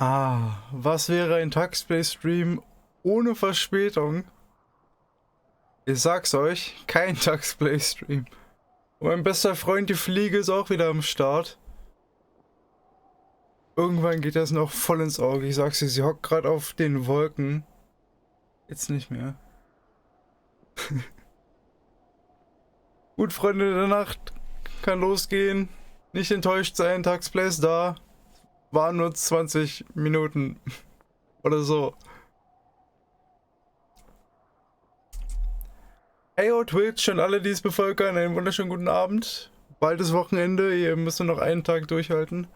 Was wäre ein Taxplay-Stream ohne Verspätung? Ich sag's euch, kein Taxplay-Stream. Und mein bester Freund, die Fliege, ist auch wieder am Start. Irgendwann geht das noch voll ins Auge. Ich sag's dir, sie hockt gerade auf den Wolken. Jetzt nicht mehr. Gut, Freunde der Nacht, kann losgehen. Nicht enttäuscht sein, Taxplay ist da. Waren nur 20 Minuten oder so. Hey, oh Twitch und alle, die es bevölkern, einen wunderschönen guten Abend. Bald ist Wochenende, ihr müsst nur noch einen Tag durchhalten.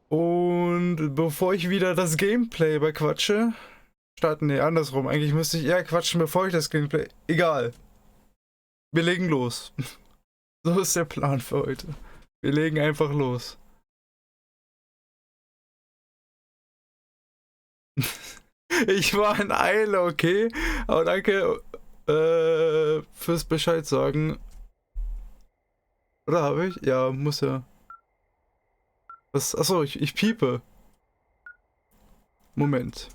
Und bevor ich wieder das Gameplay bequatsche, starten, nee, andersrum. Eigentlich müsste ich eher quatschen, bevor ich das Gameplay... Egal. Wir legen los. So ist der Plan für heute. Wir legen einfach los. Ich war in Eile, okay? Aber danke fürs Bescheid sagen. Oder habe ich? Ja, muss ja. Was? Achso, ich piepe. Moment.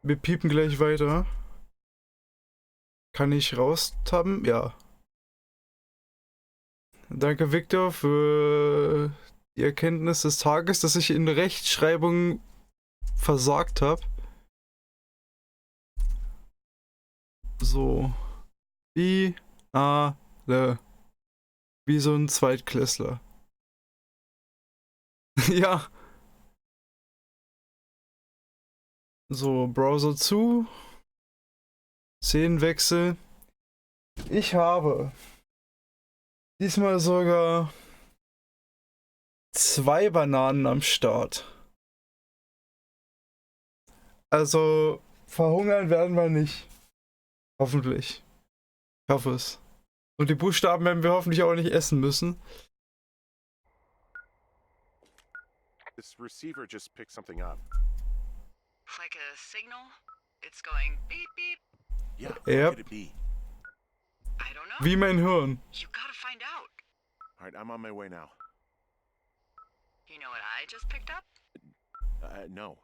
Wir piepen gleich weiter. Kann ich raustappen? Ja. Danke, Victor, für die Erkenntnis des Tages, dass ich in Rechtschreibung versagt habe. So. Wie so ein Zweitklässler. Ja. So, Browser zu. Szenenwechsel. Ich habe diesmal sogar 2 Bananen am Start. Also, verhungern werden wir nicht. Hoffentlich. Ich hoffe es. Und die Buchstaben werden wir hoffentlich auch nicht essen müssen. This receiver just picked something up. Like a signal? It's going beep beep. Yeah, Yep. what could it be? I don't know. Wie mein Hirn. You gotta find out. All right, I'm on my way now. You know what I just picked up? No.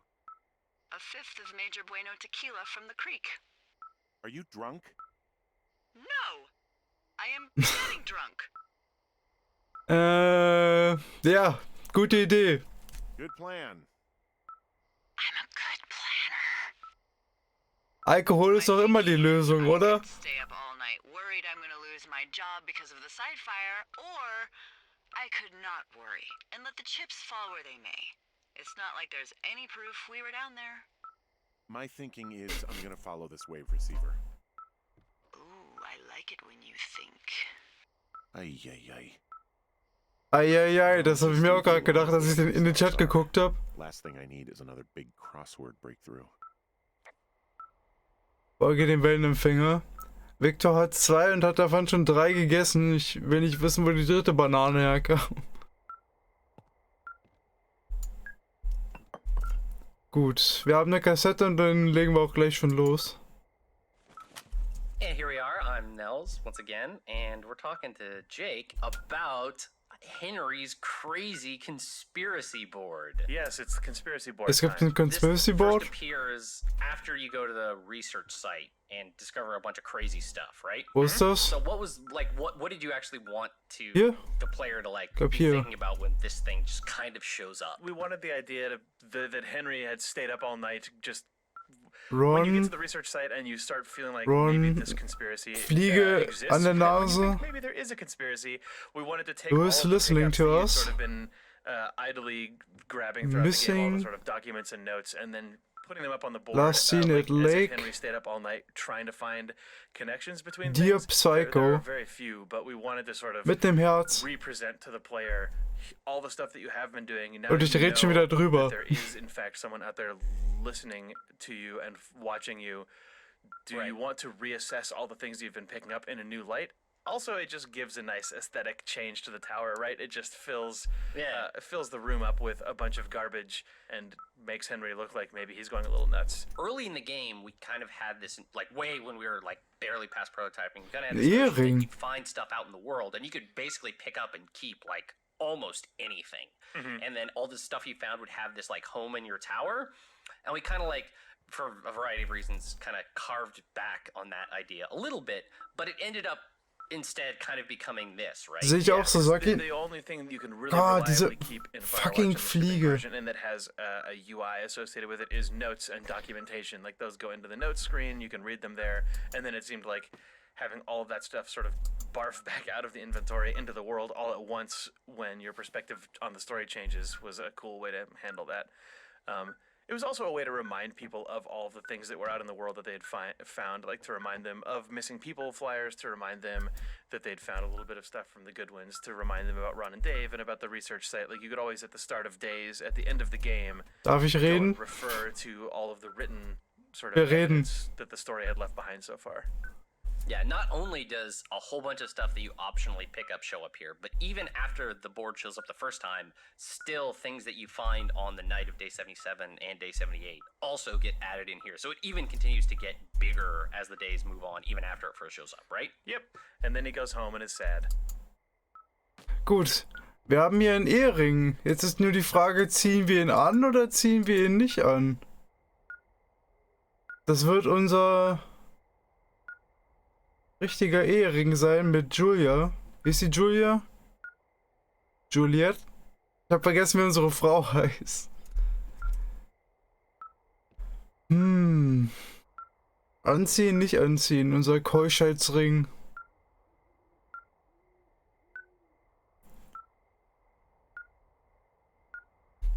A fifth of Major Bueno tequila from the creek. Are you drunk? No! I am getting drunk. Ja, gute Idee. Good plan. I'm a good planner. Alkohol ist doch immer die Lösung, I oder? could stay up all night worried I'm gonna lose my job because of the side fire, or I could not worry and let the chips fall where they may. It's not like there's any proof we were down there. My thinking is I'm gonna follow this wave receiver. Ooh, I like it when you think. Ay. Eieiei, das habe ich mir auch gerade gedacht, als ich in den Chat geguckt habe. Last thing I need is another big crossword breakthrough. Folge den Wellenempfänger. Victor hat 2 und hat davon schon 3 gegessen. Ich will nicht wissen, wo die dritte Banane herkam. Gut, wir haben eine Kassette und dann legen wir auch gleich schon los. And here we are, I'm Nels once again, and we're talking to Jake about Henry's crazy conspiracy board. Yes, it's the conspiracy board. Es gibt ein time. Conspiracy This Board. first appears after you go to the research site and discover a bunch of crazy stuff, right? Wo ist das? So what was like what did you actually want to Hier? the player to like Up be here. thinking about when this thing just kind of shows up? We wanted the idea that Henry had stayed up all night. Just when you get to Ron, the research site and you start feeling like Ron, maybe this conspiracy Fliege exists, an der and when you Nase. think maybe there is a conspiracy. We wanted to take Who all is of the listening pickups to that you've us? sort of been idly grabbing throughout the game, all Missing. the sort of documents and notes, and then putting them up on the board. Last seen like, at as if lake. Henry stayed up all night trying to find connections between Dear things. There Psycho. are very few, but we wanted to sort of Mit dem Herz. represent to the player all the stuff that you have been doing. And now Und ich you rede schon know wieder drüber. that there is in fact someone out there listening to you and watching you. Do Right. you want to reassess all the things you've been picking up in a new light? Also, it just gives a nice aesthetic change to the tower, right? It just fills it fills the room up with a bunch of garbage and makes Henry look like maybe he's going a little nuts. Early in the game, we kind of had this, like, way when we were, like, barely past prototyping, we kind of had Ein this notion that Ehering. you'd find stuff out in the world, and you could basically pick up and keep, like, almost anything. And then all this stuff you found would have this like home in your tower. And we kind of like, for a variety of reasons, kind of carved back on that idea a little bit, but it ended up instead kind of becoming this, right? Sehe ich auch so, Saki. The only thing you can really diese reliably keep in fucking Firewatch in the shipping Fliege. version, and that has a UI associated with it, is notes and documentation. Like those go into the notes screen, you can read them there, and then it seemed like having all of that stuff sort of barf back out of the inventory into the world all at once when your perspective on the story changes was a cool way to handle that. It was also a way to remind people of all of the things that were out in the world that they had found, like to remind them of missing people flyers, to remind them that they'd found a little bit of stuff from the Goodwins, to remind them about Ron and Dave and about the research site. Like you could always, at the start of days, at the end of the game, Darf ich go reden? and refer to all of the written sort Wir of reden. evidence that the story had left behind so far. Yeah, not only does a whole bunch of stuff that you optionally pick up show up here, but even after the board shows up the first time, still things that you find on the night of day 77 and day 78 also get added in here. So it even continues to get bigger as the days move on, even after it first shows up, right? Yep. And then he goes home and is sad. Gut, wir haben hier einen Ehering. Jetzt ist nur die Frage, ziehen wir ihn an oder ziehen wir ihn nicht an? Das wird unser richtiger Ehering sein mit Julia. Wie ist die Julia? Juliette? Ich hab vergessen, wie unsere Frau heißt. Anziehen, nicht anziehen. Unser Keuschheitsring.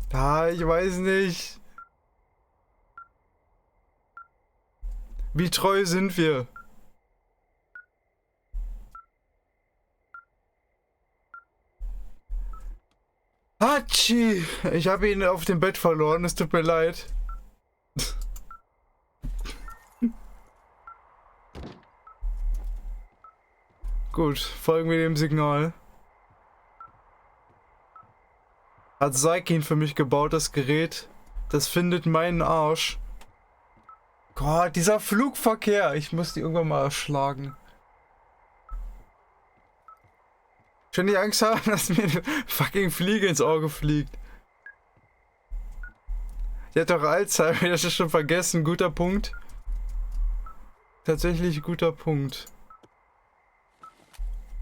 Ich weiß nicht. Wie treu sind wir? Hatschi! Ich habe ihn auf dem Bett verloren, es tut mir leid. Gut, folgen wir dem Signal. Hat Saikin für mich gebaut, das Gerät. Das findet meinen Arsch. Gott, dieser Flugverkehr. Ich muss die irgendwann mal erschlagen. Schon die Angst haben, dass mir eine fucking Fliege ins Auge fliegt. Die hat doch Alzheimer, das ist schon vergessen. Guter Punkt. Tatsächlich guter Punkt.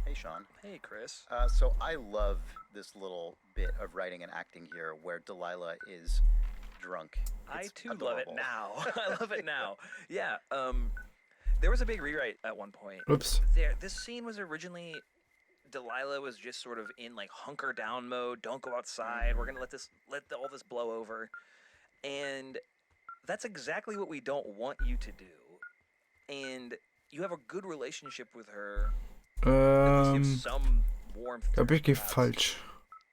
Hey, Sean. Hey, Chris. So I love this little bit of writing and acting here where Delilah is drunk. I It's too love it adorable. now. I love it now. Yeah. There was a big rewrite at one point. Ups. This scene was originally Delilah was just sort of in like hunker down mode. Don't go outside. We're gonna let all this blow over, and that's exactly what we don't want you to do. And you have a good relationship with her. At least you have some warmth. to Glaub her, ich gehe perhaps. falsch.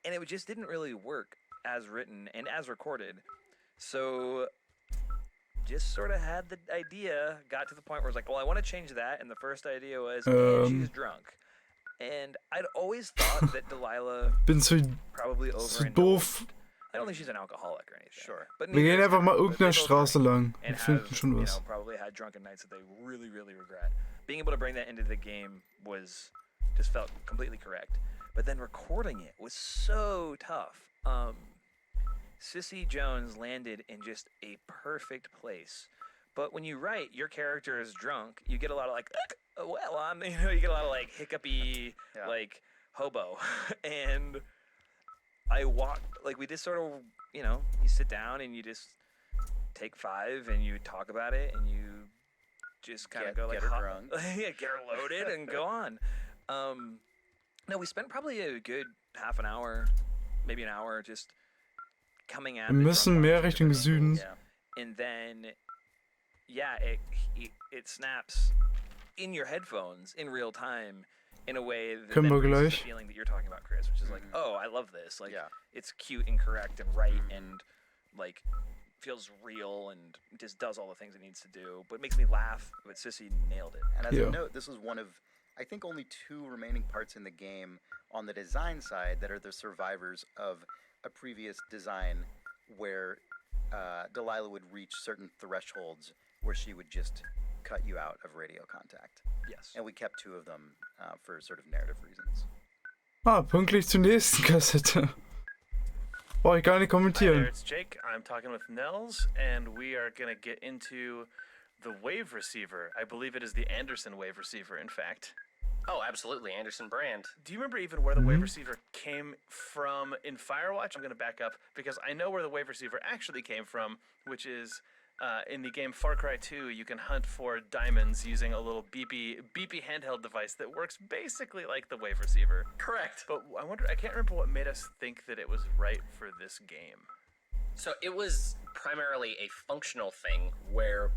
And it just didn't really work as written and as recorded. So just sort of had the idea, got to the point where it's like, well, I want to change that. And the first idea was, and she's drunk. And I'd always thought that Delilah Bin zu probably doof. overindulged. I don't think she's an alcoholic or anything. Sure. But Wir gehen neither is einfach mal her, but irgendeiner they both Straße drink lang. Wir and finden have, schon you was. know, probably had drunken nights that they really, really regret. Being able to bring that into the game just felt completely correct. But then recording it was so tough. Sissy Jones landed in just a perfect place. But when you write, your character is drunk. You get a lot of like, well, you get a lot of like hiccupy, Yeah. like hobo. And we just sort of, you sit down and you just take 5 and you talk about it and you just kind of go like, get her drunk. yeah, get her loaded and go on. No, we spent probably a good half an hour, maybe an hour, just coming at Wir the müssen drum mehr lines Richtung at different Süden. angles. And then, yeah, it snaps in your headphones in real time in a way that Können wir then produces gleich. the feeling that you're talking about, Chris, which is like, oh, I love this. Like, Yeah. it's cute and correct and right and like feels real and just does all the things it needs to do, but makes me laugh. But Sissy nailed it. And as Yeah. a note, this is one of, I think, only 2 remaining parts in the game on the design side that are the survivors of a previous design where Delilah would reach certain thresholds where she would just cut you out of radio contact. Yes. And we kept 2 of them for sort of narrative reasons. Ah, pünktlich zur nächsten Kassette. Brauche ich gar nicht Hi there, kommentieren. it's Jake. I'm talking with Nels, and we are gonna get into the wave receiver. I believe it is the Anderson wave receiver, in fact. Oh, absolutely, Anderson brand. Do you remember even where the wave receiver came from in Firewatch? I'm gonna back up because I know where the wave receiver actually came from, which is in the game Far Cry 2. You can hunt for diamonds using a little beepy handheld device that works basically like the wave receiver. Correct. But I can't remember what made us think that it was right for this game. So it was primarily a functional thing where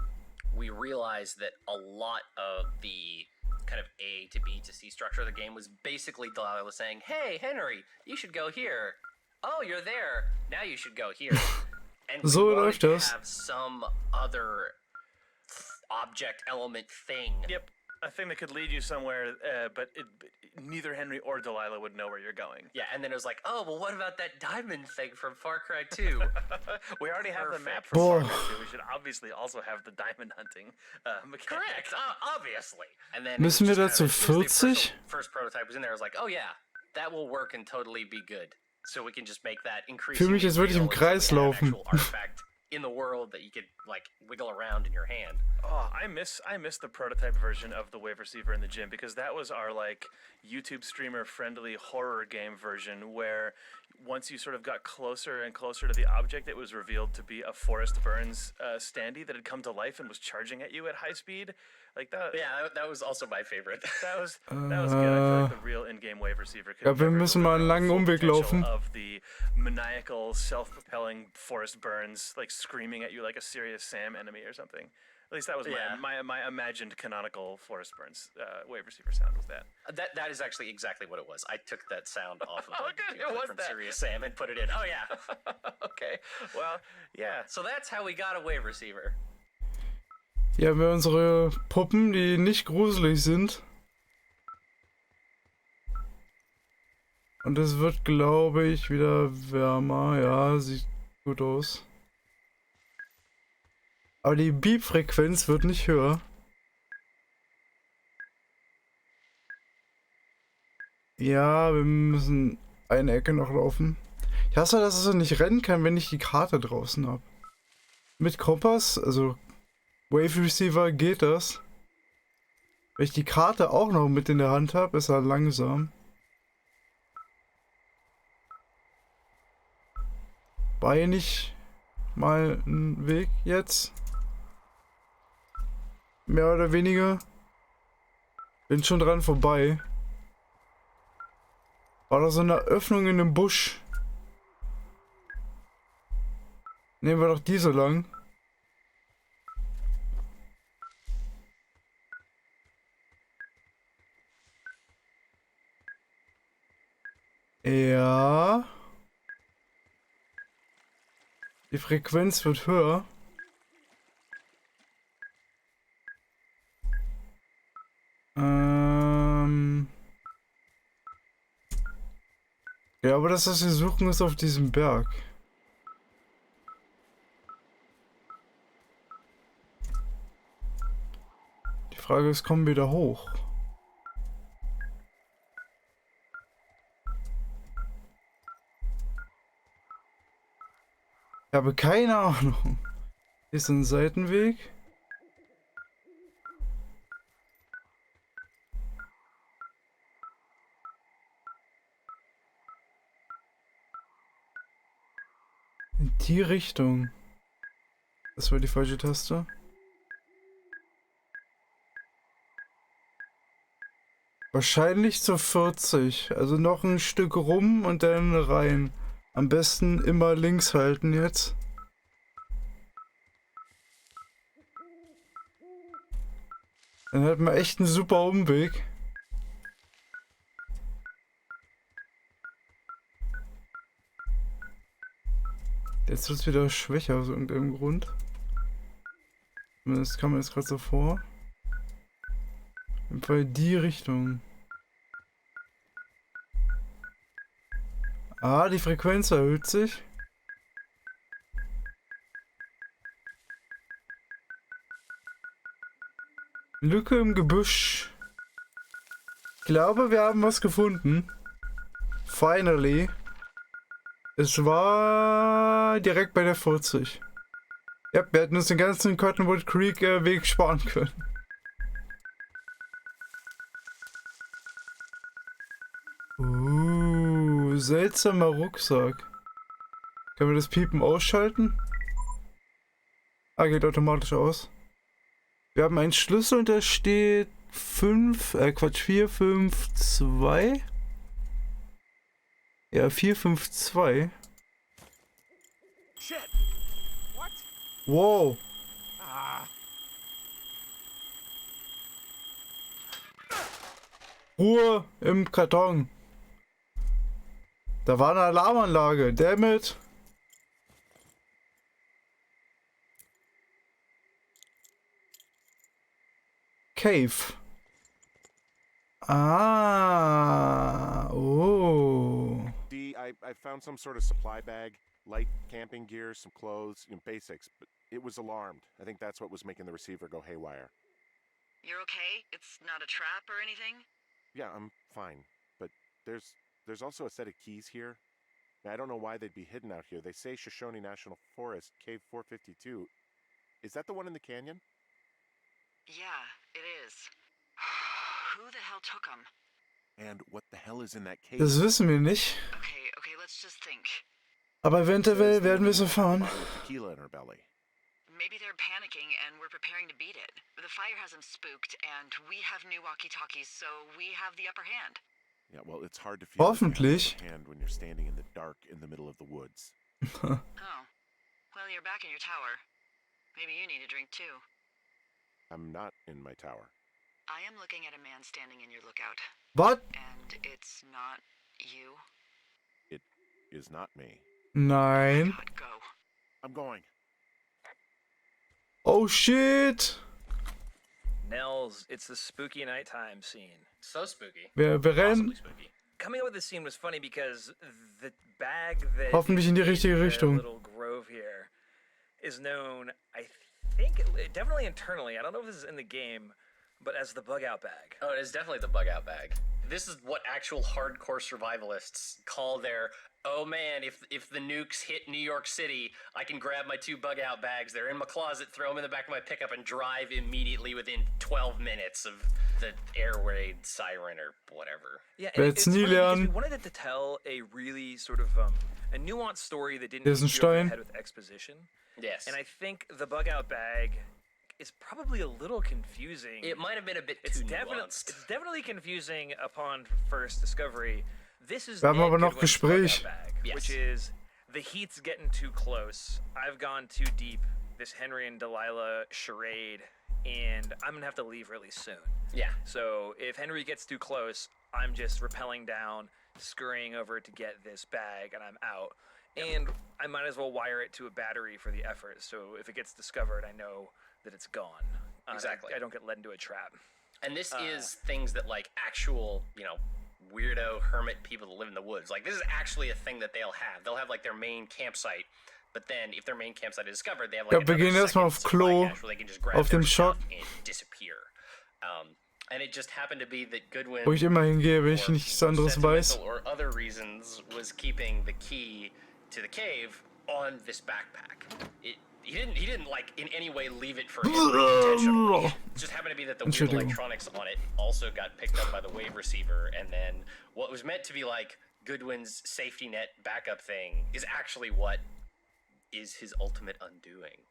we realized that a lot of the kind of A to B to C structure of the game was basically Delilah saying, "Hey, Henry, you should go here. Oh, you're there. Now you should go here." And we So wanted läuft to das. have some other object element thing. Yep, a thing that could lead you somewhere, but neither Henry or Delilah would know where you're going. Yeah, and then it was like, "Oh, well, what about that diamond thing from Far Cry 2?" We already have the map Perfect. for Boah. Far Cry 2. We should obviously also have the diamond hunting mechanic. Correct, obviously. And then Müssen wir it was dazu just kind of, as soon as the 40? First prototype was in there. I was like, "Oh yeah, that will work and totally be good." So we can just make that increasingly Fühle mich, als würde ich im real Kreis until we have laufen. actual artifact in the world that you could like wiggle around in your hand. Oh, I miss the prototype version of the wave receiver in the gym because that was our like YouTube streamer friendly horror game version where once you sort of got closer and closer to the object, it was revealed to be a Forrest Burns standee that had come to life and was charging at you at high speed. Like that. Yeah, that was also my favorite. That was good. I feel like the real in-game wave receiver could Ja, wir never müssen mal einen deliver langen full Umweg potential laufen. of the maniacal, self-propelling Forrest Burns, like screaming at you like a serious Sam enemy or something. At least that was Yeah. my imagined canonical Forrest Burns wave receiver sound was that. That is actually exactly what it was. I took that sound off of Oh, the good. video It was from that. Serious Sam and put it in. Oh yeah. Okay, well, yeah. So that's how we got a wave receiver. Hier haben wir unsere Puppen, die nicht gruselig sind. Und es wird, glaube ich, wieder wärmer. Ja, sieht gut aus. Aber die Beep-Frequenz wird nicht höher. Ja, wir müssen eine Ecke noch laufen. Ich hasse, dass es nicht rennen kann, wenn ich die Karte draußen habe. Mit Kompass, also Wave Receiver, geht das. Wenn ich die Karte auch noch mit in der Hand habe, ist er langsam. War hier nicht mal ein Weg jetzt? Mehr oder weniger? Bin schon dran vorbei. War da so eine Öffnung in dem Busch? Nehmen wir doch diese lang. Ja. Die Frequenz wird höher. Ja, aber das, was wir suchen, ist auf diesem Berg. Die Frage ist, kommen wir da hoch? Ich habe keine Ahnung. Hier ist ein Seitenweg. In die Richtung. Das war die falsche Taste. Wahrscheinlich zur 40. Also noch ein Stück rum und dann rein. Am besten immer links halten jetzt. Dann hat man echt einen super Umweg. Jetzt wird es wieder schwächer aus irgendeinem Grund. Das kam mir jetzt gerade so vor. Bei die Richtung. Ah, die Frequenz erhöht sich. Lücke im Gebüsch. Ich glaube, wir haben was gefunden. Finally. Es war direkt bei der 40. Ja, wir hätten uns den ganzen Cottonwood Creek Weg sparen können. Seltsamer Rucksack. Können wir das Piepen ausschalten? Ah, geht automatisch aus. Wir haben einen Schlüssel und da steht 4, 5, 2. Ja, 4, 5, 2. Shit! What? Wow. Ruhe im Karton. Da war eine Alarmanlage. Damn it. Cave. Ah. Oh. D, I found some sort of supply bag, light camping gear, some clothes, basics, but it was alarmed. I think that's what was making the receiver go haywire. You're okay? It's not a trap or anything? Yeah, I'm fine, but there's also a set of keys here. I don't know why they'd be hidden out here. They say Shoshone National Forest, Cave 452. Is that the one in the canyon? Yeah, it is. Who the hell took them? And what the hell is in that cave? Das wissen wir nicht. Okay, let's just think. Aber eventuell werden wir es erfahren. Bottle of tequila in her belly. Maybe they're panicking and we're preparing to beat it. The fire has them spooked and we have new walkie-talkies, so we have the upper hand. Yeah, well, it's hard to feel Hoffentlich. the hand when you're standing in the dark in the middle of the woods. Oh. Well, you're back in your tower. Maybe you need a drink too. I'm not in my tower. I am looking at a man standing in your lookout. What? And it's not you. It is not me. Nein. God, go. I'm going. Oh shit. Nels, it's the spooky nighttime scene. So spooky. Wir rennen. Possibly spooky. Coming up with this scene was funny because the bag that Hoffentlich in die richtige the Richtung. little grove here is known, I think, definitely internally. I don't know if this is in the game, but as the bug out bag. Oh, it is definitely the bug out bag. This is what actual hardcore survivalists call their, oh man, if the nukes hit New York City, I can grab my 2 bug out bags. They're in my closet, throw them in the back of my pickup, and drive immediately within 12 minutes of the air raid siren or whatever. Yeah, Werd's it's nie funny because we lernen. wanted it to tell a really sort of a nuanced story that didn't Hier ist ein hit you over the Stein. head with exposition. Yes. And I think the bug out bag is probably a little confusing. It might have been a bit It's too definitely nuanced. it's definitely confusing upon first discovery. This is Wir haben Ned aber noch Goodwin's bug out Gespräch. bag, Yes. which is the heat's getting too close. I've gone too deep. This Henry and Delilah charade, and I'm gonna have to leave really soon. Yeah. So if Henry gets too close, I'm just rappelling down, scurrying over to get this bag, and I'm out. And I might as well wire it to a battery for the effort. So if it gets discovered, I know that it's gone. Exactly. I don't get led into a trap. And this is things that like actual, weirdo hermit people that live in the woods. Like this is actually a thing that they'll have. They'll have like their main campsite, but then if their main campsite is discovered, they have like Ja, wir gehen another erstmal second auf supply Klo, cache where they can just grab auf their dem stuff Schock. and disappear. And it just happened to be that Goodwin, Wo ich immer hingehe, wenn ich for nichts anderes weiß. sentimental or other reasons, was keeping the key to the cave on this backpack. He didn't like in any way leave it for him intentionally. It just happened to be that the weird Entschuldigung. electronics on it also got picked up by the wave receiver, and then what was meant to be like Goodwin's safety net backup thing is actually what is his ultimate undoing.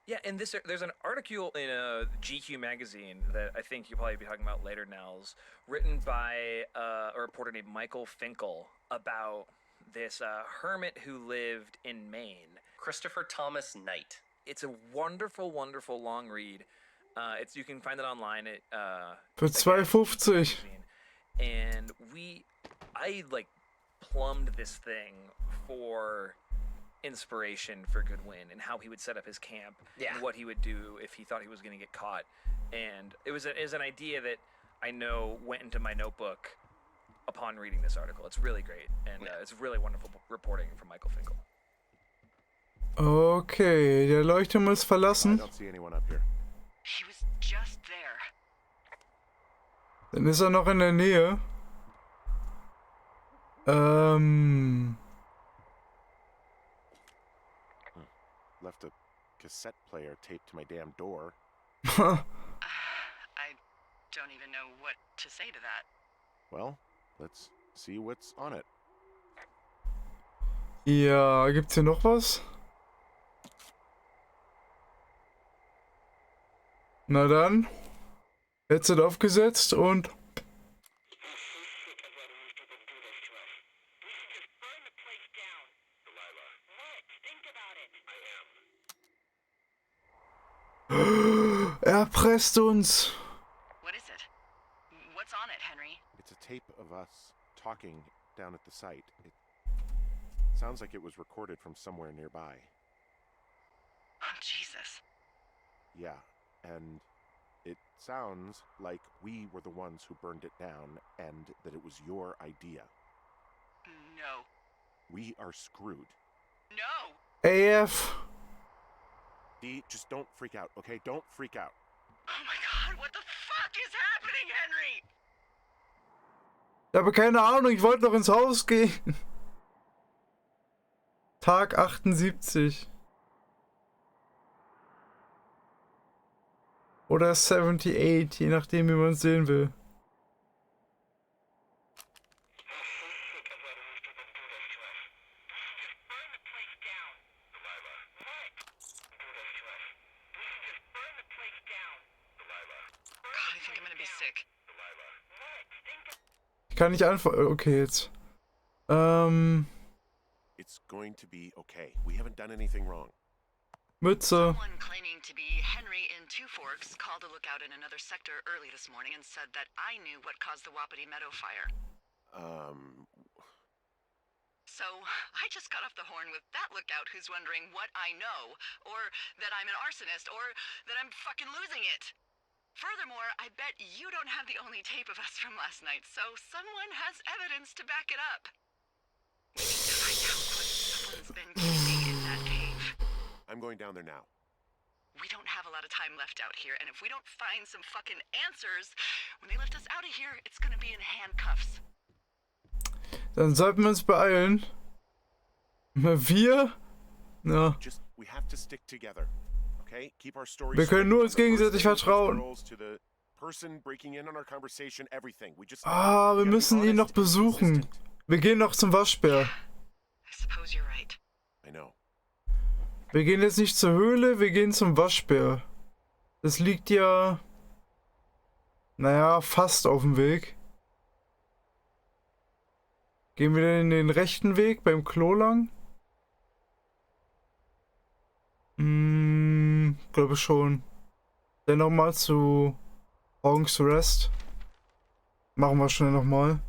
Yeah, and there's an article in a GQ magazine that I think you'll probably be talking about later, Nels, written by a reporter named Michael Finkel about this hermit who lived in Maine. Christopher Thomas Knight. It's a wonderful, wonderful long read. You can find it online at Für 2,50. and I plumbed this thing for inspiration for Goodwin and how he would set up his camp and what he would do if he thought he was going to get caught. And it was an idea that I know went into my notebook upon reading this article. It's really great, and it's really wonderful reporting from Michael Finkel. Okay, der Leuchtturm ist I verlassen. don't see anyone up here. He was just there. Dann ist er noch in der Nähe. Left a cassette player taped to my damn door. I don't even know what to say to that. Well, let's see what's on it. Ja, gibt's hier noch was? Na dann. Headset aufgesetzt und... Erpresst uns. What is it? What's on it, Henry? It's a tape of us talking down at the site. It sounds like it was recorded from somewhere nearby. Oh, Jesus. Yeah, and it sounds like we were the ones who burned it down and that it was your idea. No. We are screwed. No! AF. Dee, just don't freak out, okay? Don't freak out. Oh my God, what the fuck is happening, Henry? Ich habe keine Ahnung, ich wollte noch ins Haus gehen. Tag 78. Oder 78, je nachdem, wie man es sehen will. God, I think I'm gonna be sick. Ich kann nicht einfach... Okay, jetzt. It's going to be okay. We haven't done anything wrong. Mütze. Someone claiming to be Henry in Two Forks called a lookout in another sector early this morning and said that I knew what caused the Wapiti Meadow fire. So I just got off the horn with that lookout who's wondering what I know, or that I'm an arsonist, or that I'm fucking losing it. Furthermore, I bet you don't have the only tape of us from last night, so someone has evidence to back it up. We need to find out what someone's been keeping in that cave. I'm going down there now. We don't have a lot of time left out here, and if we don't find some fucking answers, when they lift us out of here, it's gonna be in handcuffs. Dann sollten wir uns beeilen. Wir? Ja. Just we have to stick together. Okay? Keep our story Wir können nur uns straight. gegenseitig From the vertrauen. girls to the person breaking in on our conversation, everything. We just Ah, wir gotta be müssen ihn noch honest and besuchen. consistent. Wir gehen noch zum Waschbär. I suppose you're right. I know. Wir gehen jetzt nicht zur Höhle, wir gehen zum Waschbär. Das liegt ja... Naja, fast auf dem Weg. Gehen wir denn in den rechten Weg beim Klo lang? Glaube schon. Dann nochmal zu Honks Rest. Machen wir schnell nochmal.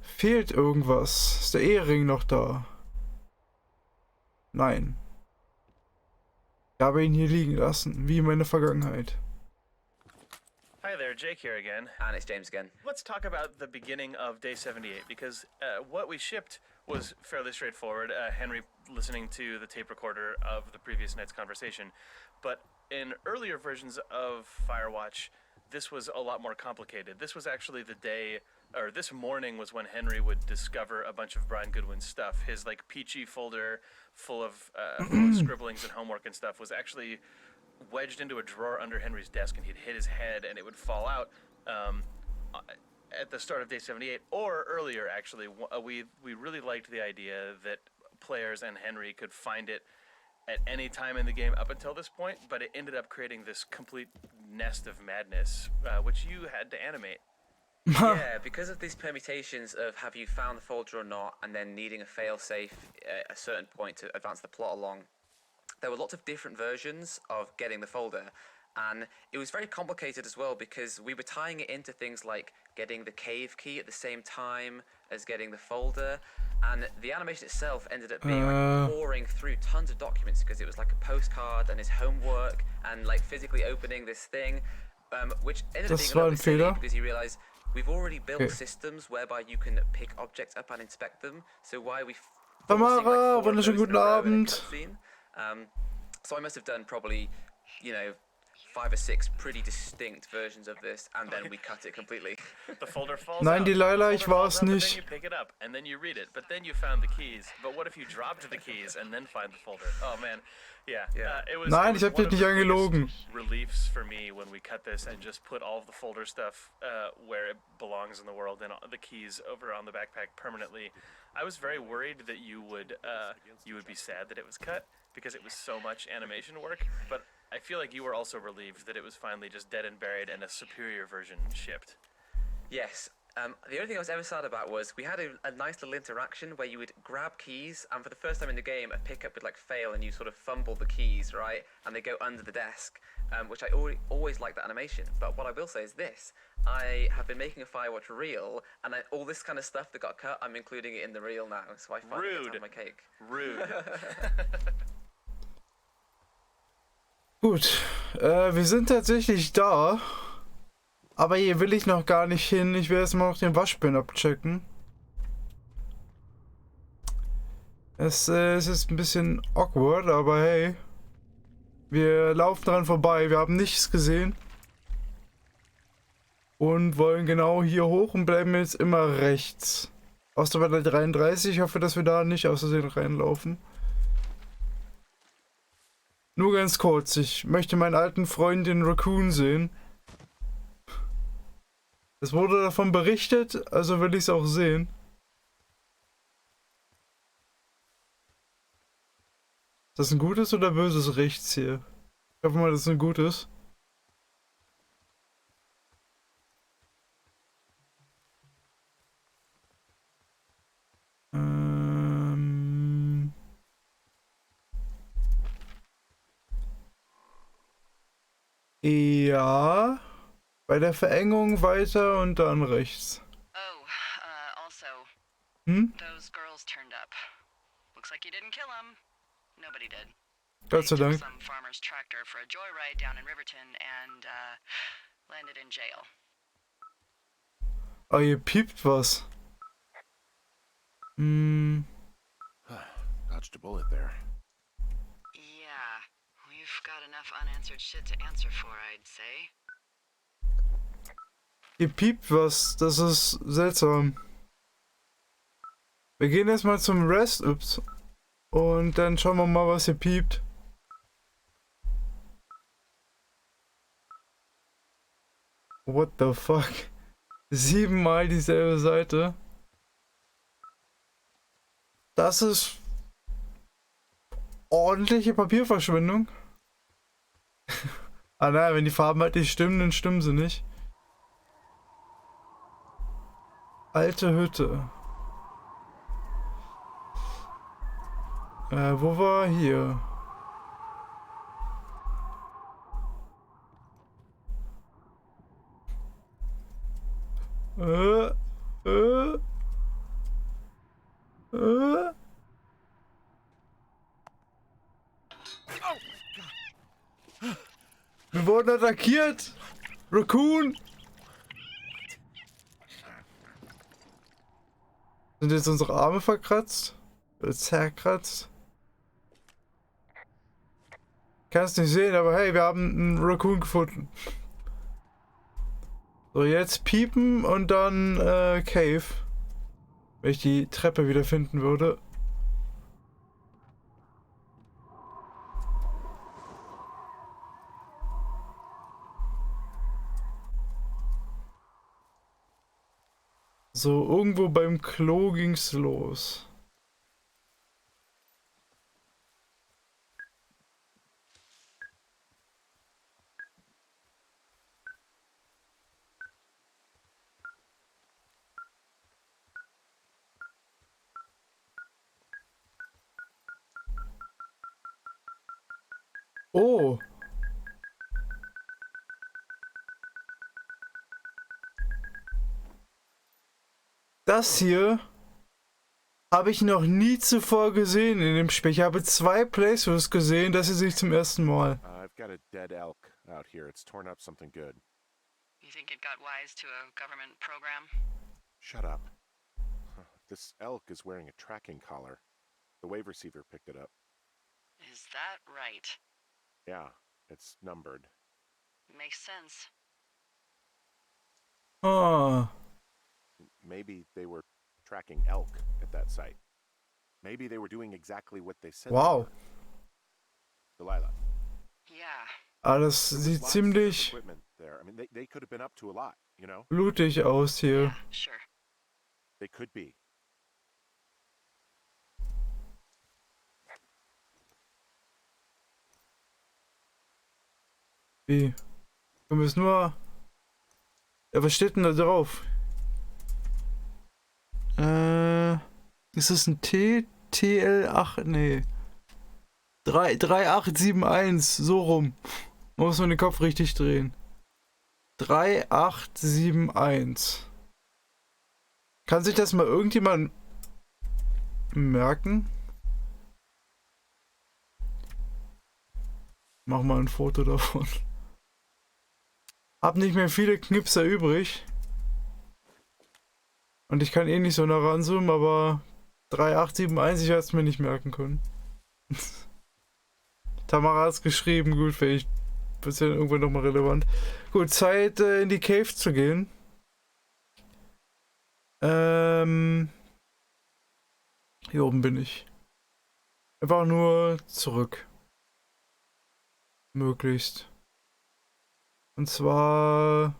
Fehlt irgendwas? Ist der Ehering noch da? Nein. Ich habe ihn hier liegen lassen, wie in meiner Vergangenheit. Hi there, Jake here again. And it's James again. Let's talk about the beginning of day 78 because what we shipped was fairly straightforward. Henry listening to the tape recorder of the previous night's conversation. But in earlier versions of Firewatch, this was a lot more complicated. This was actually the day, or this morning was when Henry would discover a bunch of Brian Goodwin's stuff. His like peachy folder full of scribblings and homework and stuff was actually wedged into a drawer under Henry's desk, and he'd hit his head and it would fall out at the start of day 78 or earlier. Actually, we really liked the idea that players and Henry could find it at any time in the game up until this point, but it ended up creating this complete nest of madness, which you had to animate. Yeah, because of these permutations of have you found the folder or not, and then needing a failsafe at a certain point to advance the plot along, there were lots of different versions of getting the folder, and it was very complicated as well because we were tying it into things like getting the cave key at the same time as getting the folder, and the animation itself ended up being like pouring through tons of documents because it was like a postcard and his homework and like physically opening this thing, which ended up being a little bit silly because you realize we've already built systems whereby you can pick objects up and inspect them, so why are we Tamara, wunderschönen guten Abend. So I must have done probably, 5 or 6 pretty distinct versions of this, and then we cut it completely. The folder falls Nein, out. Delilah, The ich folder war falls es out, but nicht. Then you pick it up, and then you read it, but then you found the keys. But what if you dropped the keys and then find the folder? Oh man, yeah. It was. Nein, it was ich hab one dich of nicht the angelogen. biggest reliefs for me when we cut this and just put all of the folder stuff where it belongs in the world and the keys over on the backpack permanently. I was very worried that you would be sad that it was cut because it was so much animation work, but I feel like you were also relieved that it was finally just dead and buried and a superior version shipped. Yes. The only thing I was ever sad about was we had a nice little interaction where you would grab keys, and for the first time in the game, a pickup would like fail, and you sort of fumble the keys, right? And they go under the desk, which I always like that animation. But what I will say is this: I have been making a Firewatch reel, and all this kind of stuff that got cut, I'm including it in the reel now. So I finally get to have my cake. Rude. Gut, wir sind tatsächlich da. Aber hier will ich noch gar nicht hin. Ich will erstmal noch den Waschbären abchecken. Es ist ein bisschen awkward, aber hey. Wir laufen dran vorbei. Wir haben nichts gesehen. Und wollen genau hier hoch und bleiben jetzt immer rechts. Außer bei der 33. Ich hoffe, dass wir da nicht aus Versehen reinlaufen. Nur ganz kurz. Ich möchte meinen alten Freund, den Raccoon, sehen. Es wurde davon berichtet, also will ich es auch sehen. Ist das ein gutes oder böses Rechts hier? Ich hoffe mal, das ist ein gutes. Ja. Bei der Verengung weiter und dann rechts. Oh, also, those girls turned up. Looks like you didn't kill them. Nobody did. Gott sei They Dank. took some farmer's tractor for a joyride down in Riverton and, landed in jail. Oh, hier piept was. Dodged a bullet there. Yeah, we've got enough unanswered shit to answer for, I'd say. Hier piept was. Das ist seltsam. Wir gehen erstmal zum Rest. Ups. Und dann schauen wir mal, was hier piept. What the fuck? 7-mal dieselbe Seite. Das ist ordentliche Papierverschwendung. Ah naja, wenn die Farben halt nicht stimmen, dann stimmen sie nicht. Alte Hütte. Wo war hier? Wir wurden attackiert! Raccoon! Sind jetzt unsere Arme verkratzt? Oder zerkratzt? Kannst nicht sehen, aber hey, wir haben einen Raccoon gefunden. So, jetzt piepen und dann Cave. Wenn ich die Treppe wieder finden würde. So, irgendwo beim Klo ging's los. Oh. Das hier habe ich noch nie zuvor gesehen in dem Spiel. Ich habe 2 Playthroughs gesehen, das ist nicht zum ersten Mal. I've got a dead elk out here. It's torn up something good. You think it got wise to a government program? Shut up. This elk is wearing a tracking collar. The wave receiver picked it up. Is that right? Yeah, it's numbered. Makes sense. Ah, Maybe they were tracking elk at that site. Maybe they were doing exactly what they said. wow. They were. Delilah. Yeah. Alles There was sieht lots of ziemlich equipment there. I mean, they could have been up to a lot, you know? blutig aus hier. Yeah, sure. They could be. Wie? Wir müssen nur... Ja, was steht denn da drauf? Ist das ein T? TL8? Nee. 3871, so rum. Man muss nur den Kopf richtig drehen. 3871. Kann sich das mal irgendjemand merken? Mach mal ein Foto davon. Hab nicht mehr viele Knipser übrig. Und ich kann eh nicht so nah ranzoomen, aber 3871, ich werde es mir nicht merken können. Tamara hat's geschrieben, gut, vielleicht wird es ja irgendwann nochmal relevant. Gut, Zeit in die Cave zu gehen. Hier oben bin ich. Einfach nur zurück. Möglichst. Und zwar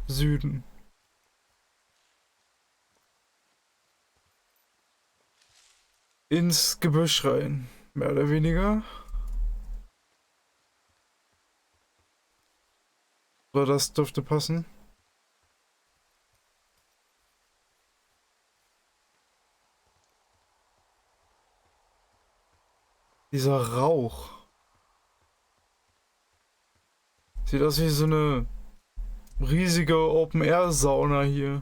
Süden. Ins Gebüsch rein. Mehr oder weniger. So, das dürfte passen. Dieser Rauch. Sieht aus wie so eine riesige Open-Air-Sauna hier.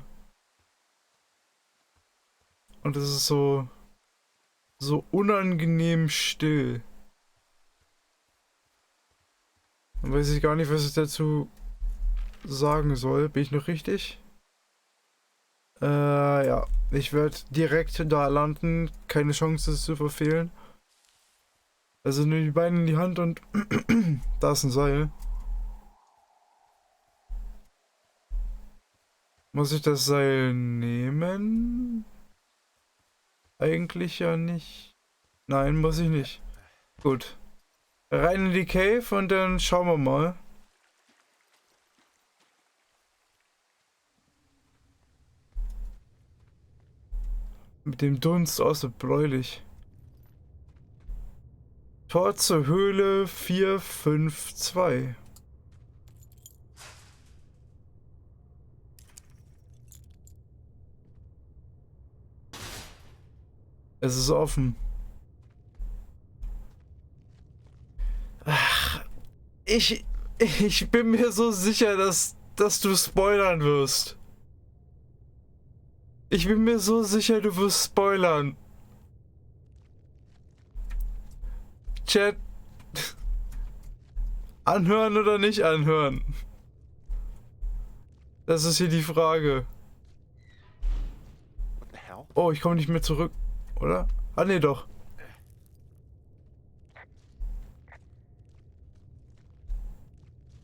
Und es ist so unangenehm still. Dann weiß ich gar nicht, was ich dazu sagen soll. Bin ich noch richtig? Ja. Ich werde direkt da landen. Keine Chance, es zu verfehlen. Also nur die Beine in die Hand und da ist ein Seil. Muss ich das Seil nehmen? Eigentlich ja nicht. Nein, muss ich nicht. Gut. Rein in die Cave und dann schauen wir mal. Mit dem Dunst aus bläulich. Tor zur Höhle 452. Es ist offen. Ach, ich bin mir so sicher, dass du spoilern wirst. Ich bin mir so sicher, du wirst spoilern. Chat. Anhören oder nicht anhören? Das ist hier die Frage. What the hell? Oh, ich komme nicht mehr zurück, oder? Ah, nee, doch.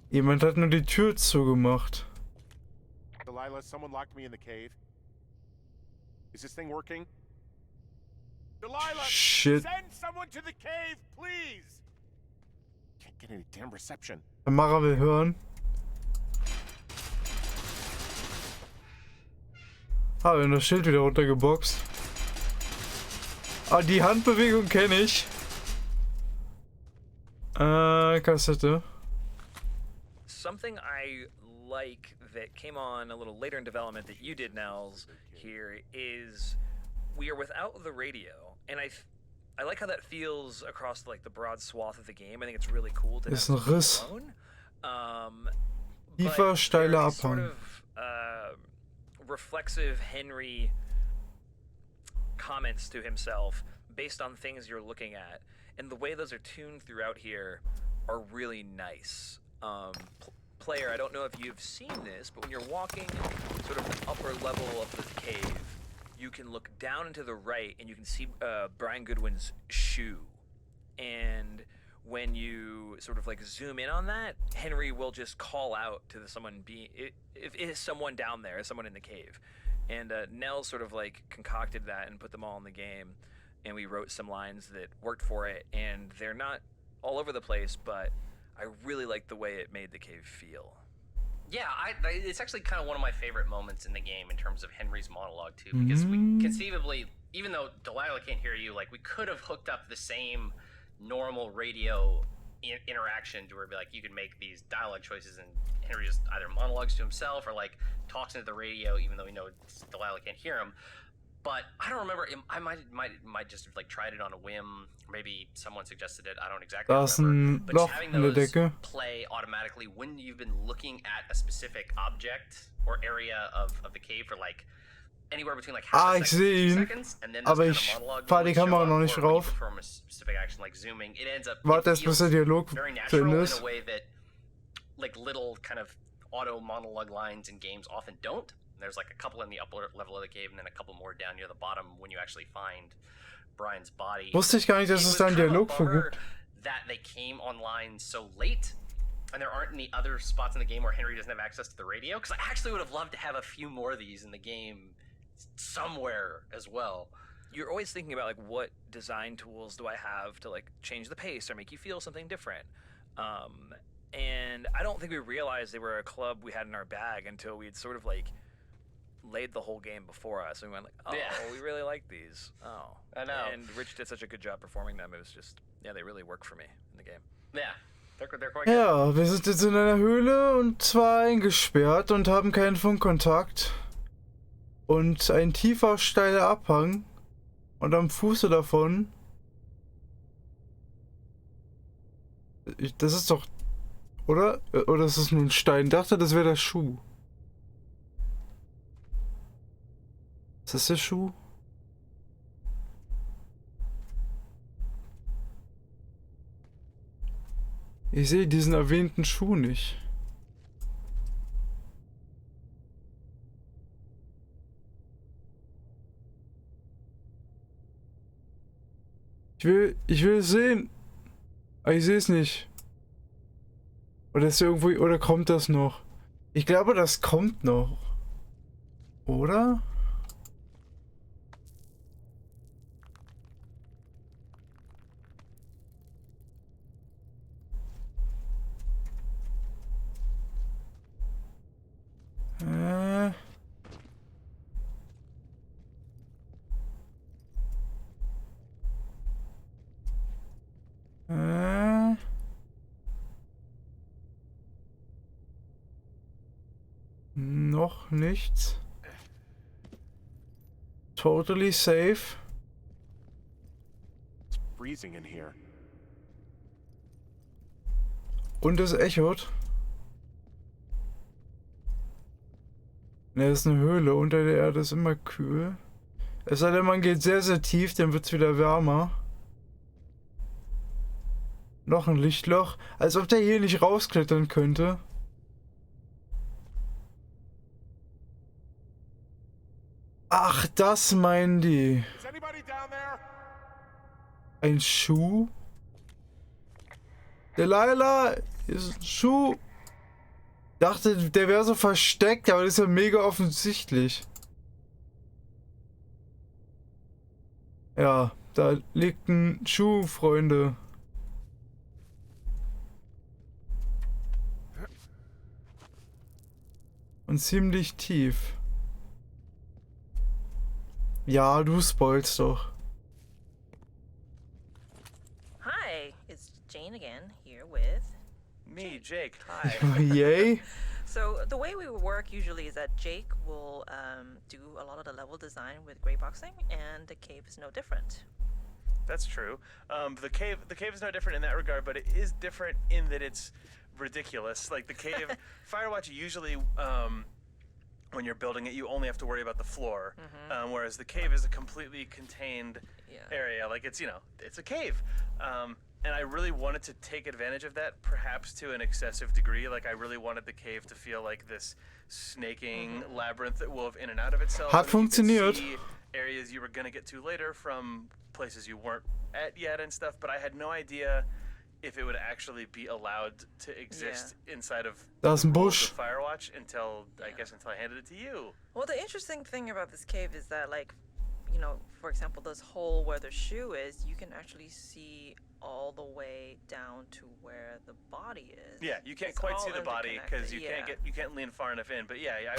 Jemand hat nur die Tür zugemacht. Delilah, someone locked me in the cave. Is this thing working? Delilah! Shit. Send someone to the cave, please! Can't get any damn reception. Mara will hören. Ah, wir haben das Schild wieder runtergeboxt. Ah, die Handbewegung kenne ich. Kassette. Something I like that came on a little later in development that you did, Nels, here is we are without the radio, and I like how that feels across like the broad swath of the game. I think it's really cool to Ist have ein Riss. alone. Tiefer, steiler there is sort Abhang. of reflexive Henry comments to himself based on things you're looking at, and the way those are tuned throughout here are really nice. Player, I don't know if you've seen this, but when you're walking sort of upper level of the cave, you can look down and to the right and you can see Brian Goodwin's shoe. And when you sort of like zoom in on that, Henry will just call out to someone if is someone down there, is someone in the cave, and Nell sort of like concocted that and put them all in the game, and we wrote some lines that worked for it, and they're not all over the place, but I really like the way it made the cave feel. Yeah, it's actually kind of one of my favorite moments in the game in terms of Henry's monologue too, because we conceivably, even though Delilah can't hear you, like we could have hooked up the same normal radio interaction to where like you could make these dialogue choices and Henry just either monologues to himself or like talks into the radio, even though we know Delilah can't hear him. But I don't remember. I might just like tried it on a whim. Maybe someone suggested it. I don't exactly remember. But just having those play automatically when you've been looking at a specific object or area of the cave for like anywhere between like half a second to 2 seconds, and then aber ich fahr die Kamera noch nicht rauf. From a specific action like zooming, it ends up Warte erst, bis der Dialog very zu natural Ende in ist. a way that like little kind of auto monologue lines in games often don't. There's like a couple in the upper level of the cave and then a couple more down near the bottom when you actually find Brian's body. Wusste ich gar nicht, dass es da einen Dialog für gibt. That they came online so late and there aren't any other spots in the game where Henry doesn't have access to the radio, because I actually would have loved to have a few more of these in the game somewhere as well. You're always thinking about like what design tools do I have to like change the pace or make you feel something different. And I don't think we realized they were a club we had in our bag until we'd sort of like laid the whole game before us, and we went like, oh, yeah, we really like these. Oh, I know. And Rich did such a good job performing them. It was just, yeah, they really work for me in the game. Yeah, they're quite good. Ja, wir sind jetzt in einer Höhle und zwar eingesperrt und haben keinen Funkkontakt. Und ein tiefer, steiler Abhang. Und am Fuße davon... Das ist doch... Oder? Oder ist es nur ein Stein? Ich dachte, das wäre der Schuh. Ist das der Schuh? Ich sehe diesen erwähnten Schuh nicht. Ich will es sehen. Aber ich sehe es nicht. Oder ist irgendwo, oder kommt das noch? Ich glaube, das kommt noch. Oder? Noch nichts. Totally safe. It's freezing in here. Und es echot. Ne, das ist eine Höhle. Unter der Erde ist immer kühl. Es sei denn, man geht sehr, sehr tief, dann wird es wieder wärmer. Noch ein Lichtloch. Als ob der hier nicht rausklettern könnte. Ach, das meinen die. Is anybody down there? Ein Schuh? Delilah, ist ein Schuh. Dachte, der wäre so versteckt, aber das ist ja mega offensichtlich. Ja, da liegt ein Schuh, Freunde. Und ziemlich tief. Ja, du spoilst doch. Hi, it's Jane again, here with... Me, Jake. Hi. Yay? So the way we work usually is that Jake will do a lot of the level design with gray boxing, and the cave is no different. That's true. The cave is no different in that regard, but it is different in that it's ridiculous. Like the cave, Firewatch usually, when you're building it, you only have to worry about the floor, whereas the cave is a completely contained area. Like it's, it's a cave. And I really wanted to take advantage of that, perhaps to an excessive degree. Like I really wanted the cave to feel like this snaking labyrinth that wove in and out of itself. Hat funktioniert. See areas you were gonna get to later from places you weren't at yet and stuff, but I had no idea if it would actually be allowed to exist inside of Da ist ein the Busch. Firewatch until I handed it to you. Well, the interesting thing about this cave is that, like, you know, for example, this hole where the shoe is, you can actually see all the way down to where the body is. Yeah, you can't It's quite all see the body because you interconnected, you can't lean far enough in. But yeah, Yeah.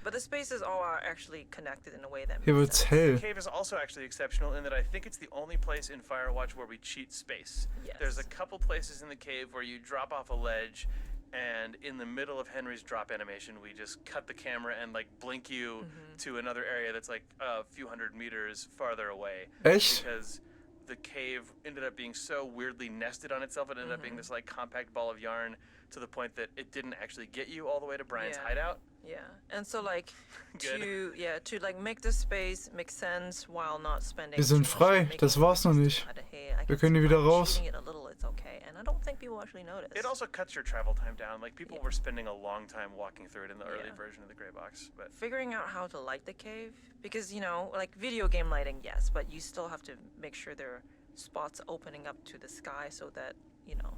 But the spaces all are actually connected in a way that Hier makes wird's sense. hell. the cave is also actually exceptional in that I think it's the only place in Firewatch where we cheat space. Yes. There's a couple places in the cave where you drop off a ledge, and in the middle of Henry's drop animation, we just cut the camera and like blink you to another area that's like a few hundred meters farther away. Echt? Because the cave ended up being so weirdly nested on itself. It ended up being this like compact ball of yarn to the point that it didn't actually get you all the way to Brian's hideout. Yeah, and so like Good. to like make the space make sense while not spending. Wir sind too much time frei, making das war's noch it nicht. kind of, hey, I Wir can können hier see wieder by raus. shooting it a little, it's okay, and I don't think people actually notice. It also cuts your travel time down. Like people Yeah. were spending a long time walking through it in the early Yeah. version of the gray box. But Figuring out how to light the cave, because you know, like video game lighting, yes, but you still have to make sure there are spots opening up to the sky so that, you know,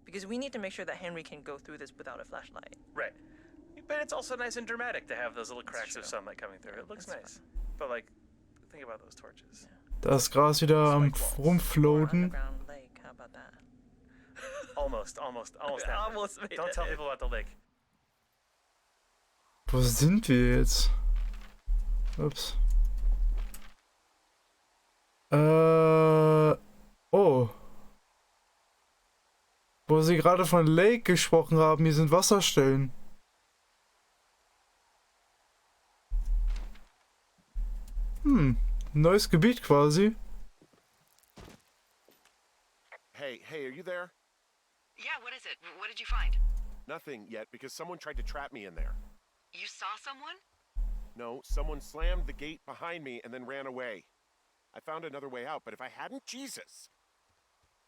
because we need to make sure that Henry can go through this without a flashlight. right. But it's also nice and dramatic to have those little cracks of true. sunlight coming through. It looks that's nice. But like, think about those torches. Da ist Gras wieder am Or rumfloaten. underground lake, how about that? Almost happened. Almost made Don't it. tell people about the lake. Wo sind wir jetzt? Ups. Oh. Wo Sie gerade von Lake gesprochen haben, hier sind Wasserstellen. Neues Gebiet quasi. Hey, are you there? Yeah, what is it? What did you find? Nothing yet because someone tried to trap me in there. You saw someone? No, someone slammed the gate behind me and then ran away. I found another way out, but if I hadn't, Jesus.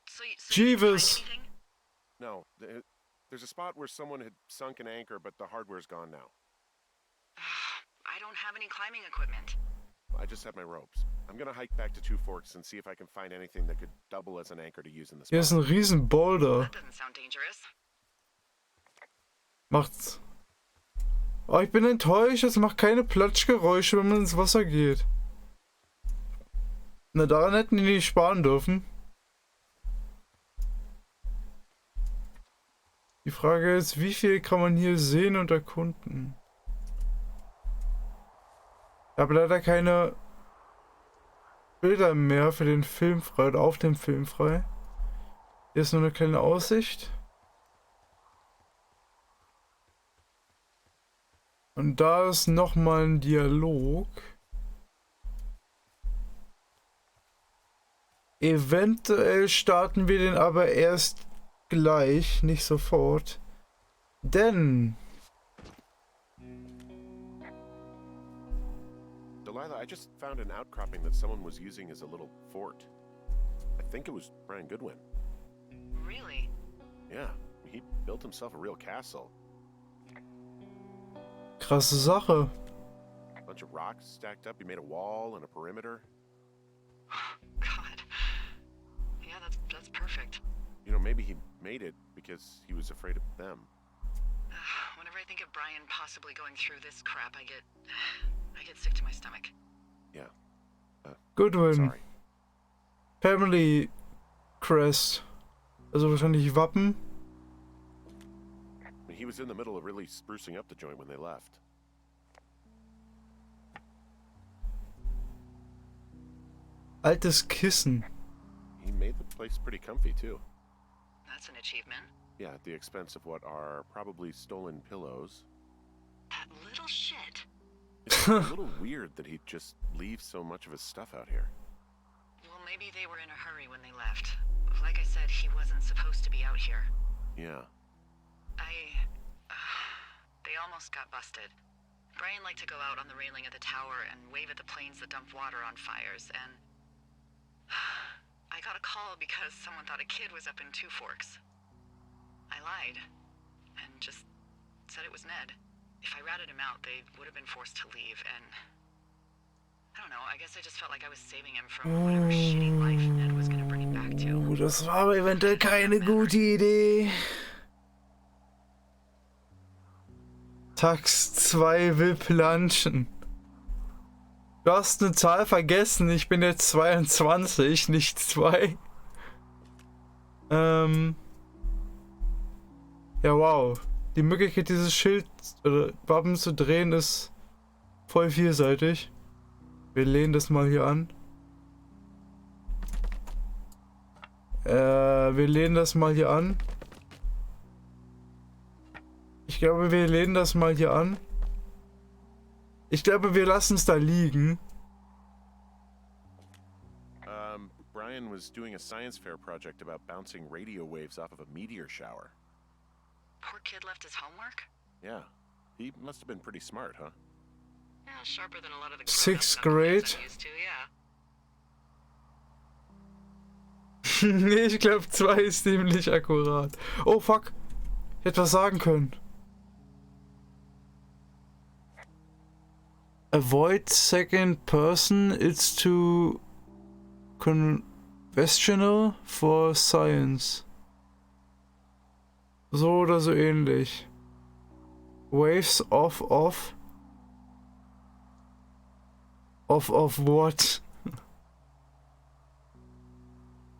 So you didn't Jeeves. find anything? No, there's a spot where someone had sunk an anchor, but the hardware's gone now. I don't have any climbing equipment. I just have my ropes. I'm gonna hike back to Two Forks and see if I can find anything that could double as an anchor to use in the Hier ist spot. ein riesen Boulder. That doesn't sound dangerous. Macht's. Oh, ich bin enttäuscht, es macht keine Platschgeräusche, wenn man ins Wasser geht. Na, daran hätten die nicht sparen dürfen. Die Frage ist, wie viel kann man hier sehen und erkunden? Ich habe leider keine Bilder mehr für den Film frei oder auf dem Film frei. Hier ist nur eine kleine Aussicht. Und da ist nochmal ein Dialog. Eventuell starten wir den aber erst gleich, nicht sofort. Denn Delilah, I just found an outcropping that someone was using as a little fort. I think it was Brian Goodwin. Really? Yeah, he built himself a real castle. krasse Sache. A bunch of rocks stacked up. He made a wall and a perimeter. God. Yeah, that's perfect. You know, maybe he made it because he was afraid of them. Whenever I think of Brian possibly going through this crap, I get sick to my stomach. Yeah. Goodwin. Sorry. Family Crest. Also wahrscheinlich Wappen. He was in the middle of really sprucing up the joint when they left. Altes Kissen. He made the place pretty comfy, too. That's an achievement. Yeah, at the expense of what are probably stolen pillows. That little shit. It's a little weird that he'd just leave so much of his stuff out here. Well, maybe they were in a hurry when they left. Like I said, he wasn't supposed to be out here. Yeah. They almost got busted. Brian liked to go out on the railing of the tower and wave at the planes that dumped water on fires, and I got a call because someone thought a kid was up in Two Forks. I lied and just said it was Ned. If I ratted him out, they would have been forced to leave, and I don't know, I guess I just felt like I was saving him from whatever shitty life Ned was gonna bring him back to. Das war aber eventuell keine gute Idee. Tax 2 will planschen. Du hast eine Zahl vergessen, ich bin jetzt 22, nicht 2. Ja, wow. Die Möglichkeit, dieses Schild oder Wappen zu drehen, ist voll vielseitig. Wir lehnen das mal hier an. Wir lehnen das mal hier an. Ich glaube, wir lehnen das mal hier an. Ich glaube, wir lassen es da liegen. Brian was doing a science fair project about bouncing radio waves off of a meteor shower. Poor kid left his homework? Yeah, he must have been pretty smart, huh? Yeah, sharper than a lot of the Sixth grown-ups grade. I'm used to, yeah. Nee, ich glaube 2 ist ziemlich akkurat. Oh fuck. Ich hätte was sagen können. Avoid second person, it's too conventional for science. So oder so ähnlich. Waves off. Off what?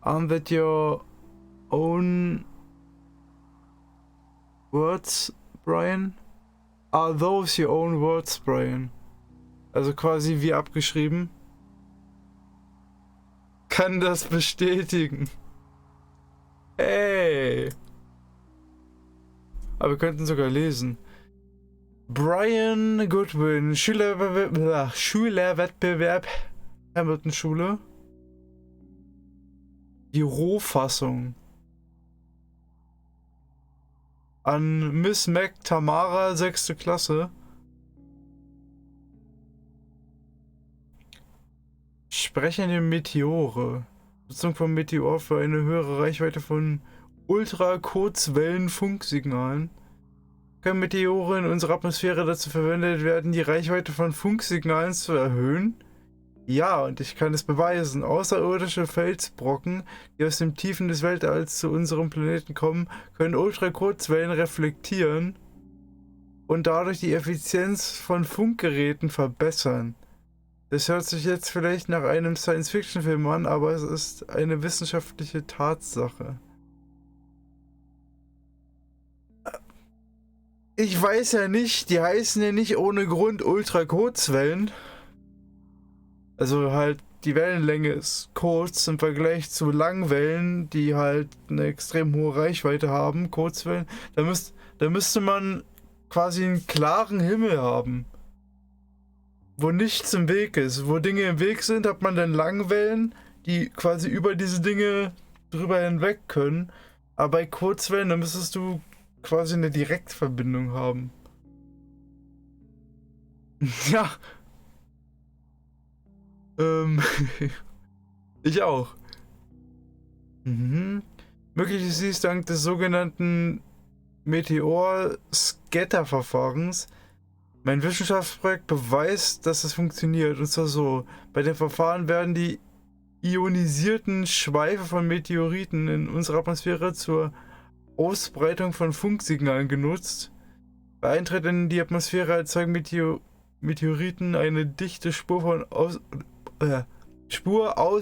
Aren't that your own words, Brian? Are those your own words, Brian? Also quasi wie abgeschrieben. Kann das bestätigen. Ey. Aber wir könnten sogar lesen. Brian Goodwin, Schülerwettbewerb Hamilton Schule. Die Rohfassung. An Miss Mac Tamara, 6. Klasse. Sprechende Meteore. Nutzung von Meteor für eine höhere Reichweite von Ultrakurzwellen-Funksignalen. Können Meteore in unserer Atmosphäre dazu verwendet werden, die Reichweite von Funksignalen zu erhöhen? Ja, und ich kann es beweisen. Außerirdische Felsbrocken, die aus den Tiefen des Weltalls zu unserem Planeten kommen, können Ultrakurzwellen reflektieren und dadurch die Effizienz von Funkgeräten verbessern. Das hört sich jetzt vielleicht nach einem Science-Fiction-Film an, aber es ist eine wissenschaftliche Tatsache. Ich weiß ja nicht, die heißen ja nicht ohne Grund Ultrakurzwellen. Also halt, die Wellenlänge ist kurz im Vergleich zu Langwellen, die halt eine extrem hohe Reichweite haben, Kurzwellen. Da müsste man quasi einen klaren Himmel haben, wo nichts im Weg ist. Wo Dinge im Weg sind, hat man dann Langwellen, die quasi über diese Dinge drüber hinweg können. Aber bei Kurzwellen, da müsstest du quasi eine Direktverbindung haben. Ja. Ich auch. Möglich ist dies dank des sogenannten Meteor-Scatter-Verfahrens. Mein Wissenschaftsprojekt beweist, dass es funktioniert. Und zwar so: Bei dem Verfahren werden die ionisierten Schweife von Meteoriten in unserer Atmosphäre zur Ausbreitung von Funksignalen genutzt. Bei Eintritt in die Atmosphäre erzeugen Meteoriten eine dichte Spur aus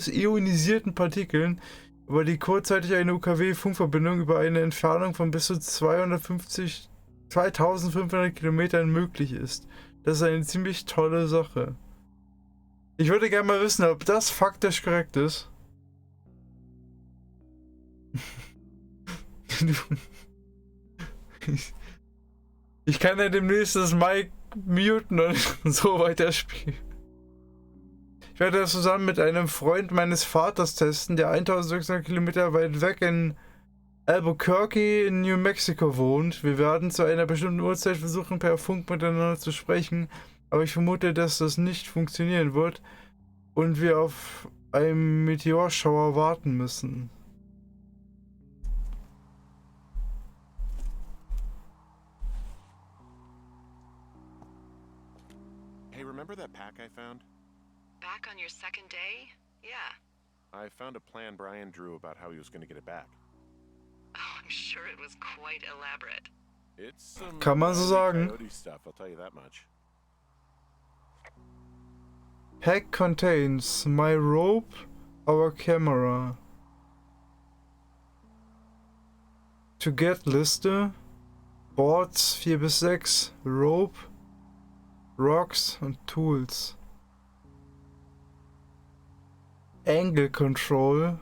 ionisierten Partikeln, über die kurzzeitig eine UKW-Funkverbindung über eine Entfernung von bis zu 2500 Kilometern möglich ist. Das ist eine ziemlich tolle Sache. Ich würde gerne mal wissen, ob das faktisch korrekt ist. Ich kann ja demnächst das Mic muten und so weiterspielen. Ich werde das zusammen mit einem Freund meines Vaters testen, der 1600 Kilometer weit weg in Albuquerque in New Mexico wohnt. Wir werden zu einer bestimmten Uhrzeit versuchen, per Funk miteinander zu sprechen, aber ich vermute, dass das nicht funktionieren wird und wir auf einen Meteorschauer warten müssen. Hey, remember that pack I found? back on your second day? Yeah. I found a plan Brian drew about how he was going to get it back. Oh, I'm sure it was quite elaborate. It's some Kann man so Wile E. sagen. Coyote stuff, I'll tell you that much. Pack contains my rope, our camera. To get Liste, Boards 4 bis 6, Rope, Rocks und Tools. Angle Control.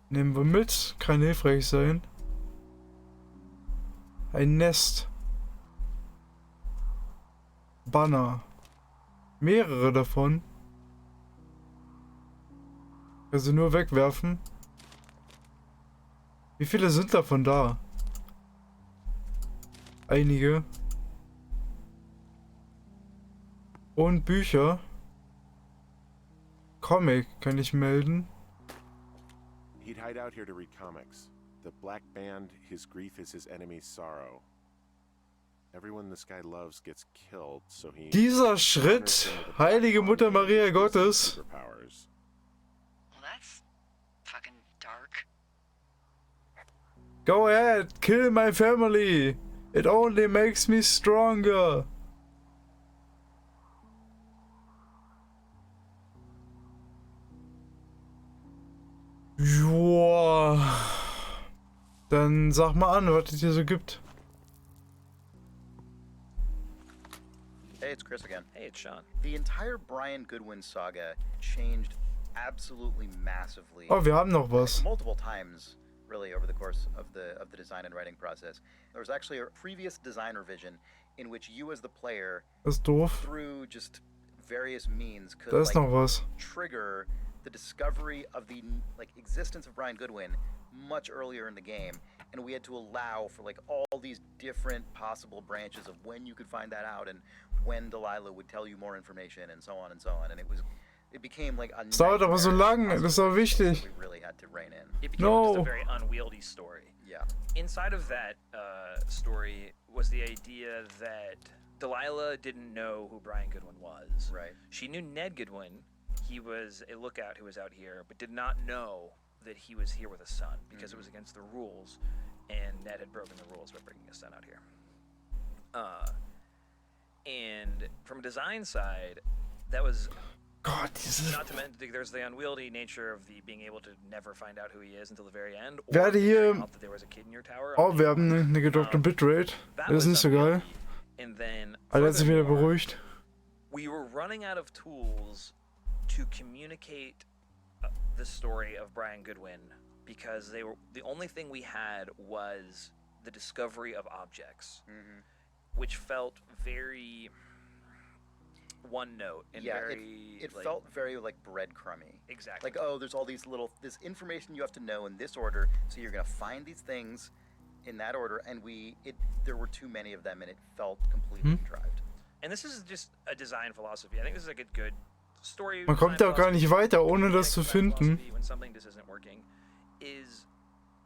Nehmen wir mit, kann hilfreich sein. Ein Nest. Banner. Mehrere davon. Also nur wegwerfen. Wie viele sind davon da? Einige. Und Bücher. Comic kann ich melden. He'd hide out here to read comics. The Black Band, his grief is his enemy's sorrow. Everyone this guy loves gets killed, so he... Dieser Schritt, Heilige Mutter Maria Gottes. Superpowers. Well, that's fucking dark. Go ahead, kill my family. It only makes me stronger. Joa. Dann sag mal an, was es hier so gibt. Hey, it's Chris again. Hey, it's Sean. The entire Brian Goodwin saga changed absolutely massively. Oh, wir haben noch was. Multiple times, really, over the course of the design and writing process. There was actually a previous design revision in which you, as the player, Das ist doof. through just various means, could Da ist noch was. trigger the discovery of the existence of Brian Goodwin much earlier in the game, and we had to allow for all these different possible branches of when you could find that out and when Delilah would tell you more information and so on and so on, and it became a Es dauert aber so lang, das ist aber wichtig. we really had to rein in. It became No. just a very unwieldy story. Yeah. Inside of that story was the idea that Delilah didn't know who Brian Goodwin was. Right. She knew Ned Goodwin. He was a lookout who was out here, but did not know that he was here with a son because it was against the rules, and Ned had broken the rules by bringing his son out here. And from a design side, that was Gott, dieses... not to mention there's the unwieldy nature of the being able to never find out who he is until the very end. Or Werde hier figuring out that there was a kid in your tower. Oh, wir haben eine gedruckte Bitrate. That Das ist was nicht so geil. unwieldy. And then Aber er hat sich wieder furthermore, beruhigt. we were running out of tools to communicate the story of Brian Goodwin because they were the only thing we had was the discovery of objects, which felt very one note and Yeah, very it felt very breadcrumby. exactly There's all these this information you have to know in this order, so you're gonna find these things in that order, and there were too many of them, and it felt completely contrived. And this is just a design philosophy. I think this is a good story. Man kommt ja auch gar nicht weiter, ohne das zu finden. When something just isn't working, is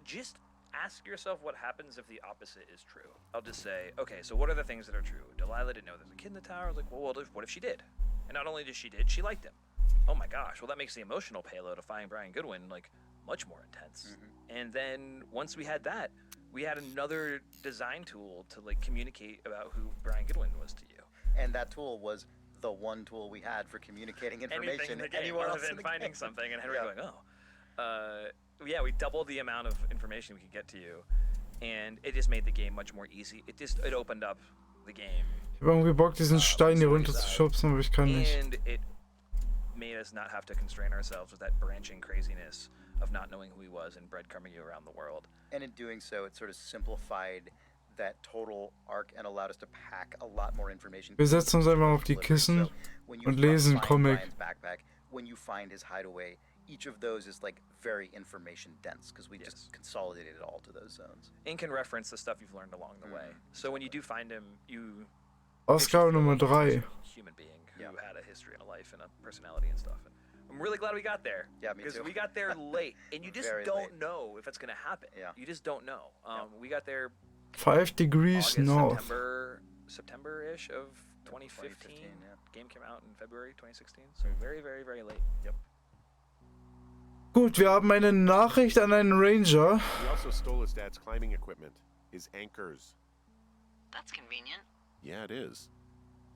just ask yourself what happens if the opposite is true. I'll just say, okay, so what are the things that are true? Delilah didn't know there's a kid in the tower. I was like, well, what if she did? And not only did, she liked him. Oh my gosh, well that makes the emotional payload of finding Brian Goodwin much more intense. And then once we had that, we had another design tool to communicate about who Brian Goodwin was to you. And that tool was the one tool we had for communicating Anything information in the game anywhere other else in than the finding game. something and Henry Yeah. going, yeah, we doubled the amount of information we could get to you, and it just made the game much more easy. It opened up the game, Ich habe irgendwie Bock, diesen Stein hier runter zu schubsen, aber ich kann nicht. and it made us not have to constrain ourselves with that branching craziness of not knowing who he was and breadcrumbing you around the world. And in doing so, it sort of simplified that total arc and allowed us to pack a lot more information. Wir setzen uns einfach auf die Kissen und lesen Comic. Brian's backpack, when you find his hideaway, each of those is very information dense because we just consolidated it all to those zones. And can reference the stuff you've learned along the way. So when you do find him, you Ausgabe Nummer 3. human being who had a history and a life and a personality and stuff. And I'm really glad we got there. Yeah, me Because too. we got there late, and you just Very don't late. know if it's gonna happen. Yeah. You just don't know. We got there 5 degrees August, north. September-ish of 2015. 2015, yeah. Game came out in February 2016, so very, very, very late. Yep. Gut, wir haben eine Nachricht an einen Ranger. He also stole his dad's climbing equipment, his anchors. That's convenient. Yeah, it is.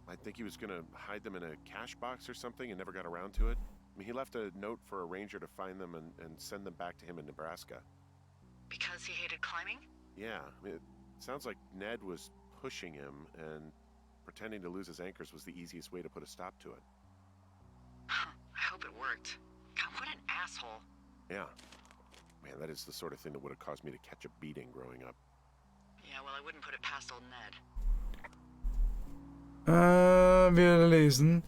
I think he was gonna hide them in a cash box or something and never got around to it. I mean, he left a note for a ranger to find them and send them back to him in Nebraska. Because he hated climbing? Yeah, I mean, it sounds like Ned was pushing him, and pretending to lose his anchors was the easiest way to put a stop to it. I hope it worked. God, what an asshole. Yeah. Man, that is the sort of thing that would have caused me to catch a beating growing up. Yeah, well, I wouldn't put it past old Ned. Wir lesen.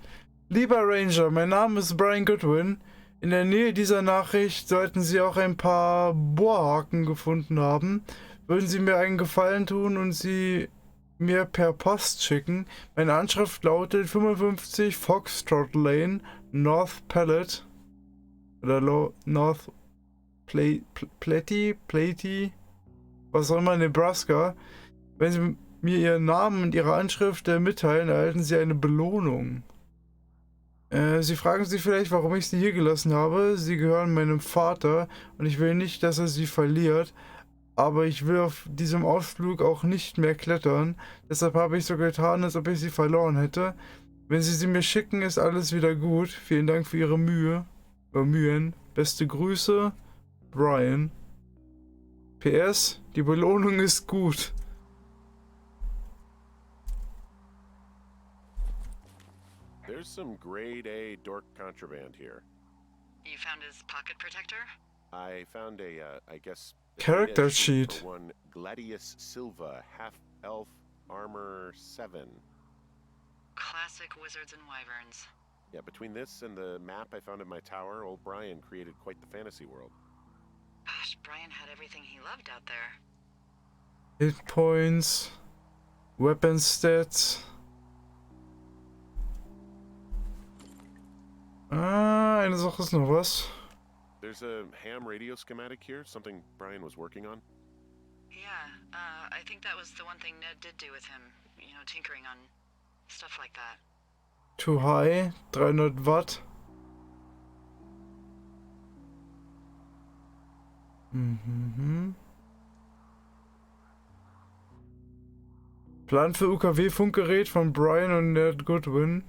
Lieber Ranger, mein Name ist Brian Goodwin. In der Nähe dieser Nachricht sollten Sie auch ein paar Bohrhaken gefunden haben. Würden Sie mir einen Gefallen tun und sie mir per Post schicken? Meine Anschrift lautet 55 Foxtrot Lane, North Pallet. Oder North Platy, was auch immer, Nebraska. Wenn Sie mir Ihren Namen und Ihre Anschrift mitteilen, erhalten Sie eine Belohnung. Sie fragen sich vielleicht, warum ich sie hier gelassen habe. Sie gehören meinem Vater und ich will nicht, dass er sie verliert. Aber ich will auf diesem Ausflug auch nicht mehr klettern. Deshalb habe ich so getan, als ob ich sie verloren hätte. Wenn Sie sie mir schicken, ist alles wieder gut. Vielen Dank für Ihre Mühen. Beste Grüße, Brian. PS, die Belohnung ist gut. There's some grade A dork contraband here. You found his pocket protector? I found a, I guess... Character data sheet. For one Gladius Silva, half-elf armor 7. Classic wizards and wyverns. Yeah, between this and the map I found in my tower, old Brian created quite the fantasy world. Gosh, Brian had everything he loved out there. Hit points. Weapon stats. Eine Sache ist noch was. There's a ham radio schematic here, something Brian was working on. Yeah, I think that was the one thing Ned did do with him. You know, tinkering on stuff like that. Too high, 300 Watt. Plan für UKW-Funkgerät von Brian und Ned Goodwin.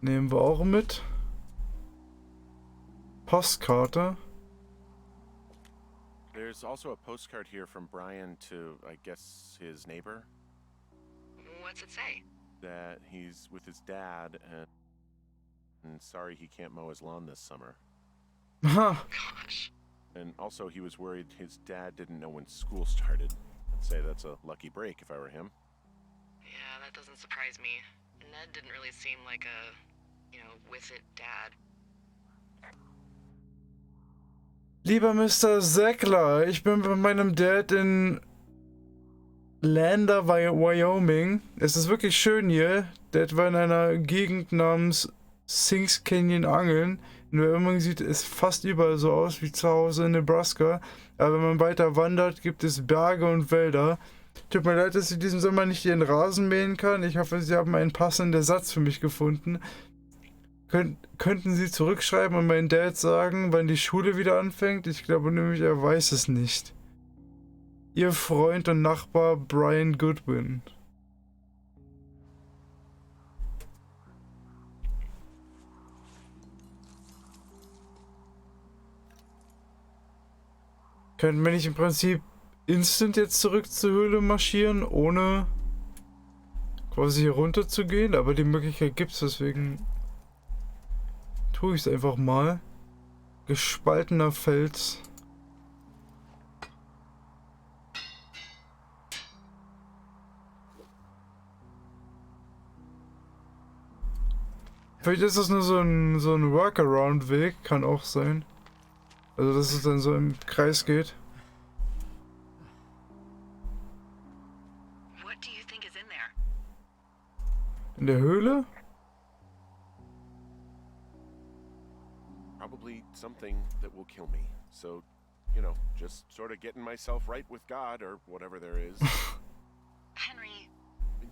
Nehmen wir auch mit. Postkarte. There's also a postcard here from Brian to, I guess, his neighbor. What's it say? That he's with his dad and sorry he can't mow his lawn this summer. Gosh. And also he was worried his dad didn't know when school started. I'd say that's a lucky break if I were him. Yeah, that doesn't surprise me. Ned didn't really seem like a, you know, with it dad. Lieber Mr. Sackler, ich bin bei meinem Dad in Lander, Wyoming. Es ist wirklich schön hier. Dad war in einer Gegend namens Sinks Canyon angeln. In Wyoming sieht es fast überall so aus wie zu Hause in Nebraska. Aber wenn man weiter wandert, gibt es Berge und Wälder. Tut mir leid, dass ich diesen Sommer nicht Ihren Rasen mähen kann. Ich hoffe, Sie haben einen passenden Ersatz für mich gefunden. Könnten Sie zurückschreiben und meinem Dad sagen, wann die Schule wieder anfängt? Ich glaube nämlich, er weiß es nicht. Ihr Freund und Nachbar Brian Goodwin. Könnten wir nicht im Prinzip instant jetzt zurück zur Höhle marschieren, ohne quasi hier runter zu gehen? Aber die Möglichkeit gibt es, deswegen tue ich es einfach mal. Gespaltener Fels. Vielleicht ist das nur so ein Workaround-Weg, kann auch sein. Also dass es dann so im Kreis geht. What do you think is in there? In der Höhle? Probably something that will kill me. So you know, just sort of getting myself right with God or whatever there is. Henry,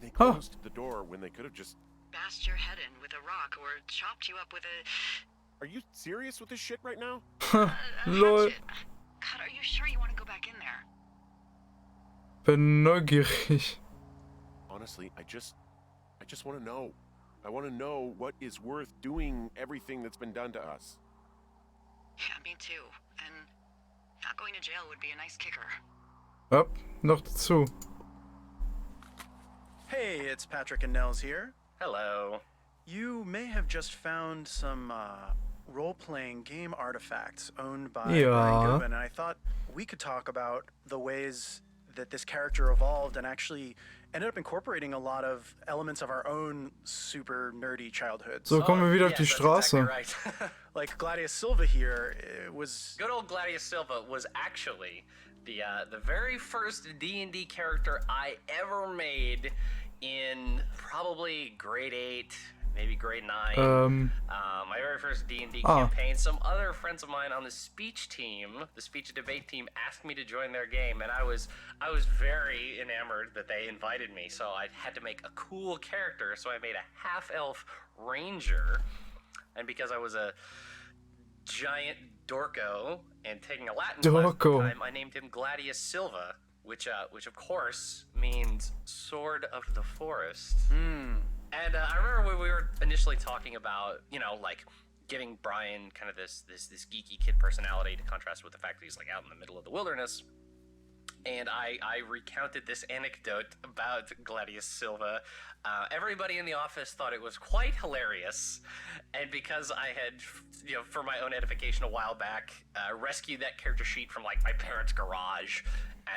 They closed the door when they could have just... bashed your head in with a rock or chopped you up with a... Are you serious with this shit right now? Lol. hatchet. God, are you sure you want to go back in there? Bin neugierig. Honestly, I just want to know. I want to know what is worth doing everything that's been done to us. Yeah, me too. And not going to jail would be a nice kicker. Ab, noch dazu. Hey, it's Patrick and Nels here. Hello. You may have just found some role-playing game artifacts owned by Ja. Brian Goodman, and I thought we could talk about the ways that this character evolved and actually ended up incorporating a lot of elements of our own super nerdy childhoods. So kommen wir wieder auf die yes, that's Straße. exactly right. Like Gladius Silva here, it was... Good old Gladius Silva was actually the very first D&D character I ever made in probably grade 8, maybe grade 9. My very first D&D campaign. Some other friends of mine on the speech team, the speech and debate team, asked me to join their game, and I was very enamored that they invited me. So I had to make a cool character. So I made a half-elf ranger, and because I was a giant dorko and taking a Latin class at the time, I named him Gladius Silva, which of course means sword of the forest. And I remember when we were initially talking about, you know, like giving Brian kind of this geeky kid personality to contrast with the fact that he's like out in the middle of the wilderness. And I recounted this anecdote about Gladius Silva. Everybody in the office thought it was quite hilarious. And because I had, you know, for my own edification a while back, rescued that character sheet from like my parents' garage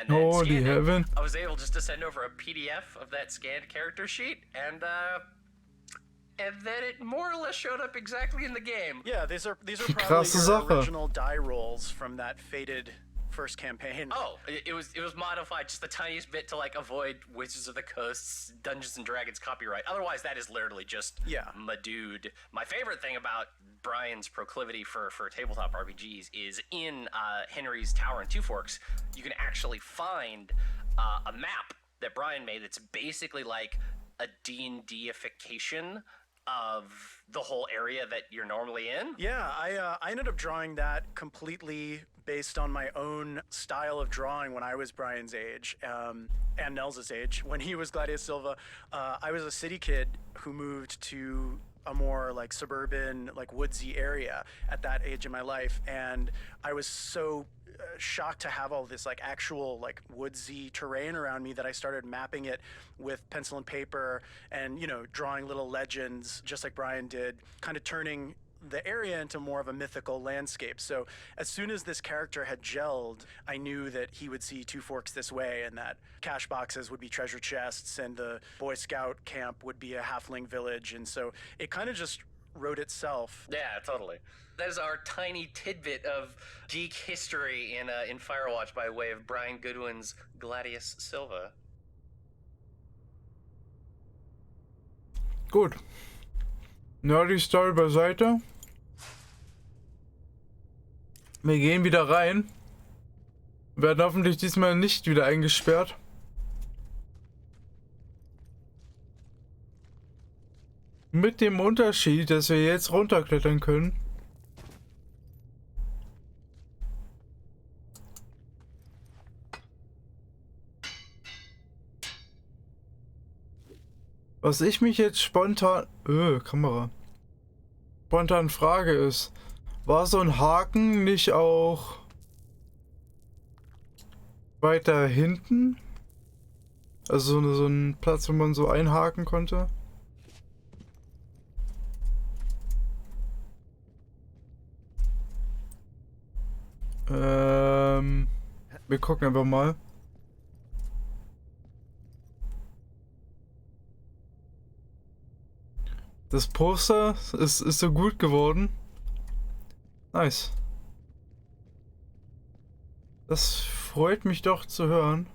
and then Holy heaven. I was able just to send over a PDF of that scanned character sheet, and then it more or less showed up exactly in the game. Yeah, these are probably Krasse your Sache. original die rolls from that fated first campaign. Oh, it was modified just the tiniest bit to like avoid Wizards of the Coast's Dungeons and Dragons copyright. Otherwise, that is literally just my dude. My favorite thing about Brian's proclivity for tabletop RPGs is in Henry's Tower in Two Forks, you can actually find a map that Brian made that's basically like a D&D-ification of the whole area that you're normally in. Yeah, I ended up drawing that completely based on my own style of drawing when I was Brian's age, and Nels' age. When he was Gladius Silva, I was a city kid who moved to a more like suburban, like woodsy area at that age in my life, and I was so shocked to have all this like actual like woodsy terrain around me that I started mapping it with pencil and paper and, you know, drawing little legends just like Brian did, kind of turning the area into more of a mythical landscape. So as soon as this character had gelled, I knew that he would see Two Forks this way, and that cash boxes would be treasure chests and the Boy Scout camp would be a halfling village. And so it kind of just wrote itself. Yeah, totally. That is our tiny tidbit of geek history in Firewatch by way of Brian Goodwin's Gladius Silva. Gut. Nerdy Story beiseite. Wir gehen wieder rein. Werden hoffentlich diesmal nicht wieder eingesperrt. Mit dem Unterschied, dass wir jetzt runterklettern können. Was ich mich jetzt spontan... Kamera. Spontan frage ist, war so ein Haken nicht auch weiter hinten? Also so ein Platz, wo man so einhaken konnte? Wir gucken einfach mal. Das Poster ist so gut geworden. Nice. Das freut mich doch zu hören.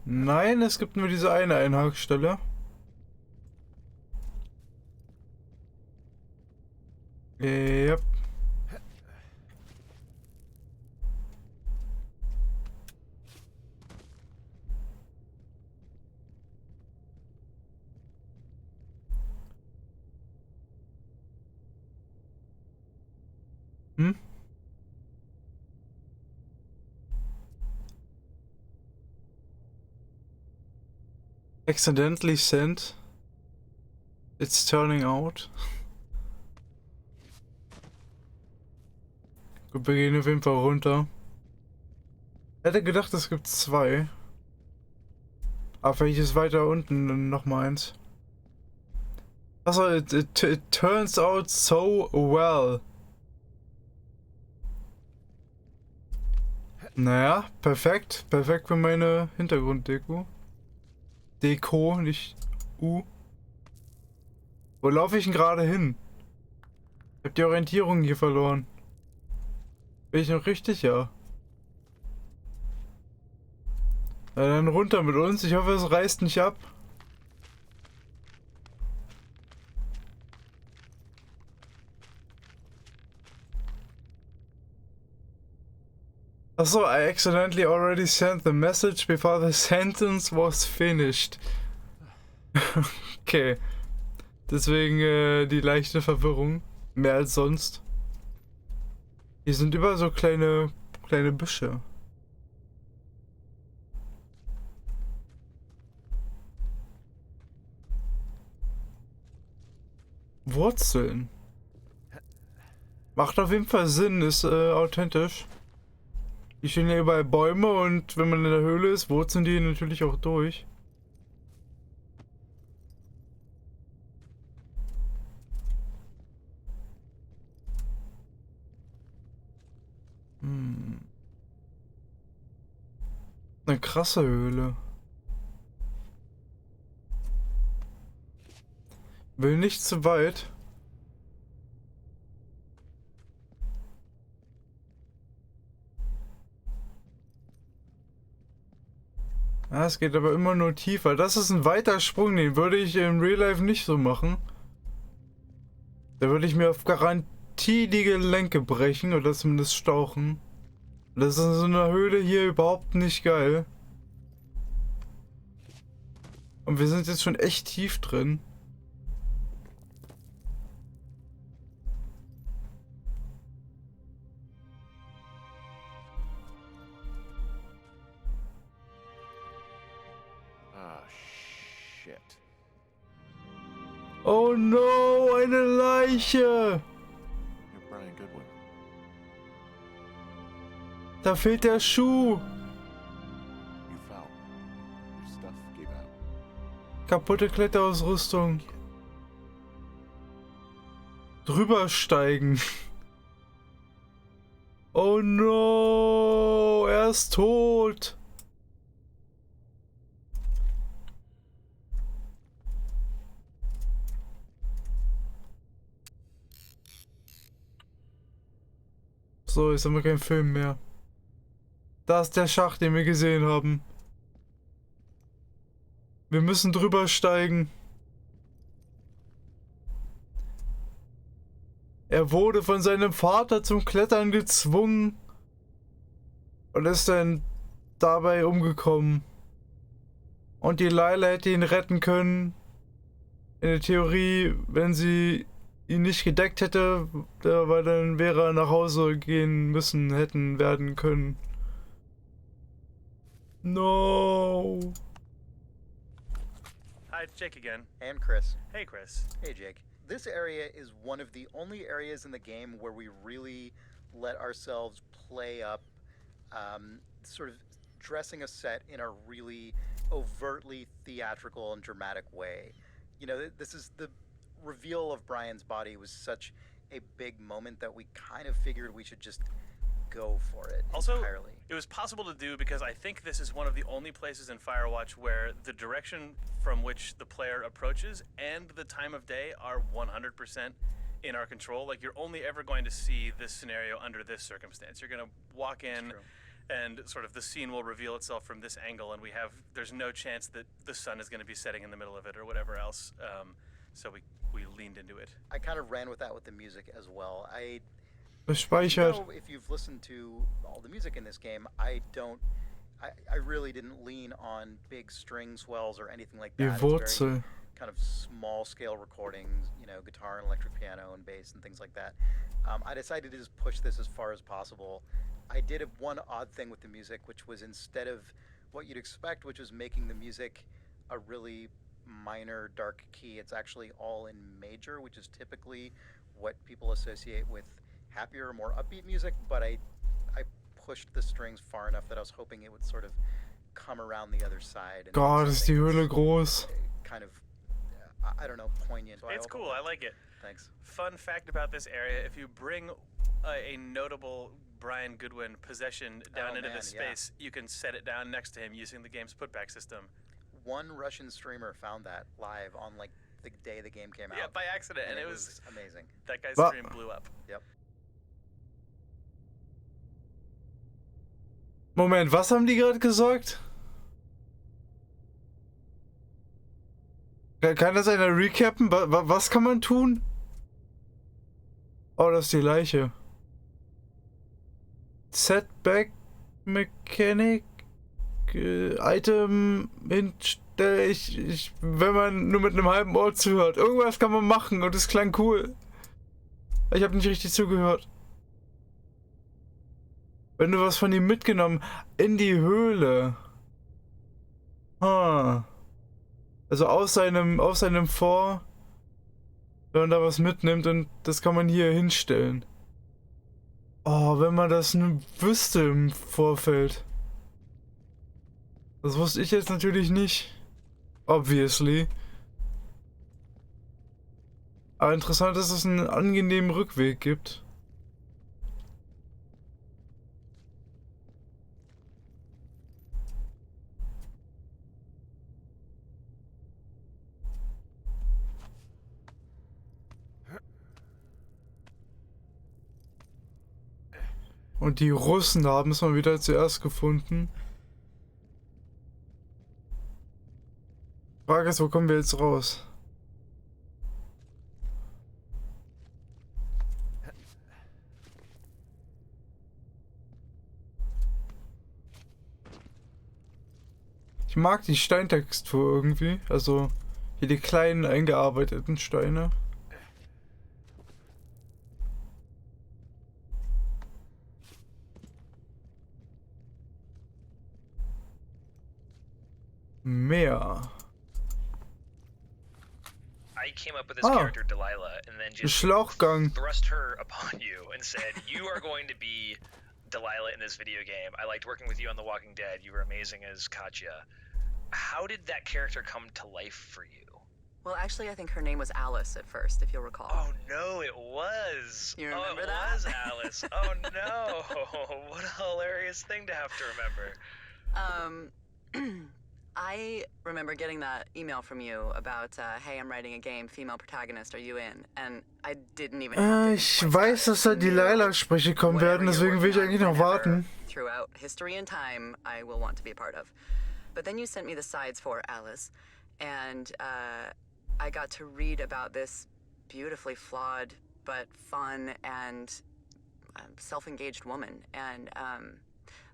Nein, es gibt nur diese eine Einhackstelle. Ja. Hm? Accidentally sent. It's turning out. Gut, wir gehen auf jeden Fall runter. Hätte gedacht, es gibt 2. Aber vielleicht ist weiter unten noch mal eins. Achso, it turns out so well. Naja, perfekt. Perfekt für meine Hintergrunddeko. Deko, nicht U. Wo laufe ich denn gerade hin? Ich hab die Orientierung hier verloren. Bin ich noch richtig? Ja. Na dann runter mit uns. Ich hoffe, es reißt nicht ab. Achso, I accidentally already sent the message before the sentence was finished. Okay. Deswegen die leichte Verwirrung. Mehr als sonst. Hier sind überall so kleine Büsche. Wurzeln. Macht auf jeden Fall Sinn, ist authentisch. Hier stehen ja überall Bäume und wenn man in der Höhle ist, wurzeln die natürlich auch durch. Eine krasse Höhle. Will nicht zu weit. Ja, es geht aber immer nur tiefer. Das ist ein weiter Sprung, den würde ich im Real Life nicht so machen. Da würde ich mir auf Garantie die Gelenke brechen oder zumindest stauchen. Das ist in so einer Höhle hier überhaupt nicht geil. Und wir sind jetzt schon echt tief drin. Ah, shit. Oh no, eine Leiche! You're Brian Goodwin. Da fehlt der Schuh! You fell. Your stuff gave out. Kaputte Kletterausrüstung. Drüber steigen. Oh no, er ist tot. So, jetzt haben wir keinen Film mehr. Da ist der Schacht, den wir gesehen haben. Wir müssen drüber steigen. Er wurde von seinem Vater zum Klettern gezwungen und ist dann dabei umgekommen. Und die Lila hätte ihn retten können. In der Theorie, wenn sie ihn nicht gedeckt hätte, weil dann wäre er nach Hause gehen müssen, hätten werden können. No. Hi, it's Jake again. And Chris. Hey, Chris. Hey, Jake. This area is one of the only areas in the game where we really let ourselves play up, sort of dressing a set in a really overtly theatrical and dramatic way. You know, this is the reveal of Brian's body was such a big moment that we kind of figured we should just go for it entirely. It was possible to do because I think this is one of the only places in Firewatch where the direction from which the player approaches and the time of day are 100% in our control. Like, you're only ever going to see this scenario under this circumstance. You're going to walk in and sort of the scene will reveal itself from this angle, and there's no chance that the sun is going to be setting in the middle of it or whatever else. So we leaned into it. I kind of ran with that with the music as well. Speichert. You know, if you've listened to all the music in this game, I really didn't lean on big string swells or anything like Die that. Wurzel. kind of small scale recordings, guitar and electric piano and bass and things like that. I decided to just push this as far as possible. I did one odd thing with the music, which was instead of what you'd expect, which was making the music a really minor dark key, it's actually all in major, which is typically what people associate with happier, more upbeat music, but I pushed the strings far enough that I was hoping it would sort of come around the other side. And Gott, ist die Höhle groß. Kind of, I don't know, poignant. It's cool. I like it. Thanks. Fun fact about this area: if you bring a notable Brian Goodwin possession down into this space, you can set it down next to him using the game's putback system. One Russian streamer found that live on like the day the game came out. Yeah, by accident, and it was amazing. That guy's stream blew up. Yep. Moment, was haben die gerade gesagt? Kann das einer recappen? Was kann man tun? Oh, das ist die Leiche. Setback Mechanic Item hinstelle ich, wenn man nur mit einem halben Ohr zuhört. Irgendwas kann man machen und es klang cool. Ich habe nicht richtig zugehört. Wenn du was von ihm mitgenommen in die Höhle. Also aus seinem Vor, wenn man da was mitnimmt und das kann man hier hinstellen. Oh, wenn man das nur wüsste im Vorfeld. Das wusste ich jetzt natürlich nicht. Obviously. Aber interessant, dass es einen angenehmen Rückweg gibt. Und die Russen haben es mal wieder zuerst gefunden. Frage ist, wo kommen wir jetzt raus? Ich mag die Steintextur irgendwie. Also hier die kleinen eingearbeiteten Steine. Mehr. I came up with this character Delilah and then just Schlauchgang. thrust her upon you and said, you are going to be Delilah in this video game. I liked working with you on The Walking Dead. You were amazing as Katya. How did that character come to life for you? Well, actually, I think her name was Alice at first, if you'll recall. Oh no, it was. You remember it that? was Alice. Oh no, what a hilarious thing to have to remember. I remember getting that email from you about, hey, I'm writing a game, female protagonist, are you in? And I didn't even have to Ich weiß, dass da die Lila-Sprüche kommen werden, deswegen will ich eigentlich noch warten. Throughout history and time, I will want to be a part of. But then you sent me the sides for Alice, and I got to read about this beautifully flawed but fun and self-engaged woman. And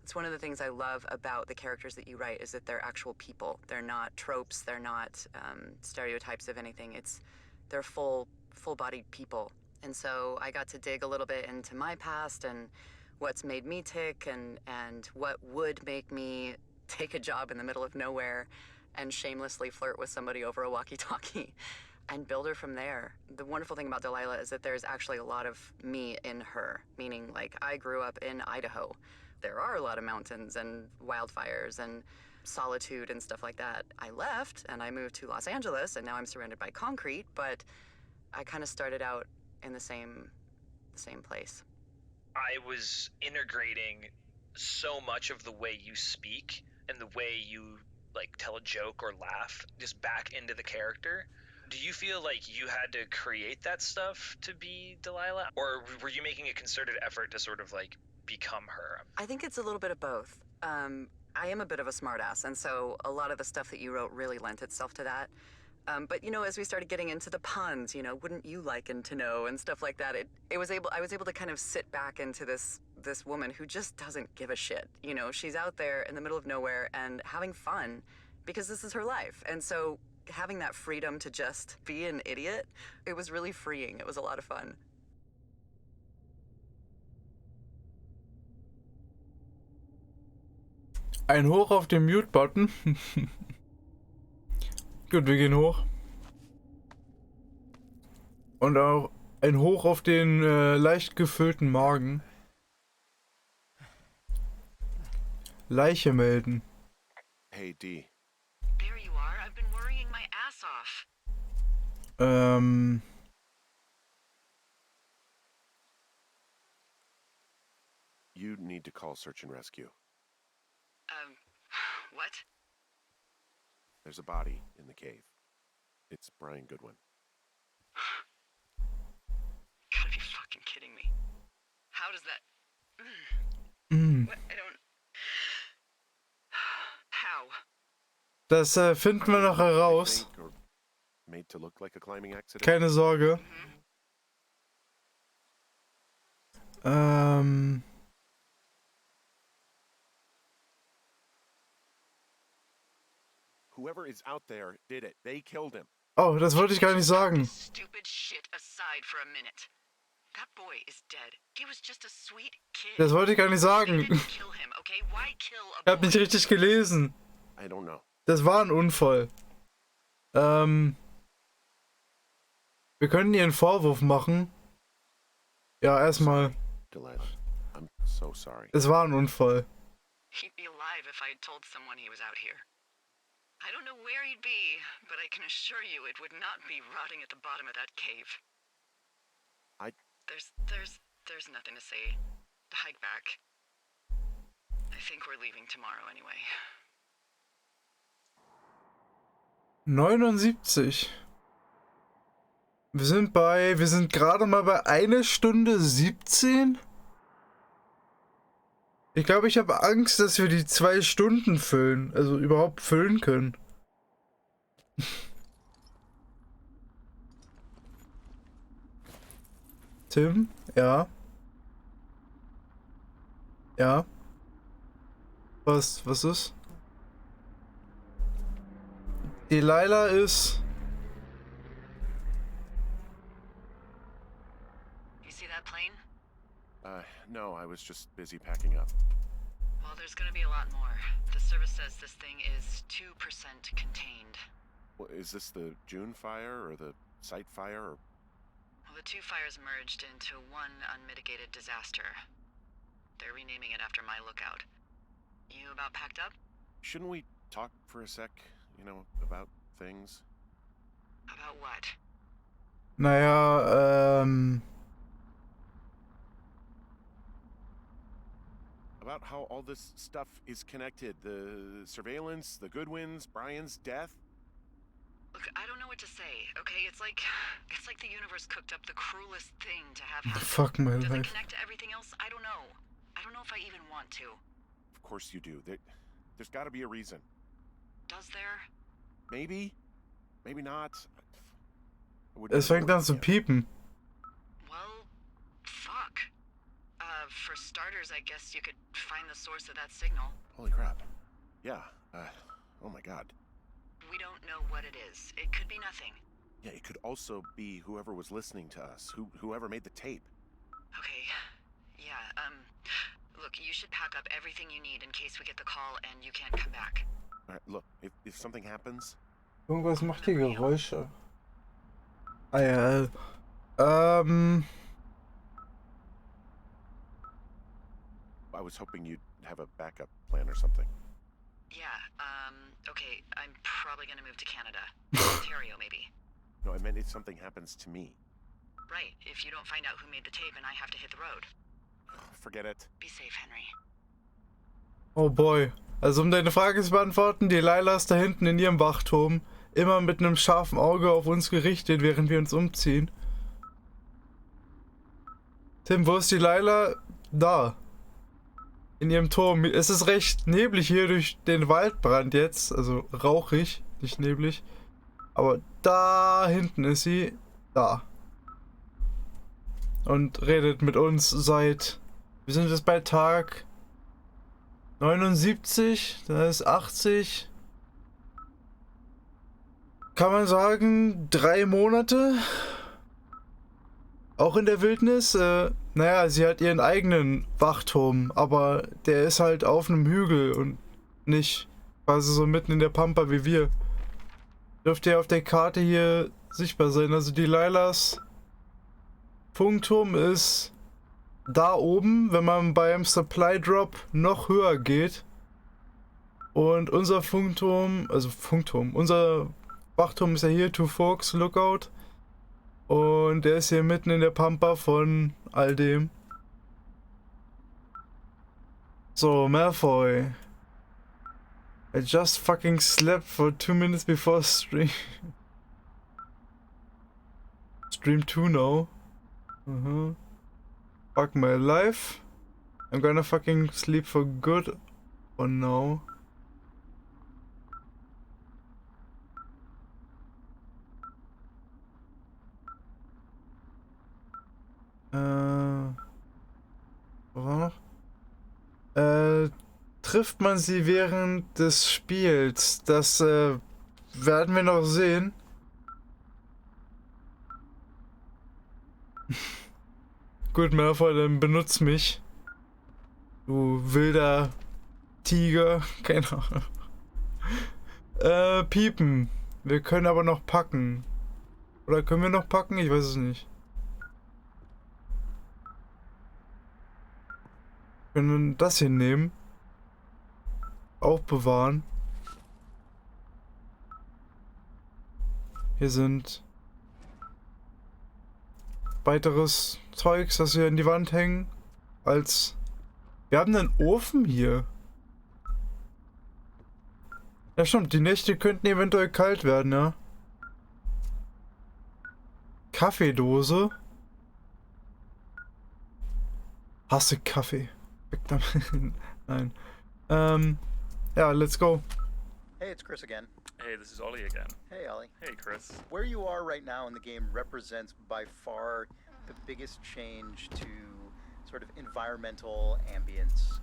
it's one of the things I love about the characters that you write is that they're actual people. They're not tropes. They're not stereotypes of anything. They're full-bodied people. And so I got to dig a little bit into my past and what's made me tick and what would make me take a job in the middle of nowhere and shamelessly flirt with somebody over a walkie-talkie and build her from there. The wonderful thing about Delilah is that there's actually a lot of me in her, meaning like I grew up in Idaho. There are a lot of mountains and wildfires and solitude and stuff like that. I left and I moved to Los Angeles and now I'm surrounded by concrete, but I kind of started out in the same place. I was integrating so much of the way you speak and the way you like tell a joke or laugh just back into the character. Do you feel like you had to create that stuff to be Delilah, or were you making a concerted effort to sort of like become her? I think it's a little bit of both. I am a bit of a smartass, and so a lot of the stuff that you wrote really lent itself to that. But you know, as we started getting into the puns, you know, wouldn't you liken to know and stuff like that, I was able to kind of sit back into this woman who just doesn't give a shit. You know, she's out there in the middle of nowhere and having fun because this is her life. And so having that freedom to just be an idiot, it was really freeing. It was a lot of fun. Ein Hoch auf den Mute-Button. Gut, wir gehen hoch. Und auch ein Hoch auf den leicht gefüllten Magen. Leiche melden. Hey, D. There you are. I've been worrying my ass off. You need to call search and rescue. What? There's a body in the cave. It's Brian Goodwin. Gotta be fucking kidding me. How does that... What? I don't... How? Das finden wir noch heraus. Think, or made to look like a climbing accident. Keine Sorge. Whoever is out there did it. They killed him. Oh, das wollte ich gar nicht sagen. Stupid shit aside for a minute. That boy is dead. He was just a sweet kid. Das wollte ich gar nicht sagen. They didn't kill him, okay? Why kill a Ich hab boy? nicht richtig gelesen. I don't know. Das war ein Unfall. Wir können ihr einen Vorwurf machen. Ja, erstmal. Delilah, I'm so sorry. Es war ein Unfall. He'd be alive if I had told someone he was out here. I don't know where he'd be, but I can assure you it would not be rotting at the bottom of that cave. There's nothing to say. Hike back. I think we're leaving tomorrow anyway. 79. Wir sind gerade mal bei 1 Stunde 17. Ich glaube, ich habe Angst, dass wir die 2 Stunden füllen. Also überhaupt füllen können. Tim? Ja. Ja. Was ist? Delilah ist... You see that plane? No, I was just busy packing up. Well, there's gonna be a lot more. The service says this thing is 2% contained. Well, is this the June fire or the site fire? Or... Well, the 2 fires merged into one unmitigated disaster. They're renaming it after my lookout. You about packed up? Shouldn't we talk for a sec? You know, about things? About what? Naja, About how all this stuff is connected. The surveillance, the Goodwins, Brian's death. Look, I don't know what to say, okay? It's like the universe cooked up the cruelest thing to have happen. Fuck my Does it life. connect to everything else? I don't know. I don't know if I even want to. Of course you do. There's got to be a reason. Does there? Maybe. Maybe not. Es fängt an zu piepen. Well, fuck. For starters, I guess you could find the source of that signal. Holy crap. Yeah. Oh my god. We don't know what it is. It could be nothing. Yeah, it could also be whoever was listening to us, whoever made the tape. Okay. Yeah, look, you should pack up everything you need in case we get the call and you can't come back. All right, look, if something happens... Irgendwas macht hier Geräusche. Ah ja, I was hoping you'd have a backup plan or something. Yeah, okay, I'm probably gonna move to Canada. Ontario, maybe. No, I meant if something happens to me. Right, if you don't find out who made the tape and I have to hit the road. Forget it. Be safe, Henry. oh boy. Also um deine Frage zu beantworten, Delilah ist da hinten in ihrem Wachturm. Immer mit einem scharfen Auge auf uns gerichtet, während wir uns umziehen. Tim, wo ist Delilah? Da. In ihrem Turm. Es ist recht neblig hier durch den Waldbrand jetzt. Also rauchig, nicht neblig. Aber da hinten ist sie. Da. Und redet mit uns seit... Wir sind jetzt bei Tag 79. Da ist 80. kann man sagen, 3 Monate. Auch in der Wildnis. Naja, sie hat ihren eigenen Wachturm, aber der ist halt auf einem Hügel und nicht quasi so mitten in der Pampa wie wir. Dürfte ja auf der Karte hier sichtbar sein. Also die Lailas Funkturm ist da oben, wenn man beim Supply Drop noch höher geht. Und unser unser Wachturm ist ja hier, Two Forks Lookout. Und der ist hier mitten in der Pampa von all dem. So, Malfoy. I just fucking slept for 2 minutes before stream. Stream 2 now. Fuck my life. I'm gonna fucking sleep for good. Oh no. Was war noch? Trifft man sie während des Spiels? Das werden wir noch sehen. Gut, Malfoy, dann benutz mich. Du wilder Tiger. Keine Ahnung. Piepen. Wir können aber noch packen. Oder können wir noch packen? Ich weiß es nicht. Wir können das hier nehmen. Aufbewahren. Hier sind weiteres Zeugs, das wir an die Wand hängen. Wir haben einen Ofen hier. Ja stimmt, die Nächte könnten eventuell kalt werden, ja. Kaffeedose. Hasse Kaffee. Weg damit. Nein. Yeah, let's go. Hey, it's Chris again. Hey, this is Ollie again. Hey, Ollie. Hey, Chris. Where you are right now in the game represents by far the biggest change to sort of environmental ambience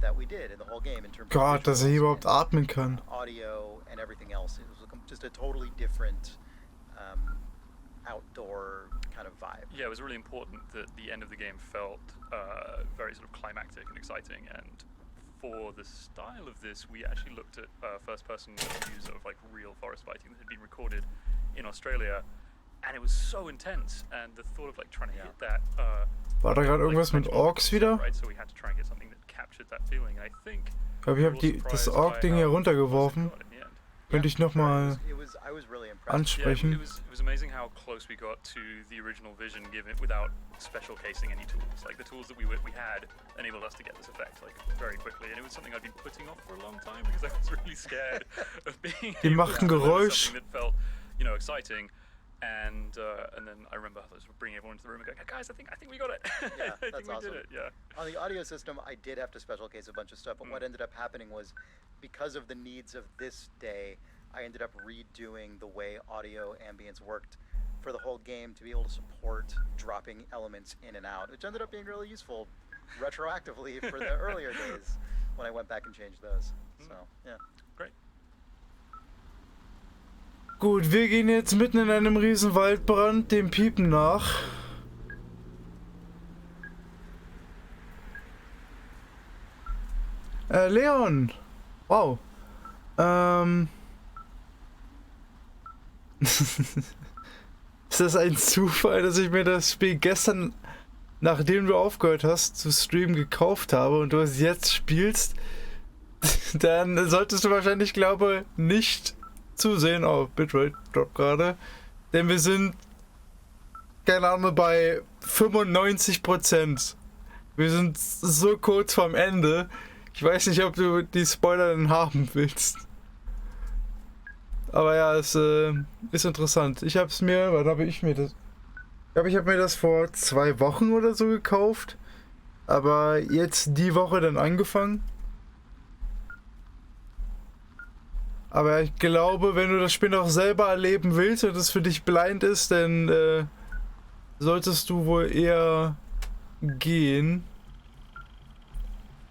that we did in the whole game in terms Gott, of dass er hier überhaupt atmen kann. audio and everything else. It was just a totally different outdoor kind of vibe. Yeah, it was really important that the end of the game felt very sort of climactic and exciting, and for the style of this, we actually looked at first-person views of like real forest fighting that had been recorded in Australia, and it was so intense. And the thought of like trying to hit that. War da gerade irgendwas mit Orks wieder? Right, so we had to try and get something that captured that feeling. And I think. Ich glaube, ich habe das Ork-Ding hier runtergeworfen. Könnte ich nochmal ansprechen. It was amazing how close we got to the original vision, given without special casing any tools. Like the tools that we had enabled us to get this effect like very quickly, and it was something I'd been putting off for a long time because I was really scared of being Die macht ein Geräusch. something that felt, you know, exciting. And then I remember bringing everyone into the room and going, guys, I think we got it. Yeah, I that's think we awesome. did it. Yeah. On the audio system, I did have to special case a bunch of stuff, but what ended up happening was, because of the needs of this day, I ended up redoing the way audio ambience worked for the whole game to be able to support dropping elements in and out, which ended up being really useful retroactively for the earlier days when I went back and changed those. So, yeah. Great. Gut, wir gehen jetzt mitten in einem riesen Waldbrand dem Piepen nach. Leon! Wow. Ist das ein Zufall, dass ich mir das Spiel gestern, nachdem du aufgehört hast zu streamen, gekauft habe und du es jetzt spielst? Dann solltest du wahrscheinlich, glaube ich, nicht zusehen. Oh, Bitrate Drop gerade. Denn wir sind, keine Ahnung, bei 95%. Wir sind so kurz vorm Ende. Ich weiß nicht, ob du die Spoiler denn haben willst. Aber ja, es ist interessant. Ich hab's mir, wann habe ich mir das? Ich glaube, ich habe mir das vor 2 Wochen oder so gekauft. Aber jetzt die Woche dann angefangen. Aber ich glaube, wenn du das Spiel noch selber erleben willst und es für dich blind ist, dann solltest du wohl eher gehen.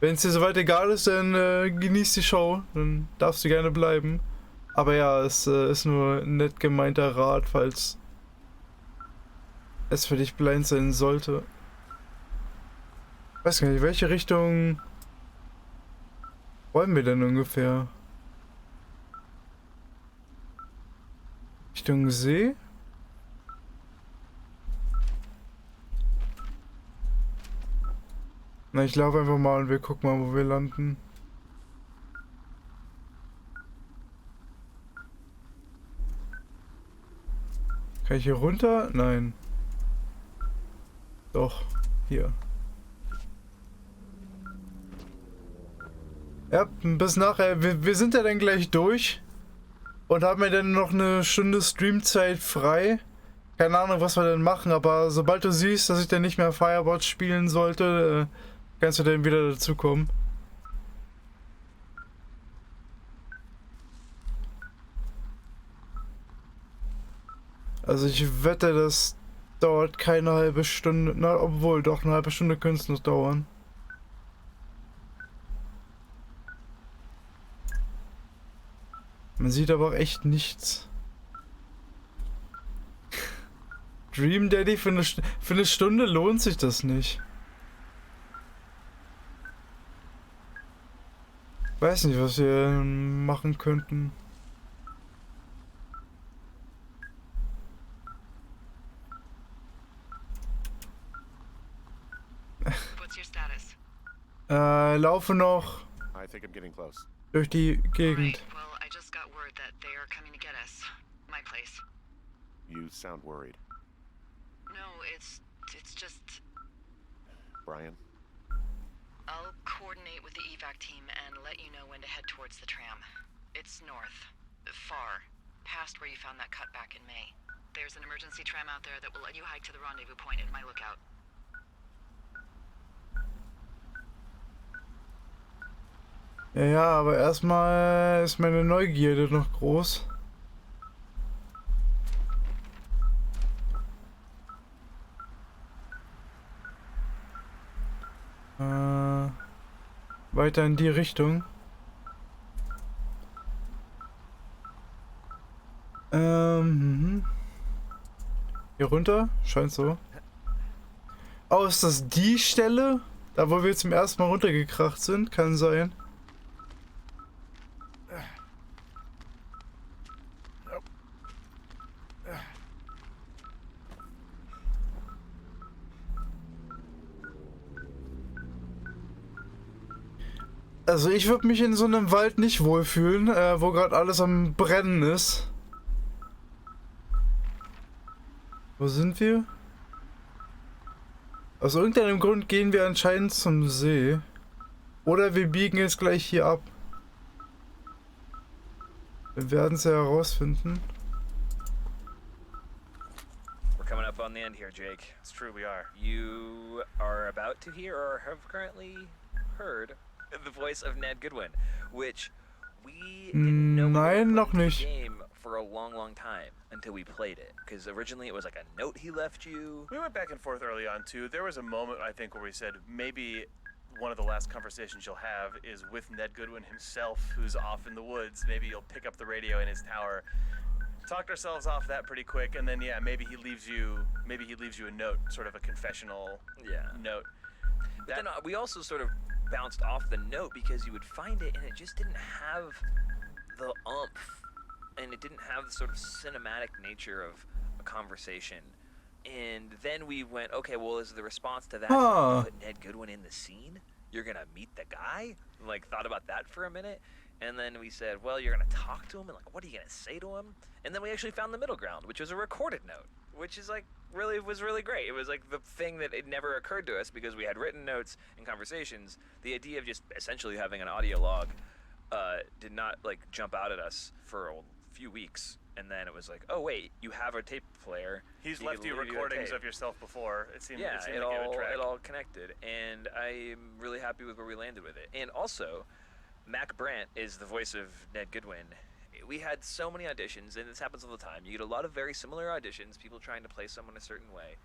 Wenn es dir soweit egal ist, dann genieß die Show. Dann darfst du gerne bleiben. Aber ja, es ist nur ein nett gemeinter Rat, falls es für dich blind sein sollte. Weiß gar nicht, welche Richtung wollen wir denn ungefähr? Richtung See? Na, ich laufe einfach mal und wir gucken mal, wo wir landen. Kann ich hier runter? Nein. Doch, hier. Ja, bis nachher. Wir sind ja dann gleich durch. Und haben ja dann noch eine Stunde Streamzeit frei. Keine Ahnung, was wir dann machen, aber sobald du siehst, dass ich dann nicht mehr Firewatch spielen sollte, kannst du dann wieder dazukommen. Also ich wette, das dauert keine halbe Stunde. Na, obwohl, doch eine halbe Stunde könnte es noch dauern. Man sieht aber auch echt nichts. Dream Daddy, für eine Stunde lohnt sich das nicht. Weiß nicht, was wir machen könnten. What's your status? Laufe noch I think I'm getting close. durch die Gegend. Right, well, I just got word that they are coming to get us. My place. You sound worried. No, it's just... Brian? I'll coordinate with the evac team and let you know when to head towards the tram. It's north. Far. Past where you found that cut back in May. There's an emergency tram out there that will let you hike to the rendezvous point in my lookout. Ja, aber erstmal ist meine Neugierde noch groß. Weiter in die Richtung. Hier runter? Scheint so. Oh, ist das die Stelle? Da, wo wir zum ersten Mal runtergekracht sind? Kann sein. Also ich würde mich in so einem Wald nicht wohlfühlen, wo gerade alles am Brennen ist. Wo sind wir? Aus irgendeinem Grund gehen wir anscheinend zum See. Oder wir biegen jetzt gleich hier ab. Wir werden es ja herausfinden. We're coming up on the end here, Jake. It's true, we are. You are about to hear or have currently heard the voice of Ned Goodwin, which we didn't know we Nein, were noch playing nicht. the game for a long time until we played it. Because originally it was like a note he left you. We went back and forth early on too. There was a moment I think where we said maybe one of the last conversations you'll have is with Ned Goodwin himself, who's off in the woods. Maybe you'll pick up the radio in his tower. Talked ourselves off that pretty quick, and then yeah, maybe he leaves you a note, sort of a confessional note. But then we also sort of bounced off the note because you would find it and it just didn't have the oomph and it didn't have the sort of cinematic nature of a conversation. And then we went, okay, well, is the response to that put Ned Goodwin in the scene? You're gonna meet the guy? Like, thought about that for a minute. And then we said, well, you're gonna talk to him, and like, what are you gonna say to him? And then we actually found the middle ground, which was a recorded note, which is like was really great. It was like the thing that it never occurred to us because we had written notes and conversations. The idea of just essentially having an audio log did not like jump out at us for a few weeks. And then it was like, oh wait, you have a tape player. He's left you recordings of yourself before. It seemed it like a good track. it all connected, and I'm really happy with where we landed with it. And also, Mac Brandt is the voice of Ned Goodwin. We had so many auditions, and this happens all the time. You get a lot of very similar auditions, people trying to play someone a certain way,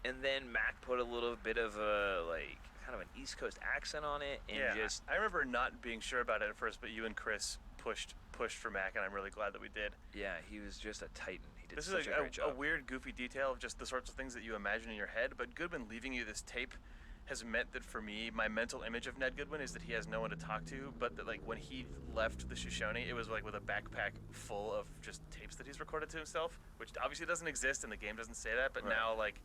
and then Mac put a little bit of a like kind of an East Coast accent on it, and I remember not being sure about it at first, but you and Chris pushed pushed for Mac, and I'm really glad that we did. Yeah, he was just a titan. He did This such is a great a job. weird, goofy detail of just the sorts of things that you imagine in your head, but Goodwin leaving you this tape has meant that for me, my mental image of Ned Goodwin is that he has no one to talk to, but that like when he left the Shoshone, it was like with a backpack full of just tapes that he's recorded to himself, which obviously doesn't exist and the game doesn't say that, but now like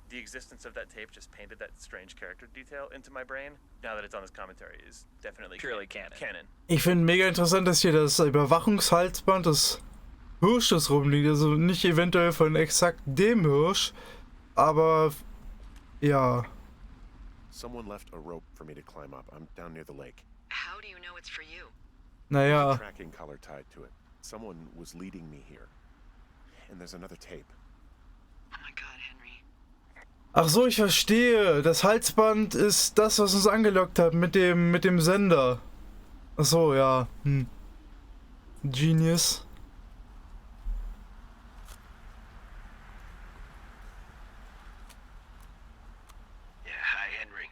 the existence of that tape just painted that strange character detail into my brain. Now that it's on this commentary, is definitely purely canon. Ich finde mega interessant, dass hier das Überwachungshalsband des Hirsches rumliegt. Also nicht eventuell von exakt dem Hirsch, aber ja. Someone left a rope for me to climb up. I'm down near the lake. How do you know it's for you? There's a Naja. tracking collar tied to it. Someone was leading me here. And there's another tape. Oh my god, Henry. Ach so, ich verstehe. Das Halsband ist das, was uns angelockt hat mit dem Sender. Ach so, ja. Genius. Yeah, hi, Henry.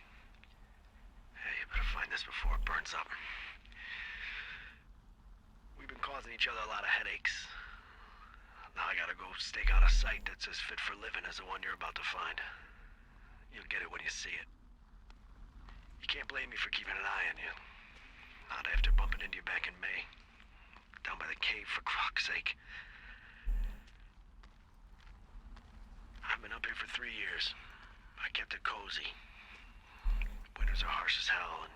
Hey, you better find this before it burns up. We've been causing each other a lot of headaches. Now I gotta go stake out a site that's as fit for living as the one you're about to find. You'll get it when you see it. You can't blame me for keeping an eye on you. Not after bumping into you back in May. Down by the cave, for croc's sake. I've been up here for 3 years. I kept it cozy. Winters are harsh as hell, and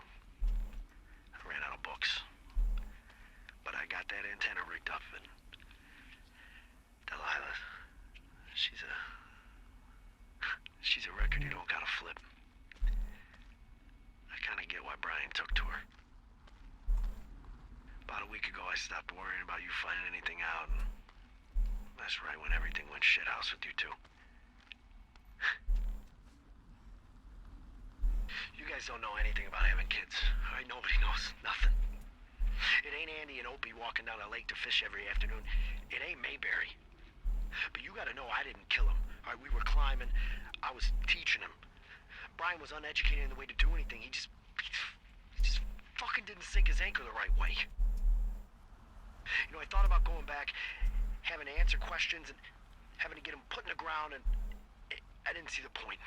I ran out of books. But I got that antenna rigged up, and Delilah, she's a record you don't gotta flip. I kinda get why Brian took to her. About a week ago, I stopped worrying about you finding anything out, and that's right when everything went shithouse with you two. You guys don't know anything about having kids, all right? Nobody knows nothing. It ain't Andy and Opie walking down the lake to fish every afternoon. It ain't Mayberry. But you gotta know I didn't kill him. All right, we were climbing. I was teaching him. Brian was uneducated in the way to do anything. He just fucking didn't sink his anchor the right way. You know, I thought about going back, having to answer questions, and having to get him put in the ground, and I didn't see the point.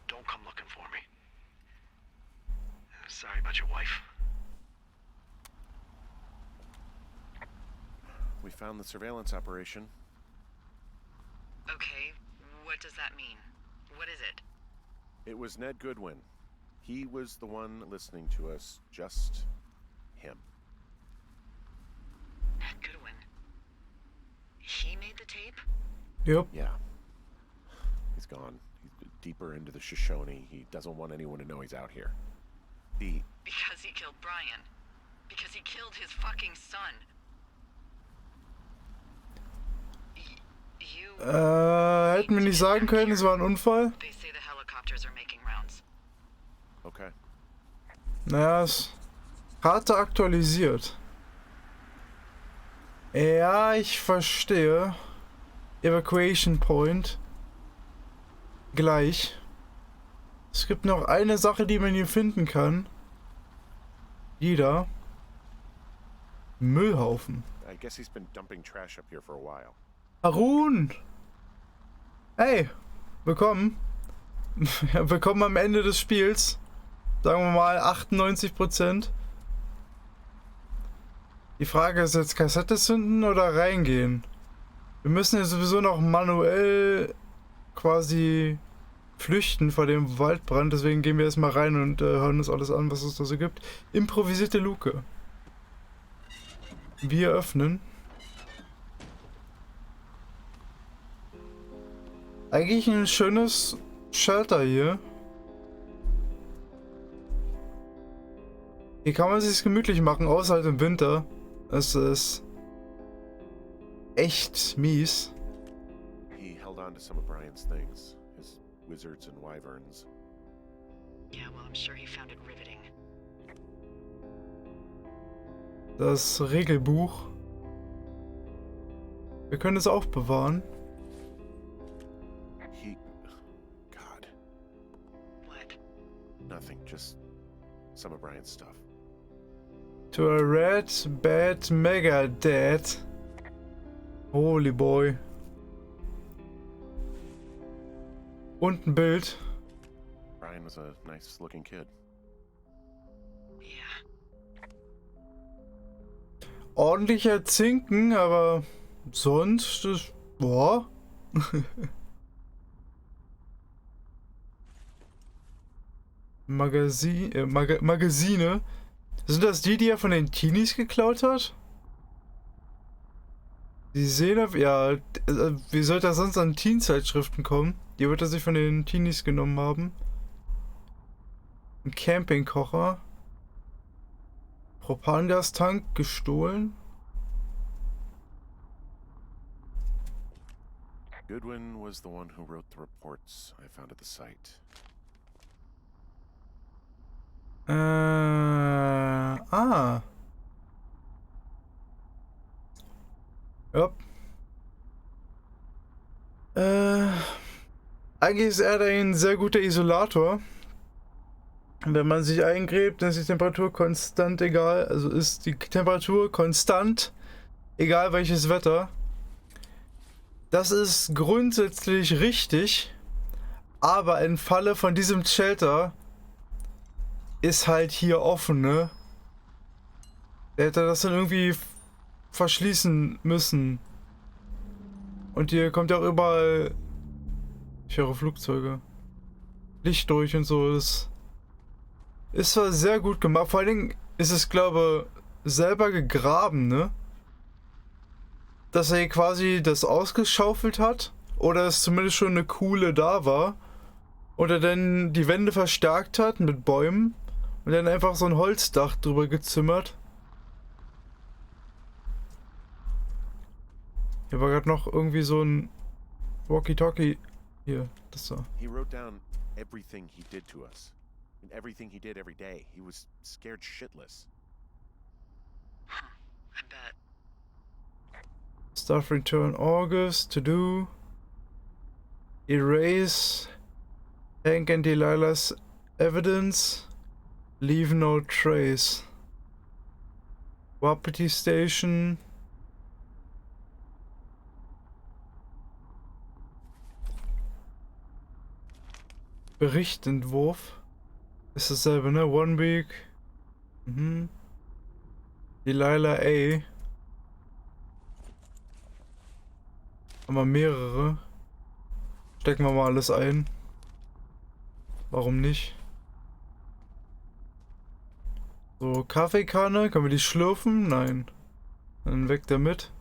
Don't come looking for me. Sorry about your wife. We found the surveillance operation. Okay, what does that mean? What is it? It was Ned Goodwin. He was the one listening to us, just him. Ned Goodwin. He made the tape? Yep. Yeah. He's gone. He's deeper into the Shoshone. He doesn't want anyone to know he's out here. Because he killed Brian. Because he killed his fucking son. Hätten wir nicht sagen können, es war ein Unfall? They say the helicopters are making rounds. Okay. Naja, es Karte aktualisiert. Ja, ich verstehe. Evacuation Point. Gleich. Es gibt noch eine Sache, die man hier finden kann. Wieder. Müllhaufen. I guess he's been dumping trash up here for a while. Harun! Hey! Willkommen. Willkommen am Ende des Spiels. Sagen wir mal 98%. Die Frage ist jetzt, Kassette zünden oder reingehen? Wir müssen ja sowieso noch manuell quasi flüchten vor dem Waldbrand, deswegen gehen wir erstmal rein und hören uns alles an, was es da so gibt. Improvisierte Luke. Wir öffnen. Eigentlich ein schönes Shelter hier. Hier kann man es sich gemütlich machen, außer halt im Winter. Es ist echt mies. He held on to some of Brian's things. His wizards and wyverns. Yeah, well, I'm sure he found it riveting. Das Regelbuch. Wir können es aufbewahren. God. What? Nothing, just some of Brian's stuff. To a red, bad, mega dad. Holy boy. Und ein Bild. Brian was a nice looking kid. Yeah. Ordentlicher Zinken, aber sonst ist. Boah. Magazine. Sind das die er von den Teenies geklaut hat? Die sehen auf. Ja, wie sollte das sonst an Teen-Zeitschriften kommen? Die wird er sich von den Teenies genommen haben. Ein Campingkocher. Propangastank gestohlen. Goodwin was the one who wrote the reports I found at the site. Ja. Eigentlich ist er ein sehr guter Isolator. Wenn man sich eingräbt, dann ist die Temperatur konstant egal. Also ist die Temperatur konstant, egal welches Wetter. Das ist grundsätzlich richtig, aber im Falle von diesem Shelter ist halt hier offen, ne? Der hätte das dann irgendwie verschließen müssen. Und hier kommt ja auch überall... Ich höre Flugzeuge. Licht durch und so. Das ist zwar sehr gut gemacht. Vor allen Dingen ist es, glaube ich, selber gegraben, ne? Dass er hier quasi das ausgeschaufelt hat. Oder es zumindest schon eine Kuhle da war. Oder dann die Wände verstärkt hat mit Bäumen. Und dann einfach so ein Holzdach drüber gezimmert. Hier war gerade noch irgendwie so ein Walkie-Talkie. Hier, das da. He wrote down everything he did to us. And everything he did every day. He was scared shitless. I bet. Staff return August to do. Erase Hank and Delilah's evidence. Leave no trace. Wapiti Station. Berichtentwurf. Ist dasselbe, ne? One Week. Mhm. Delilah A. Haben wir mehrere. Stecken wir mal alles ein. Warum nicht? So, Kaffeekanne. Können wir die schlürfen? Nein. Dann weg damit.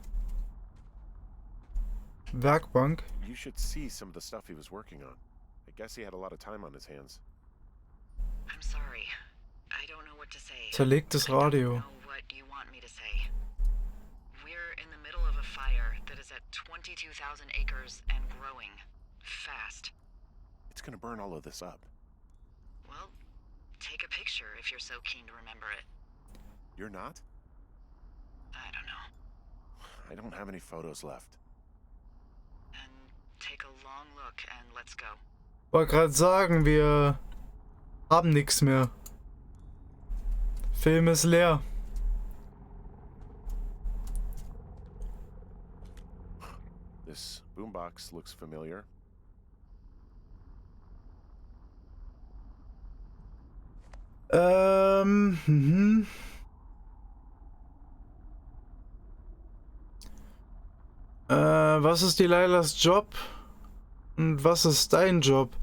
Werkbank. You should see some of the stuff he was working on. I guess he had a lot of time on his hands. I'm sorry. I don't know what to say. Zerlegtes Radio. I don't know what you want me to say. We're in the middle of a fire that is at 22,000 acres and growing fast. It's gonna burn all of this up. Well, take a picture if you're so keen to remember it. You're not? I don't know. I don't have any photos left. And take a long look and let's go. Wollte gerade sagen, wir haben nichts mehr. Film ist leer. This boombox looks familiar. Was ist Delilahs Job? Und was ist dein Job?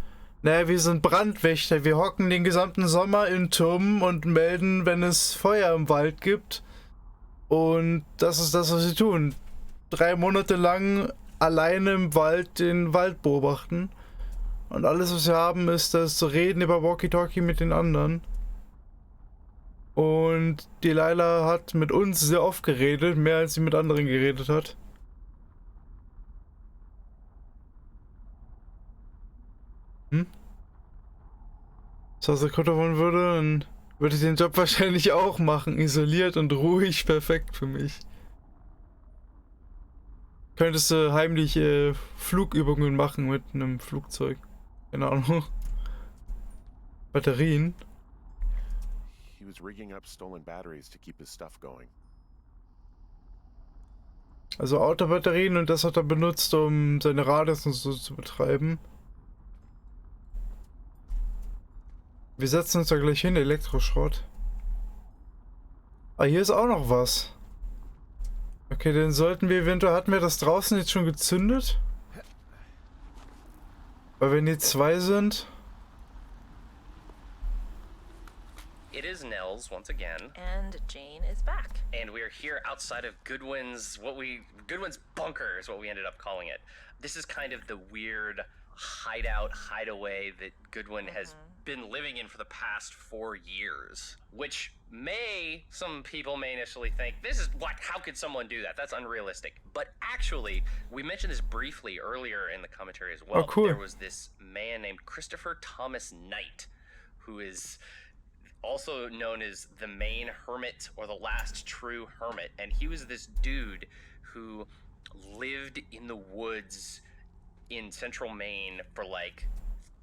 Naja, wir sind Brandwächter. Wir hocken den gesamten Sommer in Türmen und melden, wenn es Feuer im Wald gibt. Und das ist das, was wir tun. 3 Monate lang alleine im Wald den Wald beobachten. Und alles, was wir haben, ist das Reden über Walkie-Talkie mit den anderen. Und Delilah hat mit uns sehr oft geredet, mehr als sie mit anderen geredet hat. Was der Kutter wollen würde, dann würde ich den Job wahrscheinlich auch machen. Isoliert und ruhig, perfekt für mich. Könntest du heimlich Flugübungen machen mit einem Flugzeug. Keine Ahnung. Batterien. he was rigging up stolen batteries to keep his stuff going. Also Autobatterien, und das hat er benutzt, um seine Radios und so zu betreiben. Wir setzen uns da gleich hin, Elektroschrott. Ah, hier ist auch noch was. Okay, dann sollten wir eventuell... Hatten wir das draußen jetzt schon gezündet? Weil wenn die 2 sind... It is Nels once again. And Jane is back. And we are here outside of Goodwin's Goodwin's bunker is what we ended up calling it. This is kind of the weird hideaway that Goodwin has been living in for the past 4 years, which some people may initially think, how could someone do that? That's unrealistic. But actually, we mentioned this briefly earlier in the commentary as well. Oh, cool. There was this man named Christopher Thomas Knight, who is also known as the Maine Hermit or the Last True Hermit. And he was this dude who lived in the woods in central Maine for like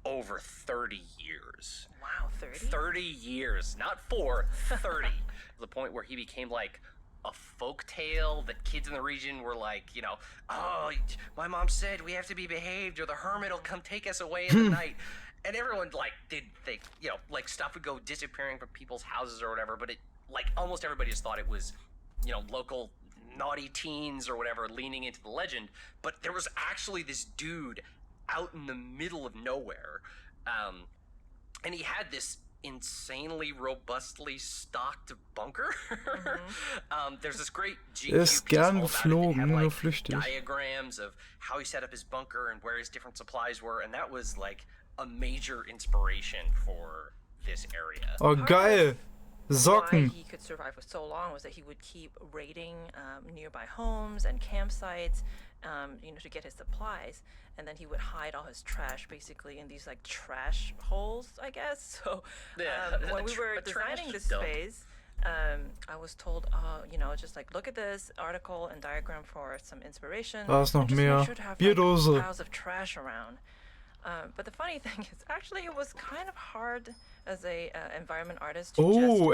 over 30 years. Wow, 30? 30 years, not 4, 30. To the point where he became like a folk tale that kids in the region were like, oh, my mom said we have to be behaved or the hermit will come take us away in the night. And everyone stuff would go disappearing from people's houses or whatever, but almost everybody just thought it was, local naughty teens or whatever leaning into the legend. But there was actually this dude out in the middle of nowhere, and he had this insanely robustly stocked bunker. There's this great ist gern geflogen, nur flüchtig. Diagrams of how he set up his bunker and where his different supplies were, and that was like a major inspiration for this area. Oh, geil! Socken! Why he could survive for so long was that he would keep raiding nearby homes and campsites, to get his supplies, and then he would hide all his trash basically in these like trash holes, I guess. So when we were designing this space, I was told, just like look at this article and diagram for some inspiration. Da ist noch and just mehr. make sure to have Bierdose. piles of trash around. But the funny thing is, actually, it was kind of hard as a environment artist to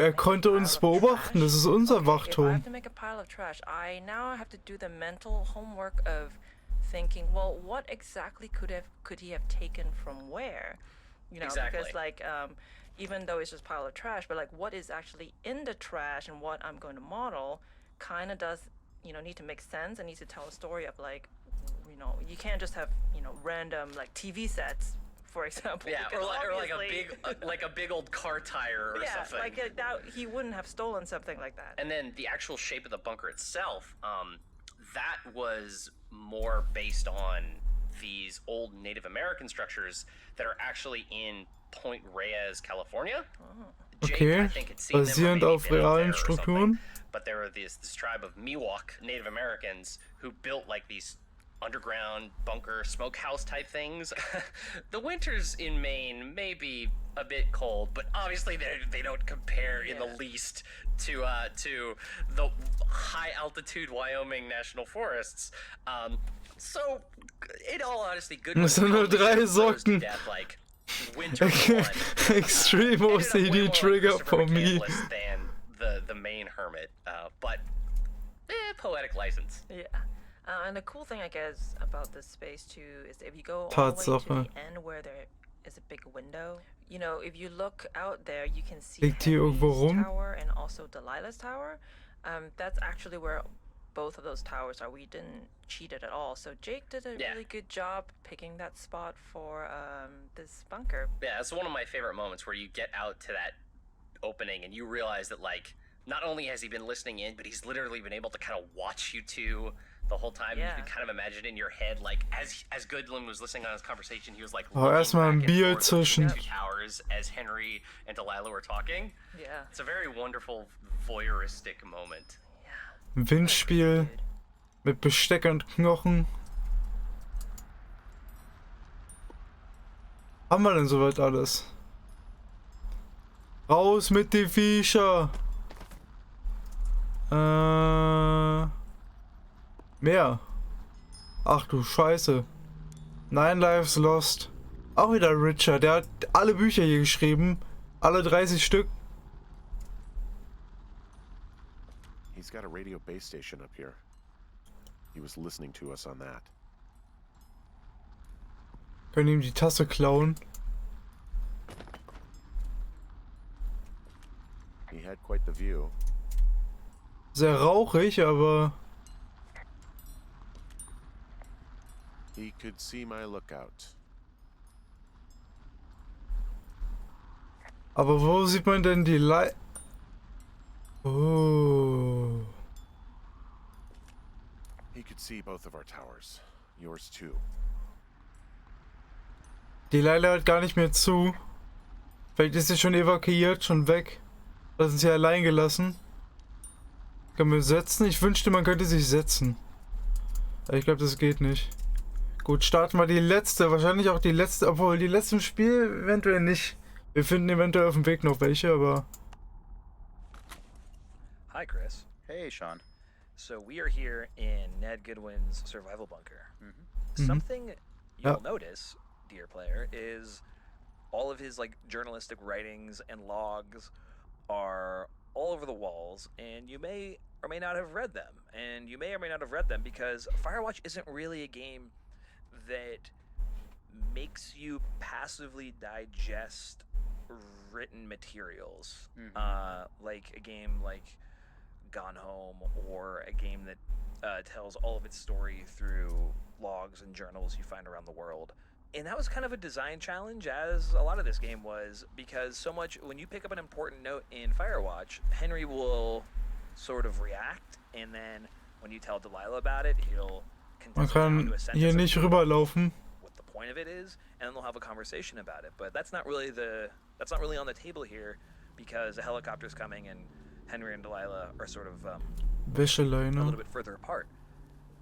just konnte uns beobachten. Das ist unser If I Wachturm. have to make a pile of trash, I now have to do the mental homework of thinking, well, what exactly could he have taken from where? Exactly. Because even though it's just a pile of trash, but like what is actually in the trash and what I'm going to model kind of does, need to make sense and needs to tell a story of like, you can't just have, random like TV sets, for example. Yeah, or like a big old car tire or something. Like that, he wouldn't have stolen something like that. And then the actual shape of the bunker itself, that was more based on these old Native American structures that are actually in Point Reyes, California. Jake, I Okay, think, had seen them or basierend maybe auf been up there realen or something. Strukturen. But there were this tribe of Miwok Native Americans who built like these underground bunker smokehouse type things. The winters in Maine may be a bit cold, but obviously they don't compare in the least to the high altitude Wyoming national forests. So in all honesty, good. Das sind nur 3 Socken. Like winter one. Extreme Ended up way OCD more trigger Christopher for me. McCandless than the main hermit, but poetic license. Yeah. And the cool thing, I guess, about this space too is if you go all the way to Tatsache. the end where there is a big window, if you look out there, you can see Liegt hier irgendwo Henry's rum? tower and also Delilah's tower. That's actually where both of those towers are. We didn't cheat it at all. So Jake did a really good job picking that spot for this bunker. Yeah, it's one of my favorite moments where you get out to that opening and you realize that, like, not only has he been listening in, but he's literally been able to kind of watch you two the whole time. Yeah. You can kind of imagine in your head, like, as Goodwin was listening on his conversation, he was like, Oh, looking erstmal ein back and Bier forth between zwischen. the two towers as Henry and Delilah were talking. Yeah. It's a very wonderful voyeuristic moment. Windspiel mit Besteck und Knochen. Haben wir denn soweit alles? Raus mit die Viecher! Mehr. Ach du Scheiße. 9 Lives Lost. Auch wieder Richard. Der hat alle Bücher hier geschrieben. Alle 30 Stück. He's got a radio base station up here. He was listening to us on that. Können ihm die Tasse klauen. He had quite the view. Sehr rauchig, aber... He could see my lookout. Aber wo sieht man denn die Oh. He could see both of our towers. Yours too. Die Leila hört gar nicht mehr zu. Vielleicht ist sie schon evakuiert, schon weg. Da sind sie allein gelassen. Können wir setzen? Ich wünschte, man könnte sich setzen. Aber ich glaube, das geht nicht. Gut, starten wir die letzte. Wahrscheinlich auch die letzte. Obwohl, die letzten Spiel eventuell nicht. Wir finden eventuell auf dem Weg noch welche, aber... Hi, Chris. Hey, Sean. So we are here in Ned Goodwin's survival bunker. Mhm. Something you'll notice, dear player, is all of his like journalistic writings and logs are all over the walls, and you may or may not have read them. And you may or may not have read them because Firewatch isn't really a game that makes you passively digest written materials, like a game like Gone Home, or a game that tells all of its story through logs and journals you find around the world. And that was kind of a design challenge, as a lot of this game was, because so much when you pick up an important note in Firewatch, Henry will sort of react, and then when you tell Delilah about it, he'll Man condense it down kann into a hier sentence nicht of rüberlaufen. what the point of it is, and then they'll have a conversation about it. But that's not really on the table here, because the helicopter's coming and Henry and Delilah are sort of a Wäscheleine. little bit further apart.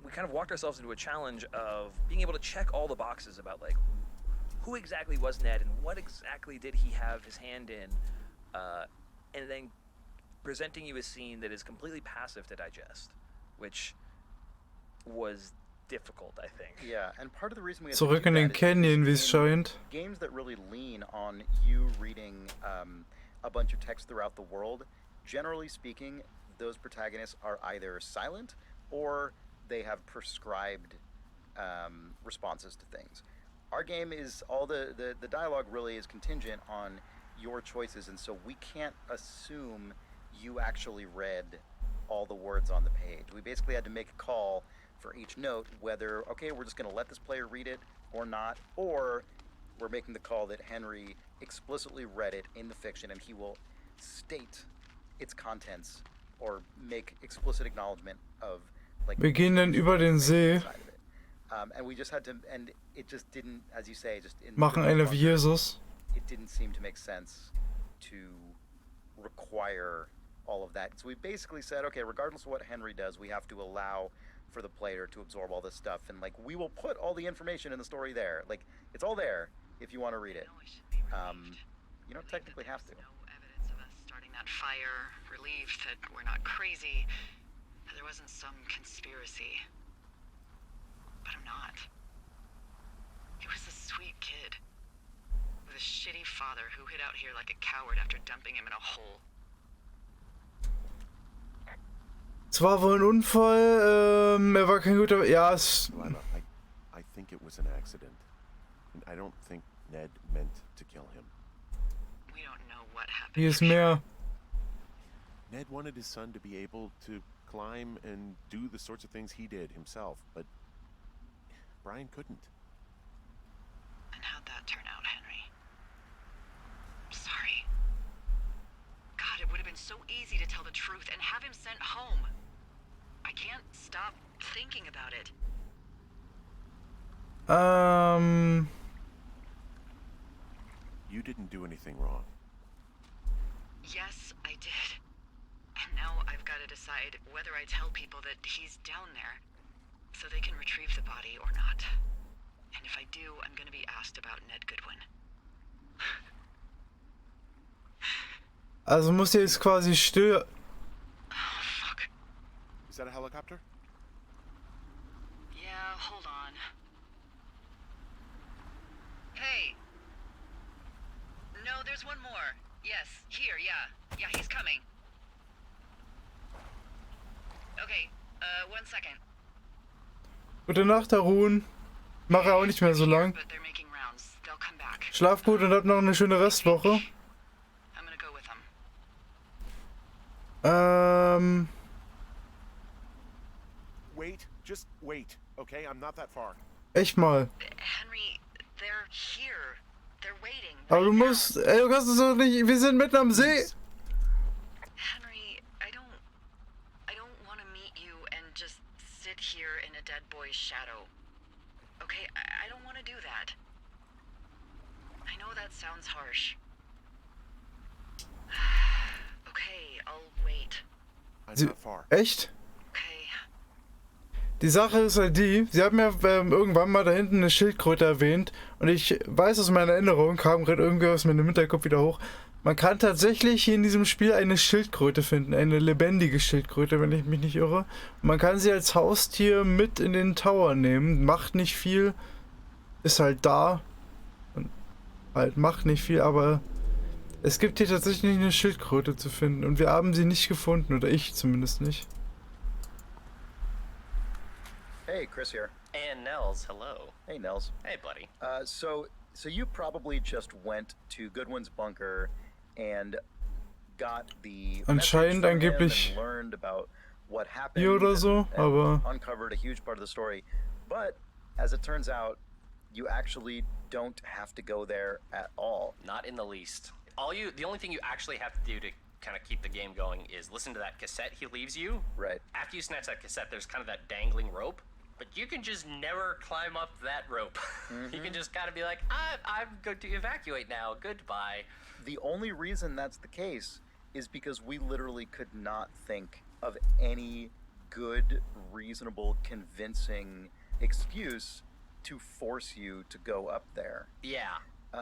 We kind of walked ourselves into a challenge of being able to check all the boxes about like who exactly was Ned and what exactly did he have his hand in, and then presenting you a scene that is completely passive to digest, which was difficult, I think. Yeah, and part of the reason we had Zurück to in do den that is Canyon, wie es because scheint. games that really lean on you reading a bunch of text throughout the world, generally speaking, those protagonists are either silent or they have prescribed responses to things. Our game is all the dialogue really is contingent on your choices, and so we can't assume you actually read all the words on the page. We basically had to make a call for each note whether, okay, we're just going to let this player read it or not, or we're making the call that Henry explicitly read it in the fiction and he will state its contents or make explicit acknowledgement of like Wir gehen dann über den See, and we just had to, and it just didn't, as you say, just in machen eine wie Jesus. it didn't seem to make sense to require all of that. So we basically said, okay, regardless of what Henry does, we have to allow for the player to absorb all this stuff, and like we will put all the information in the story there. Like it's all there if you want to read it. You don't technically have to. No evidence of us starting that fire, relieved that we're not crazy, that there wasn't some conspiracy. But I'm not. He was a sweet kid with a shitty father who hid out here like a coward after dumping him in a hole. Es war wohl ein Unfall, er war kein guter... Ja, Delilah, I think it was an accident. And I don't think Ned meant to kill him. We don't know what happened. Hier ist mehr. Ned wanted his son to be able to climb and do the sorts of things he did himself, but Brian couldn't. And how'd that turn out, Henry? I'm sorry. God, it would have been so easy to tell the truth and have him sent home. I can't stop thinking about it. You didn't do anything wrong. Yes, I did. And now I've got to decide whether I tell people that he's down there so they can retrieve the body or not. And if I do, I'm going to be asked about Ned Goodwin. Also muss er jetzt quasi still... Oh, fuck. Is that a helicopter? Yeah, hold on. Hey. No, there's one more. Yes, here, yeah. Yeah, he's coming. Gute Nacht, Harun. Mache auch nicht mehr so lang. But they're making rounds. They'll come back. Schlaf gut und hab noch eine schöne Restwoche. I'm gonna go with them. Wait, just wait, okay? I'm not that far. Echt mal. Henry, they're here. They're waiting. Aber du musst, ey, du kannst es doch nicht, wir sind mitten am See. Henry, I don't want to meet you and just sit here in a dead boy's shadow. Okay, I don't want to do that. I know that sounds harsh. Okay, I'll wait. I'm not far. Echt? Okay. Die Sache ist halt die, sie haben ja irgendwann mal da hinten eine Schildkröte erwähnt und ich weiß aus meiner Erinnerung, kam gerade irgendwie aus meinem Hinterkopf wieder hoch, man kann tatsächlich hier in diesem Spiel eine Schildkröte finden, eine lebendige Schildkröte, wenn ich mich nicht irre. Und man kann sie als Haustier mit in den Tower nehmen, macht nicht viel, ist halt da und halt macht nicht viel, aber es gibt hier tatsächlich eine Schildkröte zu finden und wir haben sie nicht gefunden, oder ich zumindest nicht. Hey, Chris here. And Nels, hello. Hey, Nels. Hey, buddy. So you probably just went to Goodwin's bunker and got the Anscheinend message from him angeblich and learned about what happened hier oder so, and aber uncovered a huge part of the story. But as it turns out, you actually don't have to go there at all. Not in the least. The only thing you actually have to do to kind of keep the game going is listen to that cassette he leaves you. Right. After you snatch that cassette, there's kind of that dangling rope, but you can just never climb up that rope. You can just kind of be like, I'm going to evacuate now. Goodbye. The only reason that's the case is because we literally could not think of any good, reasonable, convincing excuse to force you to go up there. Yeah.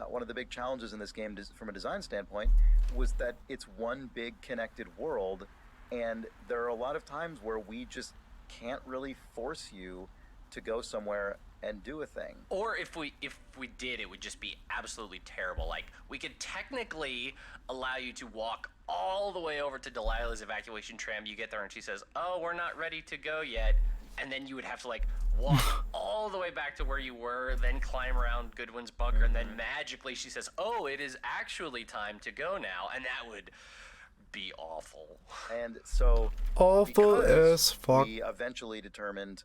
One of the big challenges in this game, from a design standpoint, was that it's one big connected world, and there are a lot of times where we just can't really force you to go somewhere and do a thing. Or if we did, it would just be absolutely terrible. Like, we could technically allow you to walk all the way over to Delilah's evacuation tram. You get there and she says, "Oh, we're not ready to go yet." And then you would have to like walk all the way back to where you were, then climb around Goodwin's bunker, and then magically she says, "Oh, it is actually time to go now," and that would be awful. And so awful as fuck. We eventually determined,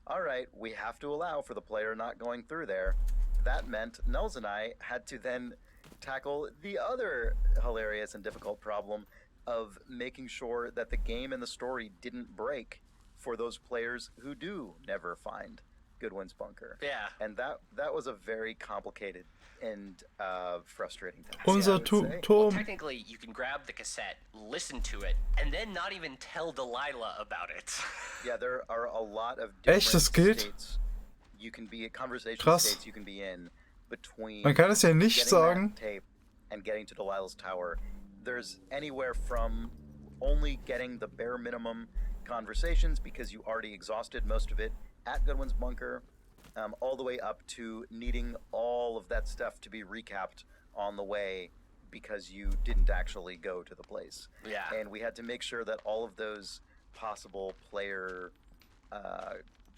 all right, we have to allow for the player not going through there. That meant Nels and I had to then tackle the other hilarious and difficult problem of making sure that the game and the story didn't break for those players who do never find Goodwin's bunker. Yeah. And that was a very complicated and frustrating task. Unser Well, Turm. technically, you can grab the cassette, listen to it, and then not even tell Delilah about it. Yeah, there are a lot of different Echt, das geht? states you can be conversation Krass. states you can be in between Man kann es ja nicht getting sagen. that tape and getting to Delilah's tower. There's anywhere from only getting the bare minimum conversations because you already exhausted most of it at Goodwin's bunker, all the way up to needing all of that stuff to be recapped on the way because you didn't actually go to the place. Yeah. And we had to make sure that all of those possible player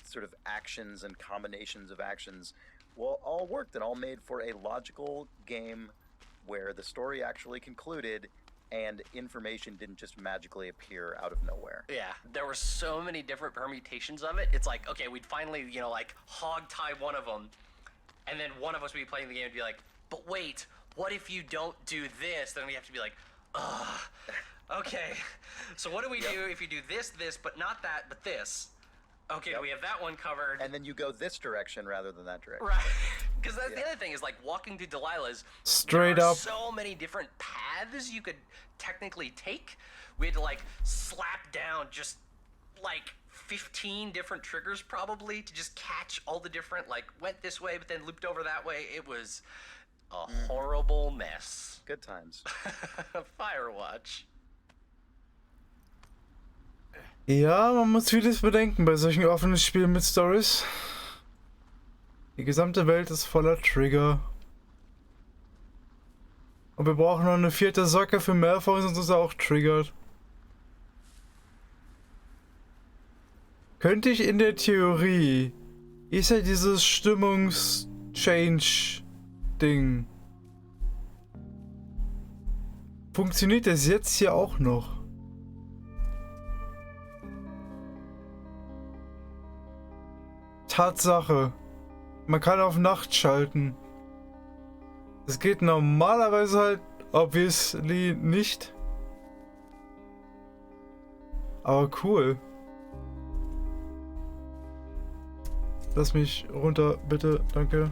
sort of actions and combinations of actions all worked and all made for a logical game where the story actually concluded and information didn't just magically appear out of nowhere. Yeah, there were so many different permutations of it. It's like, okay, we'd finally, like, hog tie one of them, and then one of us would be playing the game and be like, but wait, what if you don't do this? Then we have to be like, ugh, okay, so what do we do if you do this, but not that, but this? Okay, we have that one covered. And then you go this direction rather than that direction. Right. Because that's the other thing is like walking to Delilah's. Straight there are up. so many different paths you could technically take. We had to like slap down just like 15 different triggers probably to just catch all the different like went this way but then looped over that way. It was a horrible mess. Good times. Firewatch. Ja, man muss vieles bedenken bei solchen offenen Spielen mit Stories. Die gesamte Welt ist voller Trigger. Und wir brauchen noch eine vierte Socke für Malfoy, sonst ist er auch triggert. Könnte ich in der Theorie ist ja dieses Stimmungs-Change-Ding. Funktioniert das jetzt hier auch noch? Tatsache. Man kann auf Nacht schalten. Das geht normalerweise halt obviously nicht. Aber cool. Lass mich runter, bitte. Danke.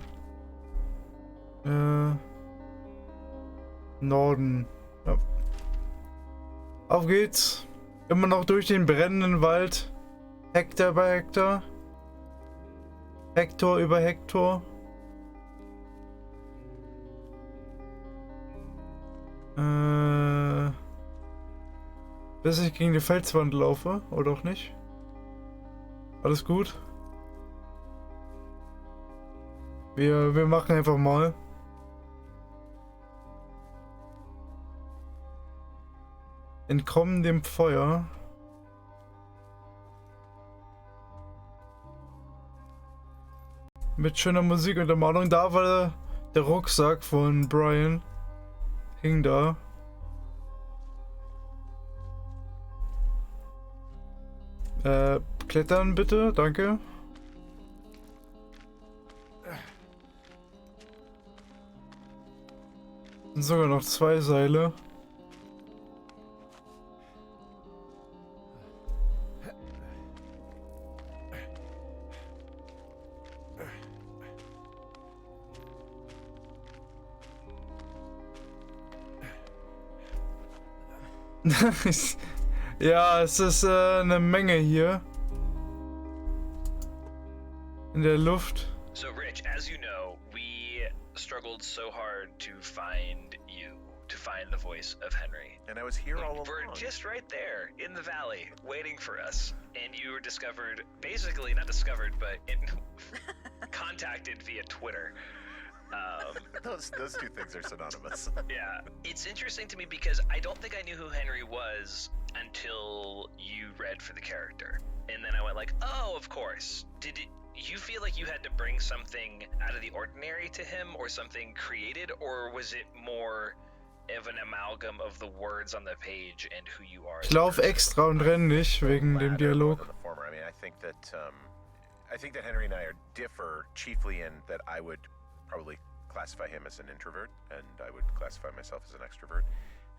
Norden. Ja. Auf geht's. Immer noch durch den brennenden Wald. Hektar bei Hektar. Hektor über Hektor. Bis ich gegen die Felswand laufe, oder auch nicht? Alles gut? Wir machen einfach mal. Entkommen dem Feuer. Mit schöner Musikuntermalung. Da war der Rucksack von Brian. Hing da. Klettern bitte, danke. Sind sogar noch 2 Seile. Ja, es ist eine Menge hier. In der Luft. So, Rich, as you know, we struggled so hard to find you, to find the voice of Henry. And I was here all along. We're just right there in the valley, waiting for us. And you were discovered, basically, not discovered, but contacted via Twitter. Those two things are synonymous. Yeah. It's interesting to me because I don't think I knew who Henry was until you read for the character. And then I went like, oh, of course. Did you feel like you had to bring something out of the ordinary to him or something created, or was it more of an amalgam of the words on the page and who you are? Ich lauf extra und renn nicht wegen dem Dialog. I mean, I think that Henry and I differ chiefly in that I would probably classify him as an introvert and I would classify myself as an extrovert.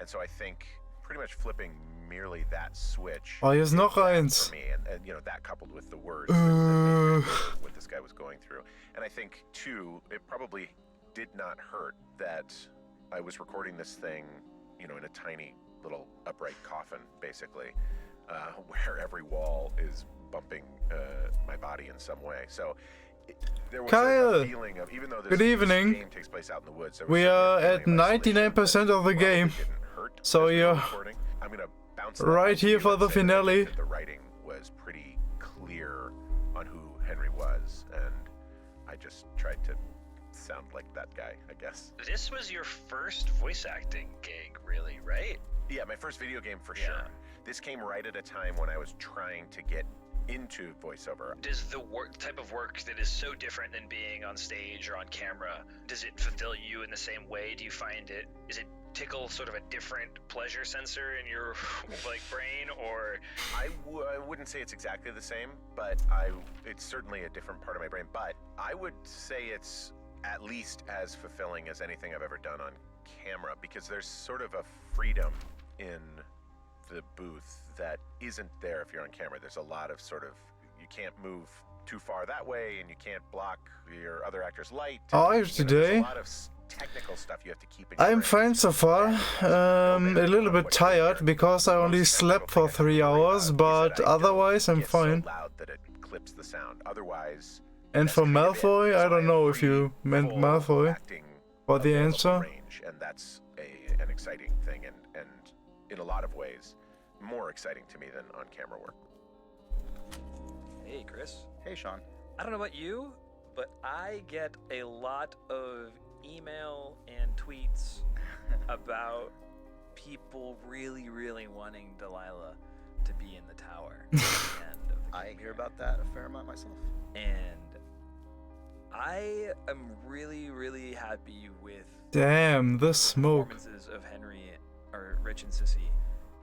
And so I think pretty much flipping merely that switch. Oh, hier ist noch eins. For me, and you know, that coupled with the words what this guy was going through. And I think too, it probably did not hurt that I was recording this thing, you know, in a tiny little upright coffin, basically, where every wall is bumping my body in some way. So there was a feeling of, even though this game takes place out in the woods, we are at 99% of the game, so you're right here for the finale. The writing was pretty clear on who Henry was, and I just tried to sound like that guy, I guess. This was your first voice acting gig, really, right? Yeah, my first video game for sure. This came right at a time when I was trying to get into voiceover. Does the type of work that is so different than being on stage or on camera, does it fulfill you in the same way? Do you find it, is it tickle sort of a different pleasure sensor in your like brain, or? I wouldn't say it's exactly the same, but it's certainly a different part of my brain. But I would say it's at least as fulfilling as anything I've ever done on camera, because there's sort of a freedom in the booth that isn't there if you're on camera. There's a lot of sort of, you can't move too far that way, and you can't block your other actor's light. Today, a lot of technical stuff you have to keep in I'm fine so far. A little bit tired because I only slept for 3 hours, but otherwise I'm fine. So loud that it clips the sound. Otherwise, and for Malfoy, I don't know if you meant Malfoy for the answer. And that's an exciting thing, and in a lot of ways, more exciting to me than on-camera work. Hey, Chris. Hey, Sean. I don't know about you, but I get a lot of email and tweets about people really, really wanting Delilah to be in the tower. I hear about that a fair amount myself. And I am really, really happy with Damn, the smoke. performances of Henry, or Rich and Sissy,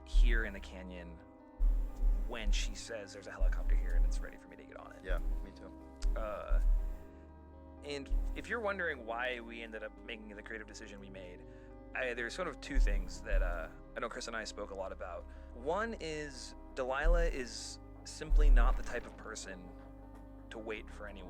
here in the canyon when she says there's a helicopter here and it's ready for me to get on it. Yeah, me too. And if you're wondering why we ended up making the creative decision we made, there's sort of two things that I know Chris and I spoke a lot about. One is Delilah is simply not the type of person to wait for anyone.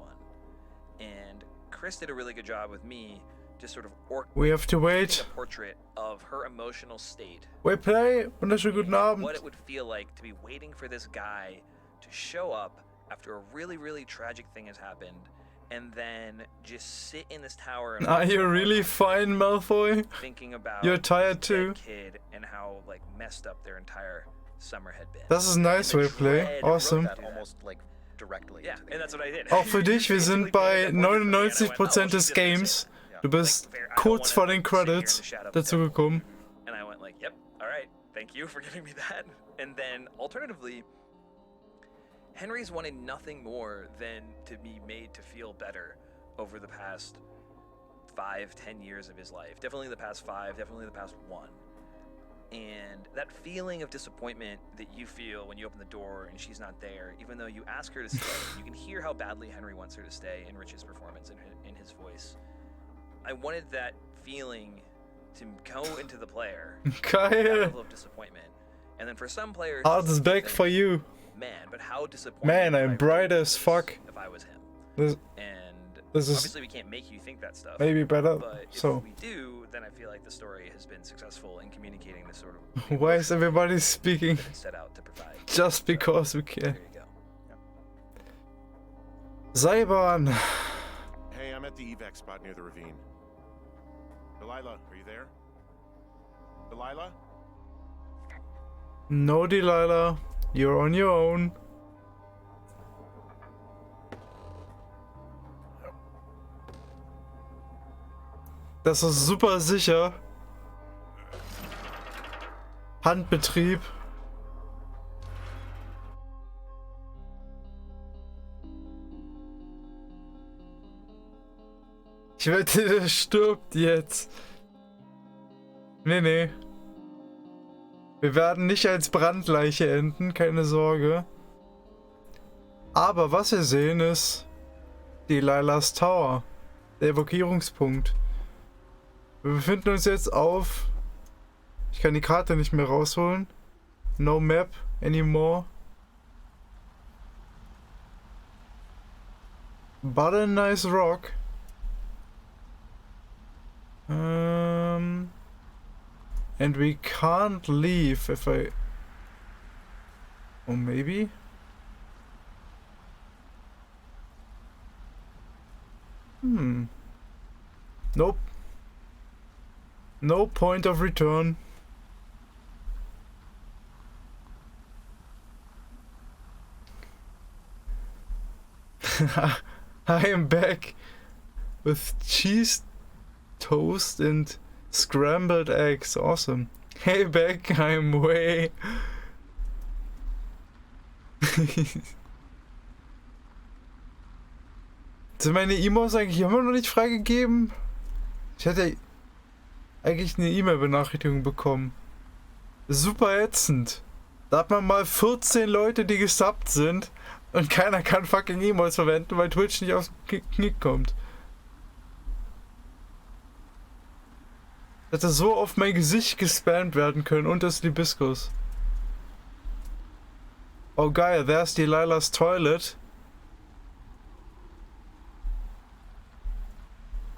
And Chris did a really good job with me just sort of We have to wait. a portrait of her emotional state. We play. Wunderschönen guten Abend. What it would feel like to be waiting for this guy to show up after a really, really tragic thing has happened, and then just sit in this tower and Are you really fine, Malfoy? thinking about You're tired this too. dead kid and how like messed up their entire summer had been. Das ist nice Wayplay. Awesome. That almost like directly. Yeah, and that's what I did. Auch für dich, wir sind bei 99% des Games. Du bist kurz vor den Credits dazu gekommen. And I went like, yep, all right, thank you for giving me that. And then alternatively, Henry's wanted nothing more than to be made to feel better over the past 5-10 years of his life. Definitely the past 5, definitely the past 1. And that feeling of disappointment that you feel when you open the door and she's not there, even though you ask her to stay, you can hear how badly Henry wants her to stay in Rich's performance and in his voice. I wanted that feeling to go into the player. That Geil. level of disappointment. And then for some players, Art is back for you. man, but how disappointed Man, would I'm I bright really as be fuck. if I was him. This, And this is obviously we can't make you think that stuff. maybe better. But if So, we do, then I feel like the story has been successful in communicating this sort of why is everybody speaking that it set out to provide. just because we can? There you go. Seilbahn. Hey, I'm at the evac spot near the ravine. Delilah, are you there? Delilah? No, Delilah. You're on your own. Das ist super sicher. Handbetrieb. Ich wette, der stirbt jetzt. Nee. Wir werden nicht als Brandleiche enden, keine Sorge. Aber was wir sehen ist Delilahs Tower, der Evakuierungspunkt. Wir befinden uns jetzt auf... Ich kann die Karte nicht mehr rausholen. No map anymore. But a nice rock. And we can't leave if I... Or maybe? Nope. No point of return. I am back with cheese toast and scrambled eggs. Awesome. Hey, Beck, I'm way. Sind meine E-Mails eigentlich immer noch nicht freigegeben? Ich hätte eigentlich eine E-Mail-Benachrichtigung bekommen. Super ätzend. Da hat man mal 14 Leute, die gesubbt sind und keiner kann fucking E-Mails verwenden, weil Twitch nicht aufs Knick kommt. Hätte so auf mein Gesicht gespammt werden können und das Libiskus. Oh geil, there's Delilah's toilet.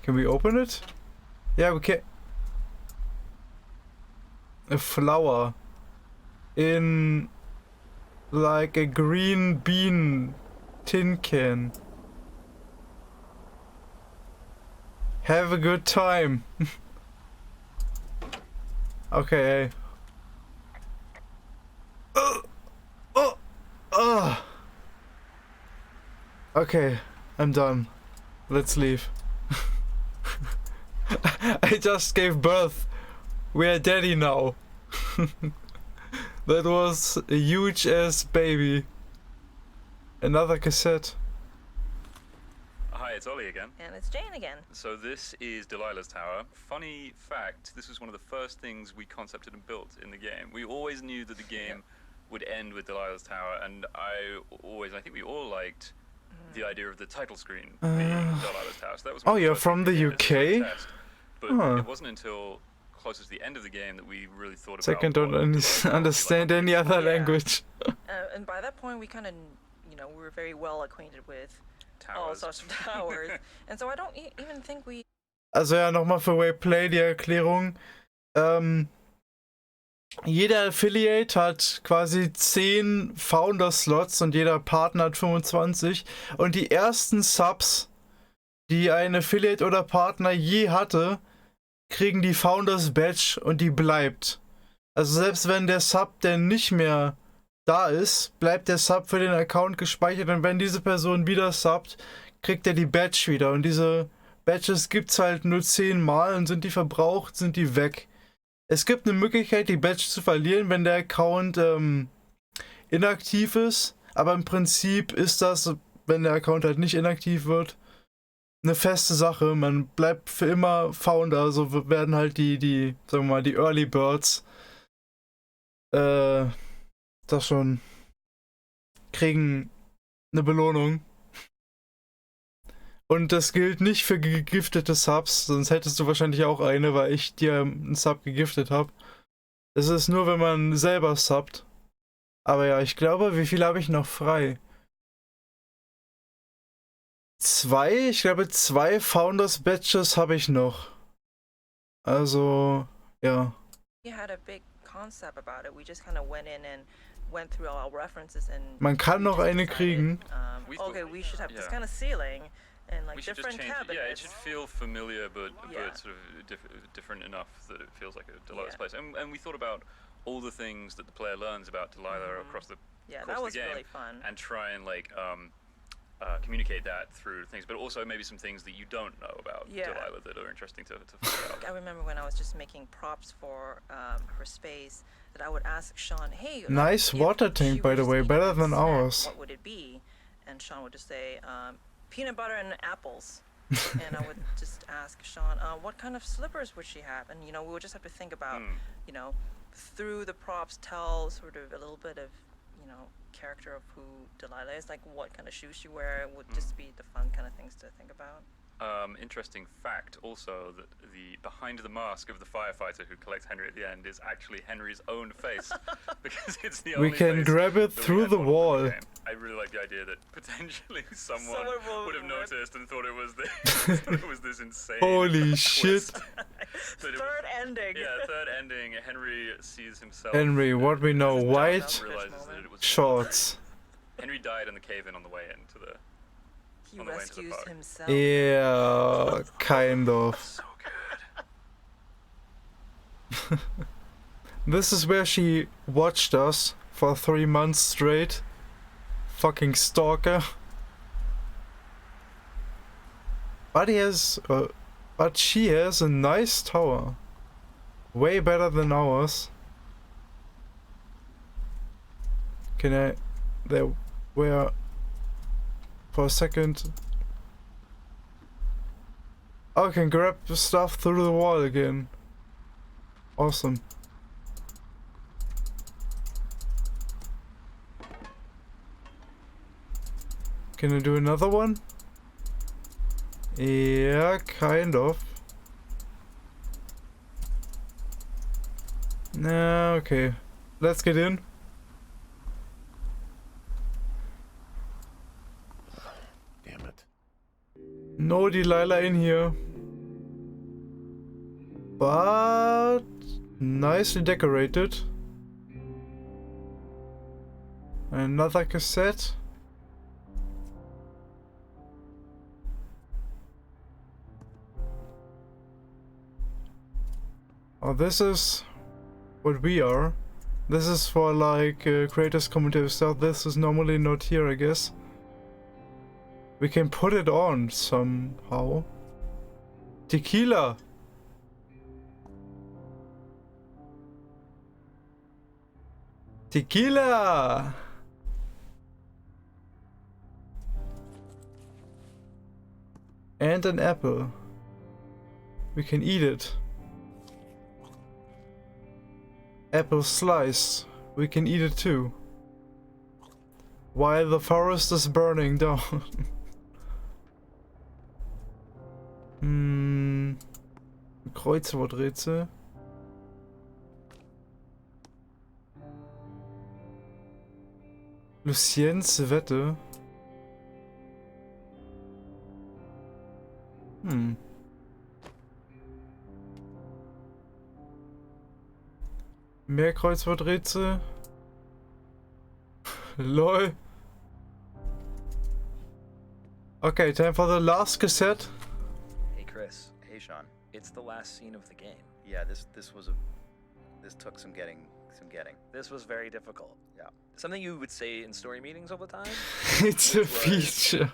Can we open it? Yeah, we can. A flower in like a green bean tin can. Have a good time. Okay. Okay, I'm done. Let's leave. I just gave birth. We are daddy now. That was a huge ass baby. Another cassette. Hi, it's Ollie again. And it's Jane again. So this is Delilah's Tower. Funny fact, this was one of the first things we concepted and built in the game. We always knew that the game would end with Delilah's Tower, and I think we all liked the idea of the title screen being Delilah's Tower. So that was you're from the UK? But it wasn't until closer to the end of the game that we really thought about. Second, don't understand any other language. And by that point, we kind of, we were very well acquainted with all Towers. sorts of towers. And so I don't even think we... Also ja, nochmal für Wayplay die Erklärung. Jeder Affiliate hat quasi 10 Founder-Slots und jeder Partner hat 25. Und die ersten Subs, die ein Affiliate oder Partner je hatte, kriegen die Founders Badge und die bleibt. Also selbst wenn der Sub denn nicht mehr da ist, bleibt der Sub für den Account gespeichert und wenn diese Person wieder subbt, kriegt er die Badge wieder. Und diese Badges gibt's halt nur 10 Mal und sind die verbraucht, sind die weg. Es gibt eine Möglichkeit, die Badge zu verlieren, wenn der Account inaktiv ist, aber im Prinzip ist das, wenn der Account halt nicht inaktiv wird, eine feste Sache. Man bleibt für immer Founder, so werden halt die sagen wir mal, die Early Birds das schon kriegen eine Belohnung. Und das gilt nicht für gegiftete Subs, sonst hättest du wahrscheinlich auch eine, weil ich dir einen Sub gegiftet habe. Es ist nur, wenn man selber subbt. Aber ja, ich glaube, wie viel habe ich noch frei? 2? Ich glaube, 2 Founders Badges habe ich noch. Also, ja. We had a big concept about it. We just kind of went in and went through all our references and Man kann noch eine kriegen. Okay, we should have this kind of ceiling and like We should different just change cabinets. it. Yeah, it should feel familiar, but Yeah. sort of different enough that it feels like a Delilah's Yeah. place. And we thought about all the things that the player learns about Delilah across the Yeah, across that was the game, really fun. and try and like communicate that through things, but also maybe some things that you don't know about Yeah. Delilah that are interesting to find out. I remember when I was just making props for her space that I would ask Sean, hey, Nice if water she tank, by were the to way, eat better a than snack, ours. What would it be? And Sean would just say, peanut butter and apples. And I would just ask Sean, what kind of slippers would she have? And, we would just have to think about, through the props, tell sort of a little bit of, character of who Delilah is, like what kind of shoes she wear would just be the fun kind of things to think about. Interesting fact also that the behind the mask of the firefighter who collects Henry at the end is actually Henry's own face because it's the only We can face grab it that we through had the modeled in wall. the game. I really like the idea that potentially someone would have noticed and thought it was this, thought it was this insane Holy twist. shit. Third ending. Yeah, third ending. Henry sees himself. Henry, what we know, white realizes that it was shorts. Henry died in the cave-in on the way into the. He on the way into the rescues park. himself. Yeah, kind of. So good. This is where she watched us for 3 months straight. Fucking stalker. But she has a nice tower. Way better than ours. There were for a second. Oh, I can grab the stuff through the wall again. Awesome. Can I do another one? Yeah, kind of. Nah, okay. Let's get in. Damn it. No Delilah in here. But nicely decorated. Another cassette. Oh, this is what we are. This is for like creators commentary stuff. This is normally not here, I guess. We can put it on somehow. Tequila! Tequila! And an apple. We can eat it. Apple slice. We can eat it too. While the forest is burning down. Kreuzworträtsel. Luciens Wette. Mehr Kreuzworträtsel. Lol. Okay, time for the last cassette. Hey Chris, Hey, Sean. it's the last scene of the game. Yeah, this took some getting. This was very difficult. Yeah. Something you would say in story meetings all the time. It's a which was, feature.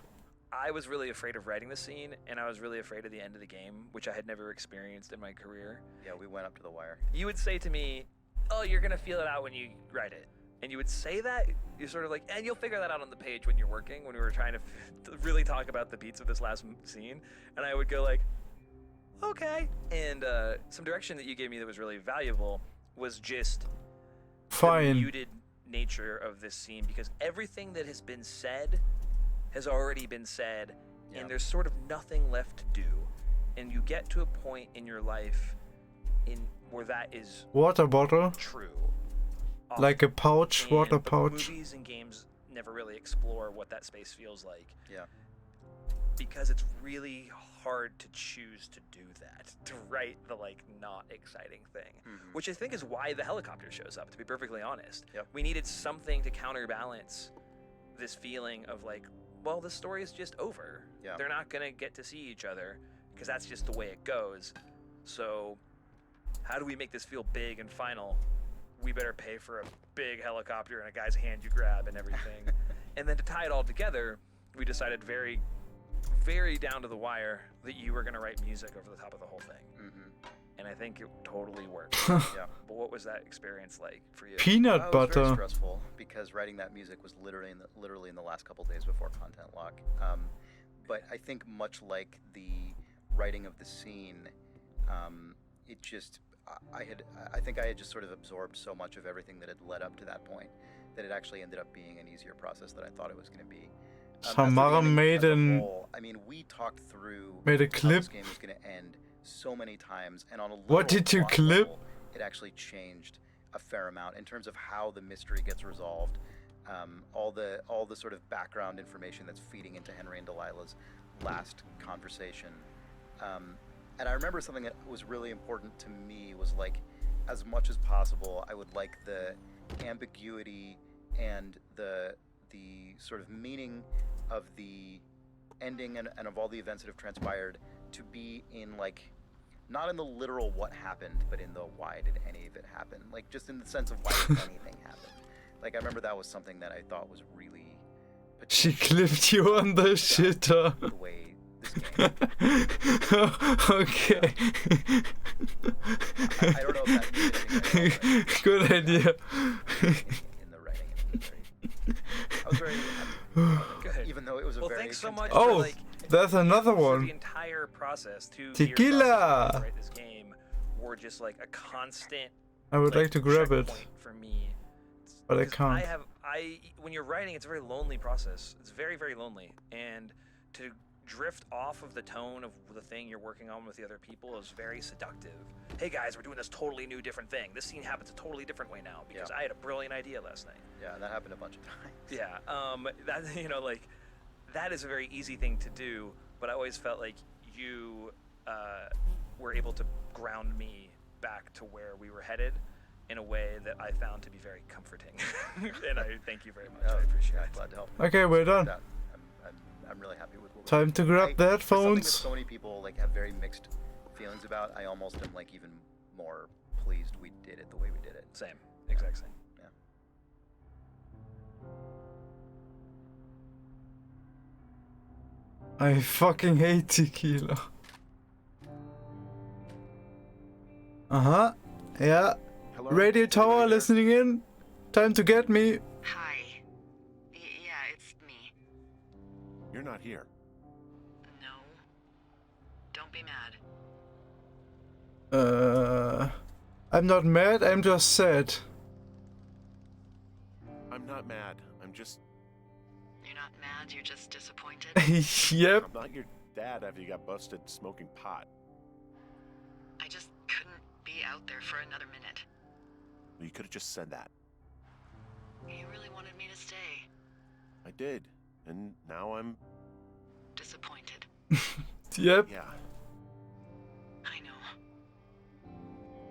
I was really afraid of writing the scene, and I was really afraid of the end of the game, which I had never experienced in my career. Yeah, we went up to the wire. You would say to me, "Oh, you're gonna feel it out when you write it," and you would say that. You're sort of like, and you'll figure that out on the page when you're working. When we were trying to really talk about the beats of this last scene, and I would go like, "Okay." And some direction that you gave me that was really valuable was just Fine. the muted nature of this scene, because everything that has been said has already been said, Yeah. and there's sort of nothing left to do. And you get to a point in your life where that is Water bottle. true. Like a pouch, And- water but pouch. Movies and games never really explore what that space feels like. Yeah. Because it's really hard to choose to do that, to write the like not exciting thing. Mhm. Which I think is why the helicopter shows up, to be perfectly honest. Yep. We needed something to counterbalance this feeling of like, well, the story is just over. Yeah. They're not gonna get to see each other because that's just the way it goes. So how do we make this feel big and final? We better pay for a big helicopter and a guy's hand you grab and everything. And then to tie it all together, we decided very, very down to the wire that you were gonna write music over the top of the whole thing. Mm-hmm. And I think it totally worked. Yeah. But what was that experience like for you? Peanut It was very butter. stressful because writing that music was literally in the last couple days before content lock. But I think much like the writing of the scene, it just I think I had just sort of absorbed so much of everything that had led up to that point that it actually ended up being an easier process than I thought it was going to be. Samara made I mean, we talked through made a how clip. this game was going to end so many times, and on a What literal did you plot clip? level, it actually changed a fair amount in terms of how the mystery gets resolved. All the sort of background information that's feeding into Henry and Delilah's last conversation. And I remember something that was really important to me was like, as much as possible, I would like the ambiguity and the sort of meaning of the ending and of all the events that have transpired to be in like, not in the literal what happened, but in the why did any of it happen? Like just in the sense of why did anything happen? Like I remember that was something that I thought was really. She clipped you on the shitter. The way this game. Okay. I don't know if that means anything at all, Good idea. in the writing. I was very happy. Good. Even though it was a Well, very thanks so much Oh, for like there's another for one. the entire process to Tequila! write this game were just like a constant. I would like to grab it, checkpoint for me. but I Because can't. when you're writing, it's a very lonely process. It's very, very lonely, and to drift off of the tone of the thing you're working on with the other people is very seductive. Hey guys, we're doing this totally new, different thing. This scene happens a totally different way now because I had a brilliant idea last night. Yeah, that happened a bunch of times. Yeah, that like that is a very easy thing to do, but I always felt like you were able to ground me back to where we were headed in a way that I found to be very comforting. And I thank you very much. I appreciate it. Glad to help. Okay, we're done. I'm really happy with what Time to grab the for something that headphones. so many people like have very mixed feelings about. I almost am like even more pleased we did it the way we did it. Same, exact same. I fucking hate tequila. Uh-huh. Yeah. Hello? Radio tower listening in. Time to get me. Hi. Yeah, it's me. You're not here. No. I'm not mad, I'm just sad. I'm not mad. I'm just... You're not mad, you're just disappointed? Yep. I'm not your dad after you got busted smoking pot. I just couldn't be out there for another minute. You could have just said that. You really wanted me to stay. I did. And now I'm... Disappointed. Yep. Yeah. I know.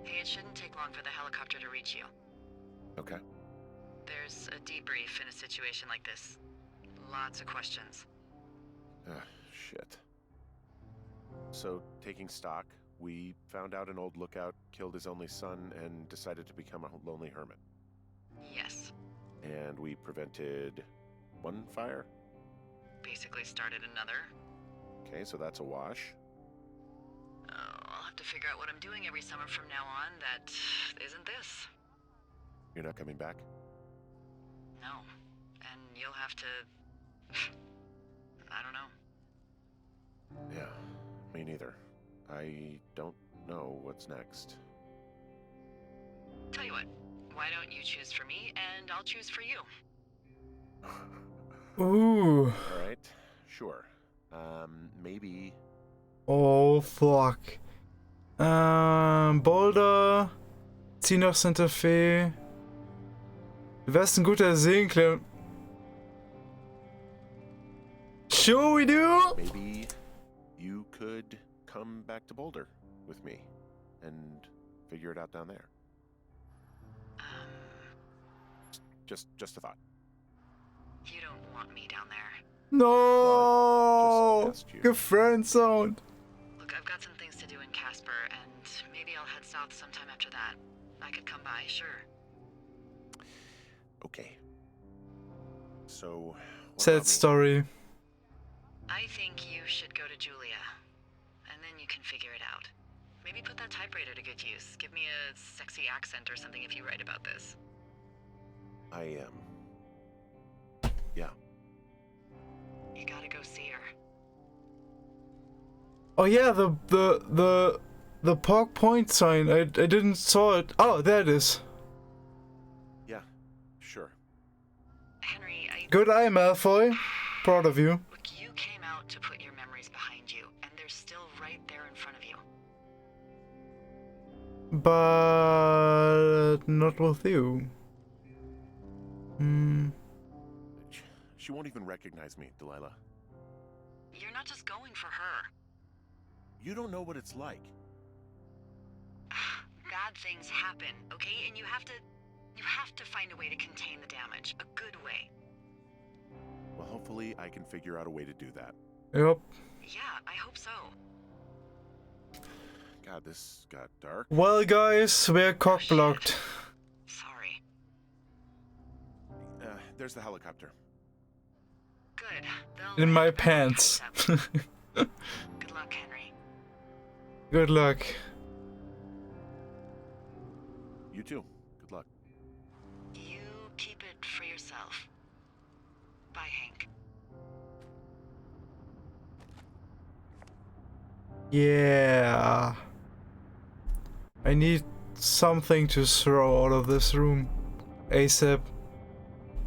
Hey, it shouldn't take long for the helicopter to reach you. Okay. There's a debrief in a situation like this. Lots of questions. Shit. So, taking stock, we found out an old lookout killed his only son and decided to become a lonely hermit. Yes. And we prevented one fire? Basically started another. Okay, so that's a wash. I'll have to figure out what I'm doing every summer from now on that isn't this. You're not coming back? No. And you'll have to... I don't know. Yeah, me neither. I don't know what's next. Tell you what, why don't you choose for me and I'll choose for you? Ooh. Alright, sure. Maybe... Oh, fuck. Boulder. Zieh nach Santa Fe. Du wärst ein guter Seenklärer. Sure we do? Maybe you could come back to Boulder with me and figure it out down there. Just a thought. You don't want me down there. No! Just asked you. Good friend zone. Look, I've got some things to do in Casper, and maybe I'll head south sometime after that. I could come by, sure. Okay. So, what Sad about me? story. I think you should go to Julia, and then you can figure it out. Maybe put that typewriter to good use. Give me a sexy accent or something if you write about this. Yeah. You gotta go see her. Oh yeah, the Park Point sign. I didn't saw it. Oh, there it is. Yeah, sure. Henry, Good eye, Malfoy. Proud of you. Look, you came out to put your memories behind you, and they're still right there in front of you. But not with you. She won't even recognize me, Delilah. You're not just going for her. You don't know what it's like. Bad things happen, okay? And you have to find a way to contain the damage. A good way. Well, hopefully I can figure out a way to do that. Yep. Yeah, I hope so. God, this got dark. Well, guys, we're cock-blocked. Sorry. There's the helicopter. Good. In my pants. Good luck, Henry. Good luck. You too. Good luck. You keep it for yourself. Bye, Hank. Yeah. I need something to throw out of this room. ASAP.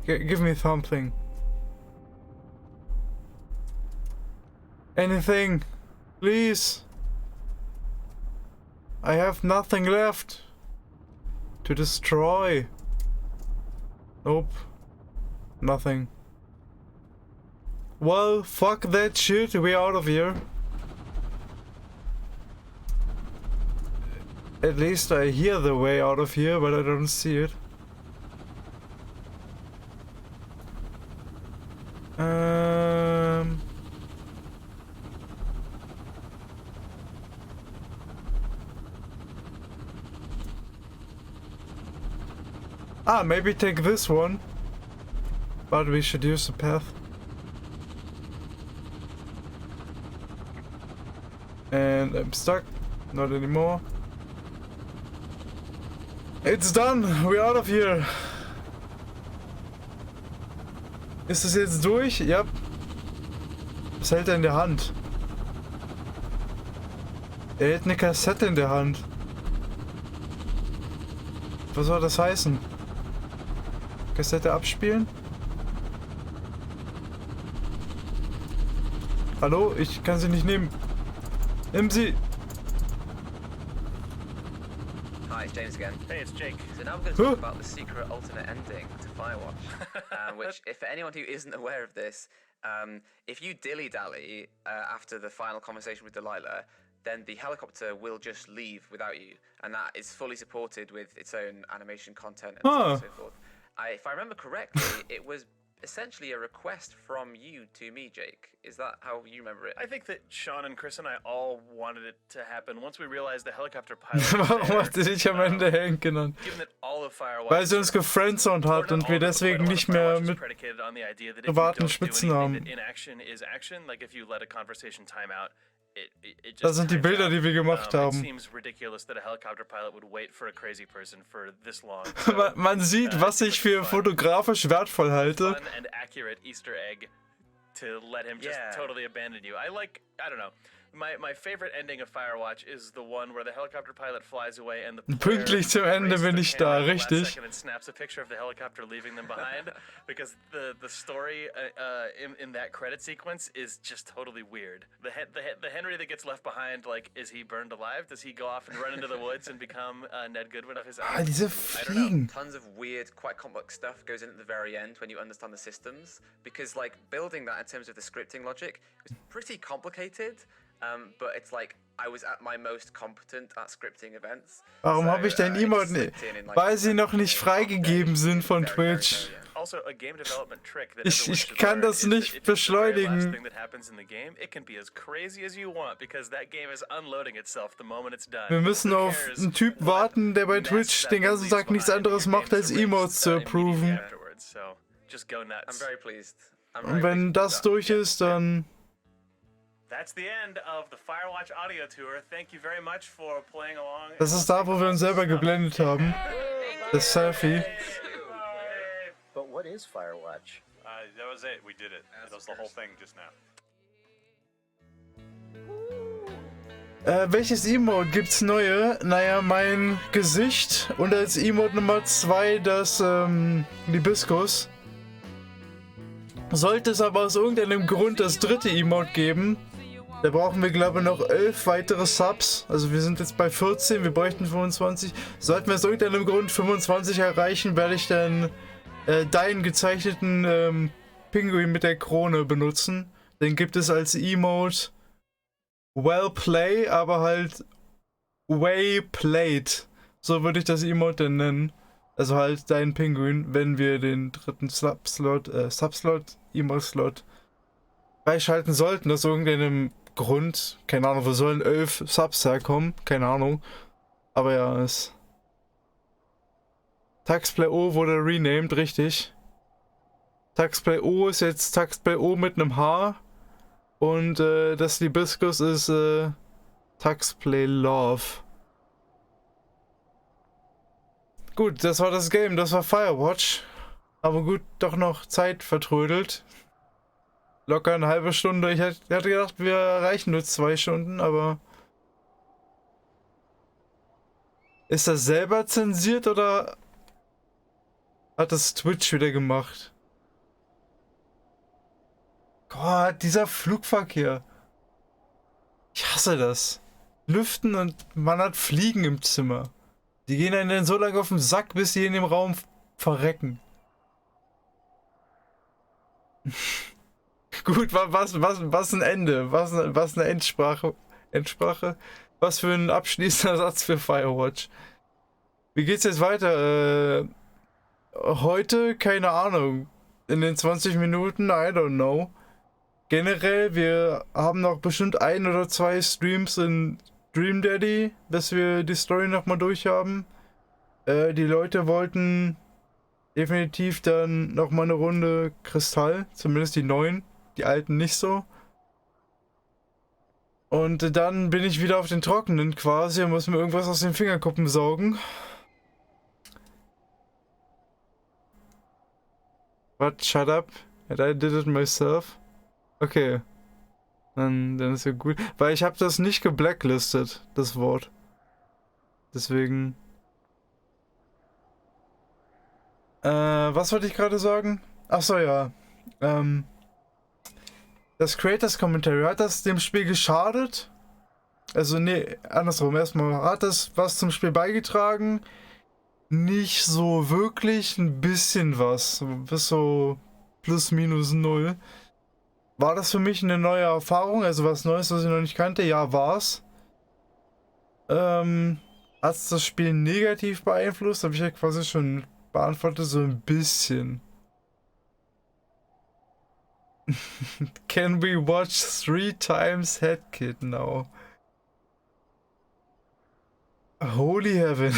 Give me something. Anything. Please. I have nothing left to destroy. Nope. Nothing. Well, fuck that shit. We're out of here. At least I hear the way out of here, but I don't see it. Maybe take this one. But we should use the path. And I'm stuck. Not anymore. It's done. We're out of here. Ist es jetzt durch? Ja. Was hält er in der Hand? Er hält eine Kassette in der Hand. Was soll das heißen? Kassette abspielen? Hallo? Ich kann sie nicht nehmen. Nimm sie! Hi, it's James again. Hey, it's Jake. So now we're going to talk about the secret alternate ending to Firewatch, which, if for anyone who isn't aware of this, if you dilly-dally after the final conversation with Delilah, then the helicopter will just leave without you, and that is fully supported with its own animation content and so on and so forth. If I remember correctly, it was essentially a request from you to me, Jake. Is that how you remember it? I think that Sean and Chris and I all wanted it to happen once we realized the helicopter pilot Warum hat sie dich am Ende Hank genannt? given that all of Firewatch Weil sie uns gefriendzoned hat und wir deswegen nicht mehr mit predicated on the idea that if you privaten don't do anything, Spitznamen. that inaction is action. Like if you let a conversation time out, it just Das sind die times Bilder, out. die wir gemacht It haben. seems ridiculous that a helicopter pilot would wait for a crazy person for this long. Man sieht, was ich für fotografisch wertvoll halte. Fun and accurate Easter egg to let him just totally abandon you. I don't know. My favorite ending of Firewatch is the one where the helicopter pilot flies away and the player Pünktlich zum Ende bin ich da, races the camera at the last richtig. second and snaps a picture of the helicopter leaving them behind because the story in that credit sequence is just totally weird. The Henry that gets left behind, like, is he burned alive? Does he go off and run into the woods and become Ned Goodwin of his own? Diese I don't know. Fliegen. Tons of weird, quite complex stuff goes in at the very end when you understand the systems, because like building that in terms of the scripting logic was pretty complicated. But it's like I was at my most competent at scripting events. Warum habe ich denn Emote nicht? Weil sie noch nicht freigegeben sind von Twitch. Also, a game development trick that Ich kann das nicht beschleunigen. Wir müssen auf einen Typ warten, der bei Twitch den ganzen Tag nichts anderes macht, als Emotes zu approven. I'm very pleased. Und wenn das durch ist, dann... That's the end of the Firewatch audio tour. Thank you very much for playing along. Das ist da, wo wir uns selber geblendet haben. Das Selfie. But what is Firewatch? That was it. We did it. That was the whole thing just now. Welches Emote gibt's neue? Naja, mein Gesicht und als Emote Nummer 2 das Libiskus. Sollte es aber aus irgendeinem Grund das dritte Emote geben, da brauchen wir, glaube ich, noch 11 weitere Subs. Also wir sind jetzt bei 14, wir bräuchten 25. Sollten wir aus irgendeinem Grund 25 erreichen, werde ich dann deinen gezeichneten Pinguin mit der Krone benutzen. Den gibt es als Emote Well Play, aber halt Way Played. So würde ich das Emote dann nennen. Also halt deinen Pinguin, wenn wir den dritten Subslot, Emote-Slot freischalten sollten, aus irgendeinem Grund. Keine Ahnung, wo sollen 11 Subs herkommen? Keine Ahnung. Aber ja, es... Taxplay O wurde renamed, richtig. Taxplay O ist jetzt Taxplay O mit einem H. Und das Libiskus ist Taxplay Love. Gut, das war das Game, das war Firewatch. Aber gut, doch noch Zeit vertrödelt. Locker eine halbe Stunde. Ich hatte gedacht, wir erreichen nur 2 Stunden, aber... Ist das selber zensiert oder hat das Twitch wieder gemacht? Gott, dieser Flugverkehr. Ich hasse das. Lüften und man hat Fliegen im Zimmer. Die gehen einen dann so lange auf den Sack, bis sie in dem Raum verrecken. Gut, was ein Ende. Was eine Endsprache. Was für ein abschließender Satz für Firewatch. Wie geht's jetzt weiter? Heute, keine Ahnung. In den 20 Minuten, I don't know. Generell, wir haben noch bestimmt 1 oder 2 Streams in Dream Daddy, bis wir die Story nochmal durchhaben. Die Leute wollten definitiv dann nochmal eine Runde Kristall, zumindest die neuen, die alten nicht so. Und dann bin ich wieder auf den Trockenen quasi und muss mir irgendwas aus den Fingerkuppen saugen. What? Shut up. And I did it myself. Okay. Dann ist ja gut. Weil ich habe das nicht geblacklistet, das Wort. Deswegen... Was wollte ich gerade sagen? Achso, ja. Das Creators Commentary, hat das dem Spiel geschadet? Also, nee, andersrum. Erstmal, hat das was zum Spiel beigetragen? Nicht so wirklich, ein bisschen was. Bis so plus minus null. War das für mich eine neue Erfahrung? Also was Neues, was ich noch nicht kannte? Ja, war's. Hat es das Spiel negativ beeinflusst? Habe ich ja quasi schon beantwortet, so ein bisschen. Can we watch 3 times Headkit now? Holy heaven.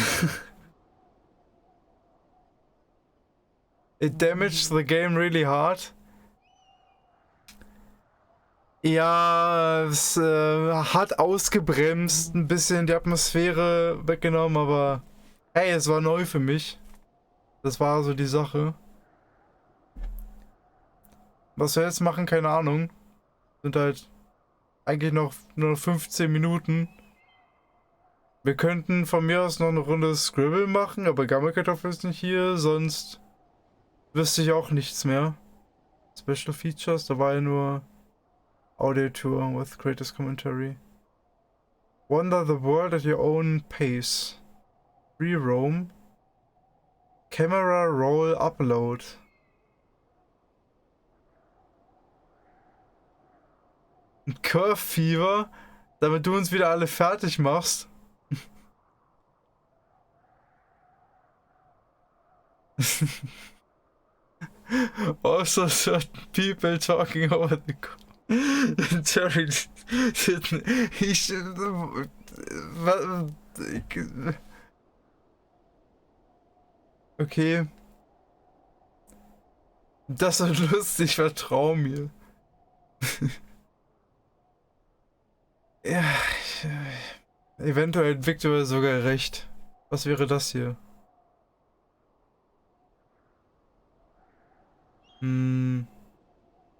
It damaged the game really hard. Ja, es hat ausgebremst, ein bisschen die Atmosphäre weggenommen, aber hey, es war neu für mich. Das war so die Sache. Was wir jetzt machen, keine Ahnung. Sind halt eigentlich noch nur 15 Minuten. Wir könnten von mir aus noch eine Runde Scribble machen, aber Gammelkartoffel ist nicht hier, sonst wüsste ich auch nichts mehr. Special Features, da war ja nur Audio Tour with Creators Commentary. Wander the world at your own pace. Free roam. Camera roll upload. Curve Fever, damit du uns wieder alle fertig machst. Also certain people talking over the Jerry, okay. Das ist lustig, vertrau mir. Ja, eventuell hat Victor sogar recht. Was wäre das hier?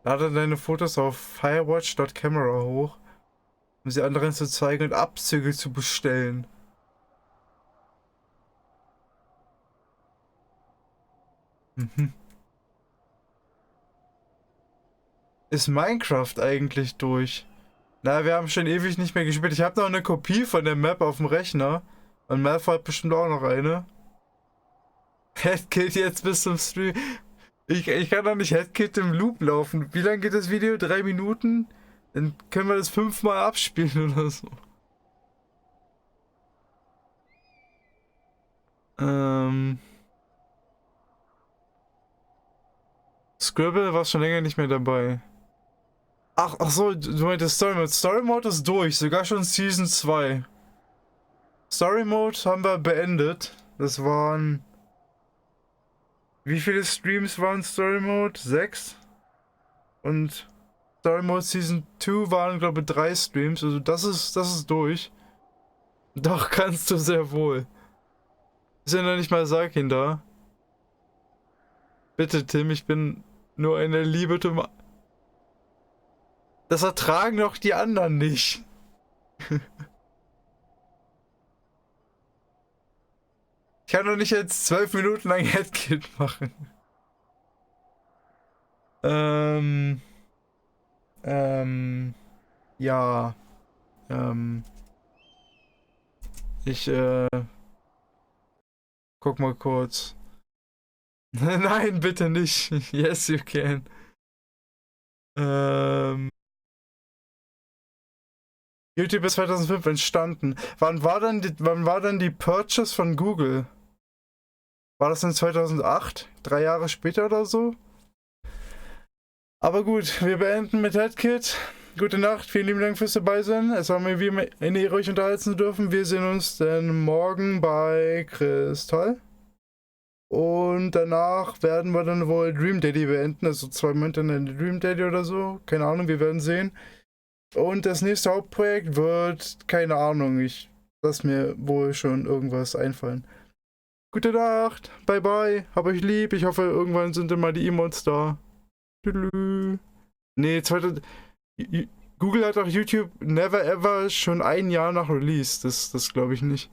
Lade deine Fotos auf Firewatch.camera hoch, um sie anderen zu zeigen und Abzüge zu bestellen. Ist Minecraft eigentlich durch? Na, wir haben schon ewig nicht mehr gespielt. Ich habe noch eine Kopie von der Map auf dem Rechner. Und Malfoy hat bestimmt auch noch eine. Headkit jetzt bis zum Stream. Ich kann doch nicht Headkit im Loop laufen. Wie lange geht das Video? 3 Minuten? Dann können wir das 5-mal abspielen oder so. Scribble war schon länger nicht mehr dabei. Ach so, du meintest Story Mode. Story Mode ist durch, sogar schon Season 2. Story Mode haben wir beendet. Das waren... Wie viele Streams waren Story Mode? 6? Und Story Mode Season 2 waren, glaube ich, 3 Streams. Also das ist durch. Doch, kannst du sehr wohl. Ist ja noch nicht mal Sakin da. Bitte, Tim, ich bin nur eine Liebe zum... Das ertragen doch die anderen nicht. Ich kann doch nicht jetzt 12 Minuten lang Headkit machen. Ja. Ich, guck mal kurz. Nein, bitte nicht. Yes, you can. YouTube ist 2005 entstanden. Wann war dann die Purchase von Google? War das in 2008? 3 Jahre später oder so? Aber gut, wir beenden mit Headkit. Gute Nacht, vielen lieben Dank fürs Dabeisein. Es war mir wie immer eine Ehre, euch unterhalten zu dürfen. Wir sehen uns dann morgen bei Kristall. Und danach werden wir dann wohl Dream Daddy beenden. Also 2 Monate in Dream Daddy oder so. Keine Ahnung, wir werden sehen. Und das nächste Hauptprojekt wird, keine Ahnung, ich lasse mir wohl schon irgendwas einfallen. Gute Nacht, bye bye, hab euch lieb, ich hoffe irgendwann sind dann mal die Emotes da. Tüdelü. Nee, Google hat auch YouTube never ever schon 1 Jahr nach Release, das glaube ich nicht.